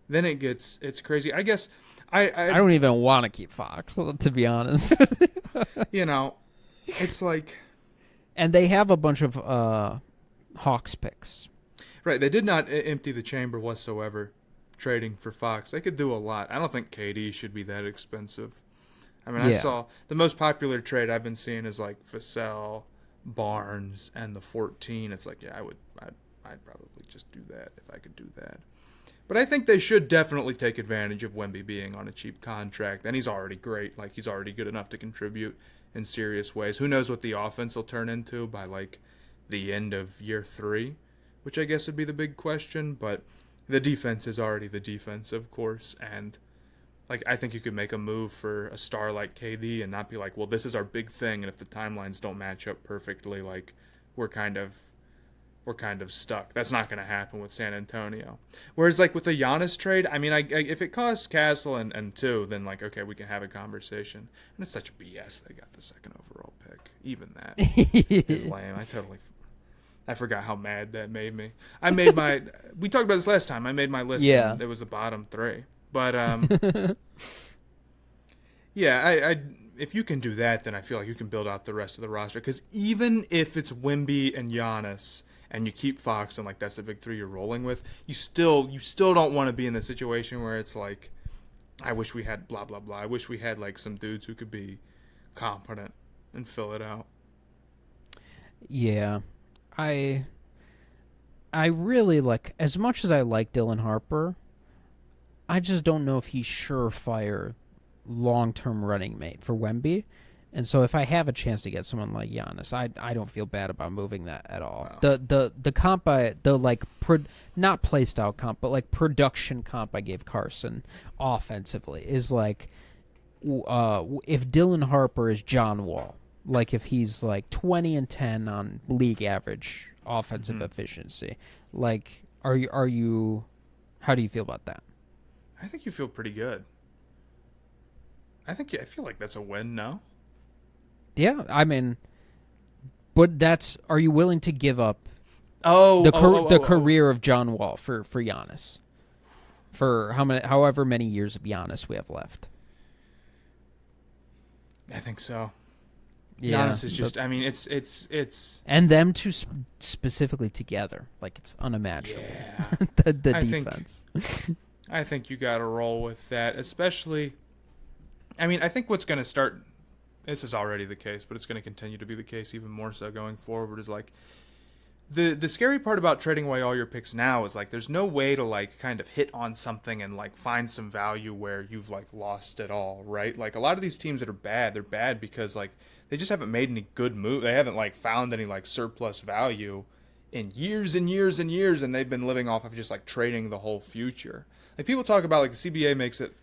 then it's crazy. I guess I don't even want to keep Fox, to be honest. You know, it's like. And they have a bunch of Hawks picks. Right, they did not empty the chamber whatsoever trading for Fox. They could do a lot. I don't think KD should be that expensive. I mean, I saw the most popular trade I've been seeing is like Vassell, Barnes, and the 14. It's like, yeah, I'd probably just do that if I could do that. But I think they should definitely take advantage of Wemby being on a cheap contract. And he's already great. Like, he's already good enough to contribute in serious ways. Who knows what the offense will turn into by, like, the end of year 3, which I guess would be the big question. But the defense is already the defense, of course, and like I think you could make a move for a star like KD and not be like, well, this is our big thing, and if the timelines don't match up perfectly, like we're kind of stuck. That's not going to happen with San Antonio. Whereas like with the Giannis trade, I mean, I if it costs Castle and 2, then like okay, we can have a conversation. And it's such BS they got the 2nd overall pick. Even that is lame. I forgot how mad that made me. I made my we talked about this last time. I made my list. Yeah. And it was the bottom 3. But yeah, I if you can do that, then I feel like you can build out the rest of the roster. Because even if it's Wemby and Giannis, and you keep Fox and like that's the big 3 you're rolling with, you still don't want to be in the situation where it's like, I wish we had blah blah blah. I wish we had like some dudes who could be competent and fill it out. Yeah, I really like, as much as I like Dylan Harper, I just don't know if he's surefire long-term running mate for Wemby. And so if I have a chance to get someone like Giannis, I don't feel bad about moving that at all. Wow. The comp not play style comp, but like production comp I gave Carson offensively is like if Dylan Harper is John Wall, like if he's like 20-10 on league average offensive efficiency, like are you how do you feel about that? I think you feel pretty good. I feel like that's a win, no? Yeah, I mean, but are you willing to give up the career of John Wall for Giannis? For however many years of Giannis we have left? I think so. Yeah, Giannis is just, I mean, it's and them two specifically together, like it's unimaginable. Yeah. the defense. I think you got to roll with that, especially. I mean, I think what's going to start. This is already the case, but it's going to continue to be the case even more so going forward. Is like the scary part about trading away all your picks now is like there's no way to like kind of hit on something and like find some value where you've like lost it all, right? Like a lot of these teams that are bad, they're bad because like they just haven't made any good move. They haven't like found any like surplus value in years and years and years, and they've been living off of just like trading the whole future. Like people talk about like the CBA makes it,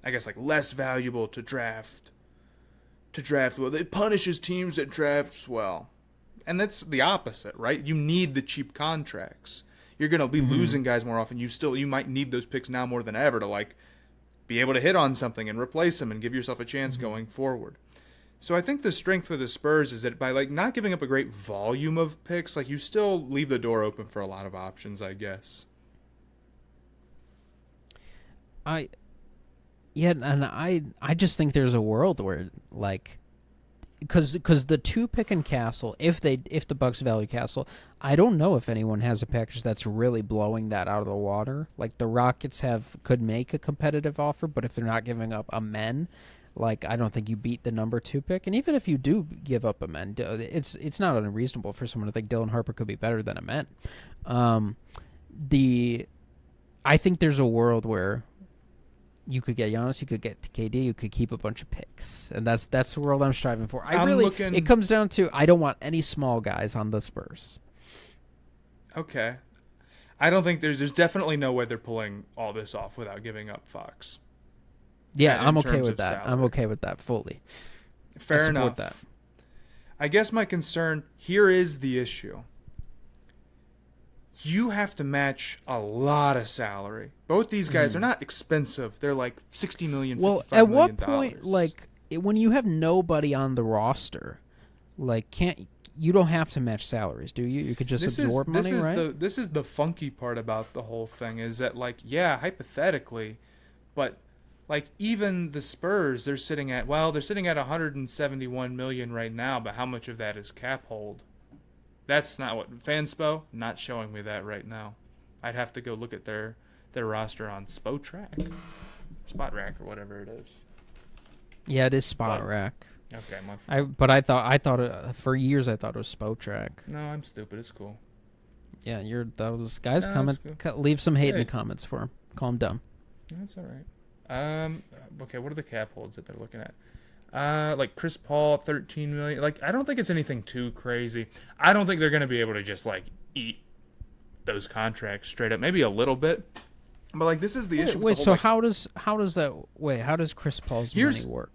I guess, like less valuable to draft well. It punishes teams that draft well. And that's the opposite, right? You need the cheap contracts. You're going to be losing guys more often. You might need those picks now more than ever to like be able to hit on something and replace them and give yourself a chance going forward. So I think the strength for the Spurs is that by like not giving up a great volume of picks, like you still leave the door open for a lot of options, I guess. I just think there's a world where like because the 2 pick in Castle, if the Bucks value Castle, I don't know if anyone has a package that's really blowing that out of the water. Like the Rockets could make a competitive offer, but if they're not giving up a men, like I don't think you beat the number 2 pick. And even if you do give up a men, it's not unreasonable for someone to think Dylan Harper could be better than a men. I think there's a world where you could get Giannis, you could get KD, you could keep a bunch of picks, and that's the world I'm striving for. It comes down to I don't want any small guys on the Spurs. Okay, I don't think there's definitely no way they're pulling all this off without giving up Fox. Yeah, I'm okay with that. Salary. I'm okay with that fully. Fair enough. That. I guess my concern here is the issue. You have to match a lot of salary. Both these guys are not expensive. They're like $60 million, $55 well, at what point, like when you have nobody on the roster, like you don't have to match salaries, do you? You could just absorb money, right? This is the funky part about the whole thing is that like hypothetically, but like even the Spurs, they're sitting at 171 million right now, but how much of that is cap hold? That's not what Fanspo not showing me that right now. I'd have to go look at their roster on Spot Rack or whatever it is. Yeah, it is Spot Rack. Okay, my fault. I thought for years I thought it was Spotrack. No, I'm stupid. It's cool. Yeah, those guys. No, leave some hate in the comments for him. Call him dumb. That's all right. Okay, what are the cap holds that they're looking at? Like Chris Paul, 13 million. Like, I don't think it's anything too crazy. I don't think they're going to be able to just like eat those contracts straight up. Maybe a little bit. But like, this is the issue. Wait, with the so whole, how does Chris Paul's Here's- money work?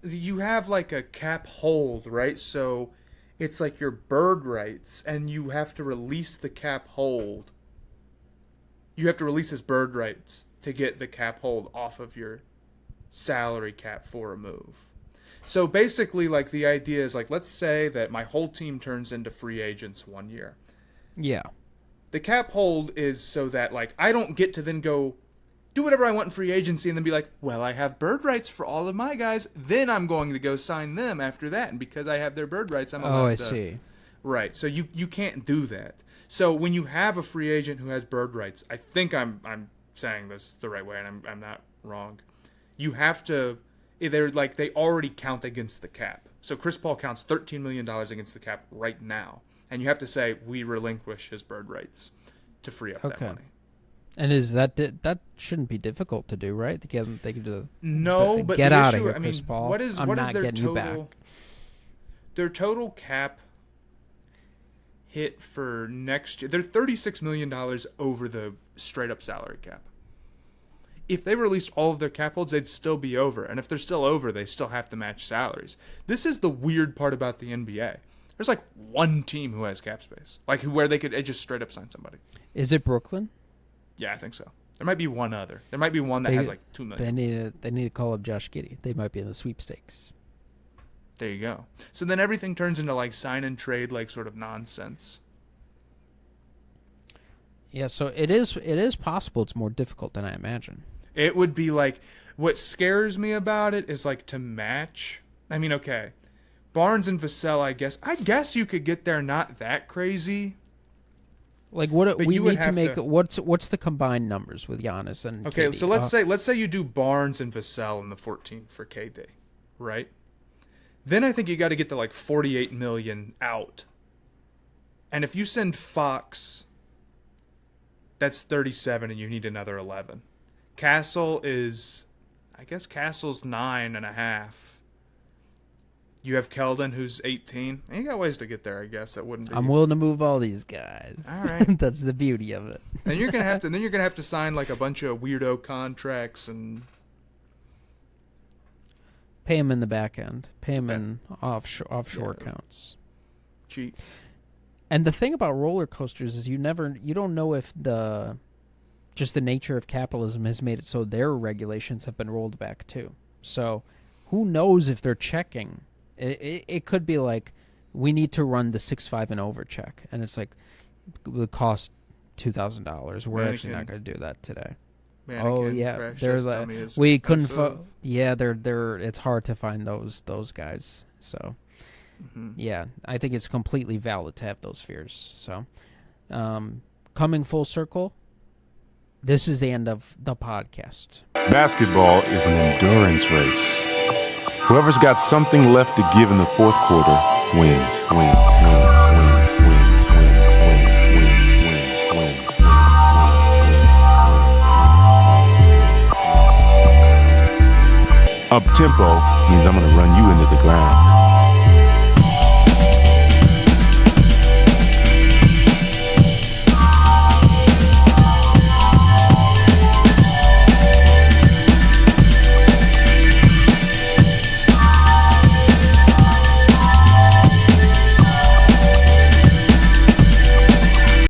you have like a cap hold, right? So it's like your bird rights, and you have to release the cap hold. You have to release his bird rights to get the cap hold off of your salary cap for a move. So basically, like, the idea is, like, let's say that my whole team turns into free agents 1 year. Yeah. The cap hold is so that, like, I don't get to then go do whatever I want in free agency and then be like, well, I have bird rights for all of my guys. Then I'm going to go sign them after that. And because I have their bird rights, I'm allowed Oh, I to. see. Right. So you can't do that. So when you have a free agent who has bird rights, I think I'm saying this the right way, and I'm not wrong. You have to. They're like, they already count against the cap. So Chris Paul counts $13 million against the cap right now. And you have to say, we relinquish his bird rights to free up that money. And is that shouldn't be difficult to do, right? They can do. No, but get the out issue, of here, I mean, Chris Paul. what is I'm not their getting you total? back. Their total cap hit for next year. They're $36 million over the straight up salary cap. If they released all of their cap holds, they'd still be over. And if they're still over, they still have to match salaries. This is the weird part about the NBA. There's like one team who has cap space, like where they could just straight up sign somebody. Is it Brooklyn? Yeah, I think so. There might be one other. There might be one that has like 2 million. They need to call up Josh Giddey. They might be in the sweepstakes. There you go. So then everything turns into like sign and trade, like sort of nonsense. Yeah, so it is possible it's more difficult than I imagine. It would be like, what scares me about it is like to match. I mean, okay, Barnes and Vassell, I guess you could get there not that crazy. Like what But we you would need to have make to- what's the combined numbers with Giannis and Okay, KD? so let's say you do Barnes and Vassell in the 14 for KD, right? Then I think you got to get to like 48 million out. And if you send Fox, that's 37 and you need another 11. Castle's 9.5. You have Keldon, who's 18. And you got ways to get there, I guess. That wouldn't be. I'm willing to move all these guys. All right. That's the beauty of it. And you're gonna have to sign like a bunch of weirdo contracts and Pay him in the back end. Pay him in offshore accounts. cheat. And the thing about roller coasters is you don't know if just the nature of capitalism has made it so their regulations have been rolled back too. So who knows if they're checking? It could be like, we need to run the 6'5" and over check, and it's like, it would cost $2,000. We're actually not going to do that today. Mannequin, yeah, crash they're test like, dummy is we couldn't. expensive. They're. It's hard to find those guys. So, yeah, I think it's completely valid to have those fears. So, coming full circle, this is the end of the podcast. Basketball is an endurance race. Whoever's got something left to give in the fourth quarter wins. Up tempo means I'm gonna run you into the ground.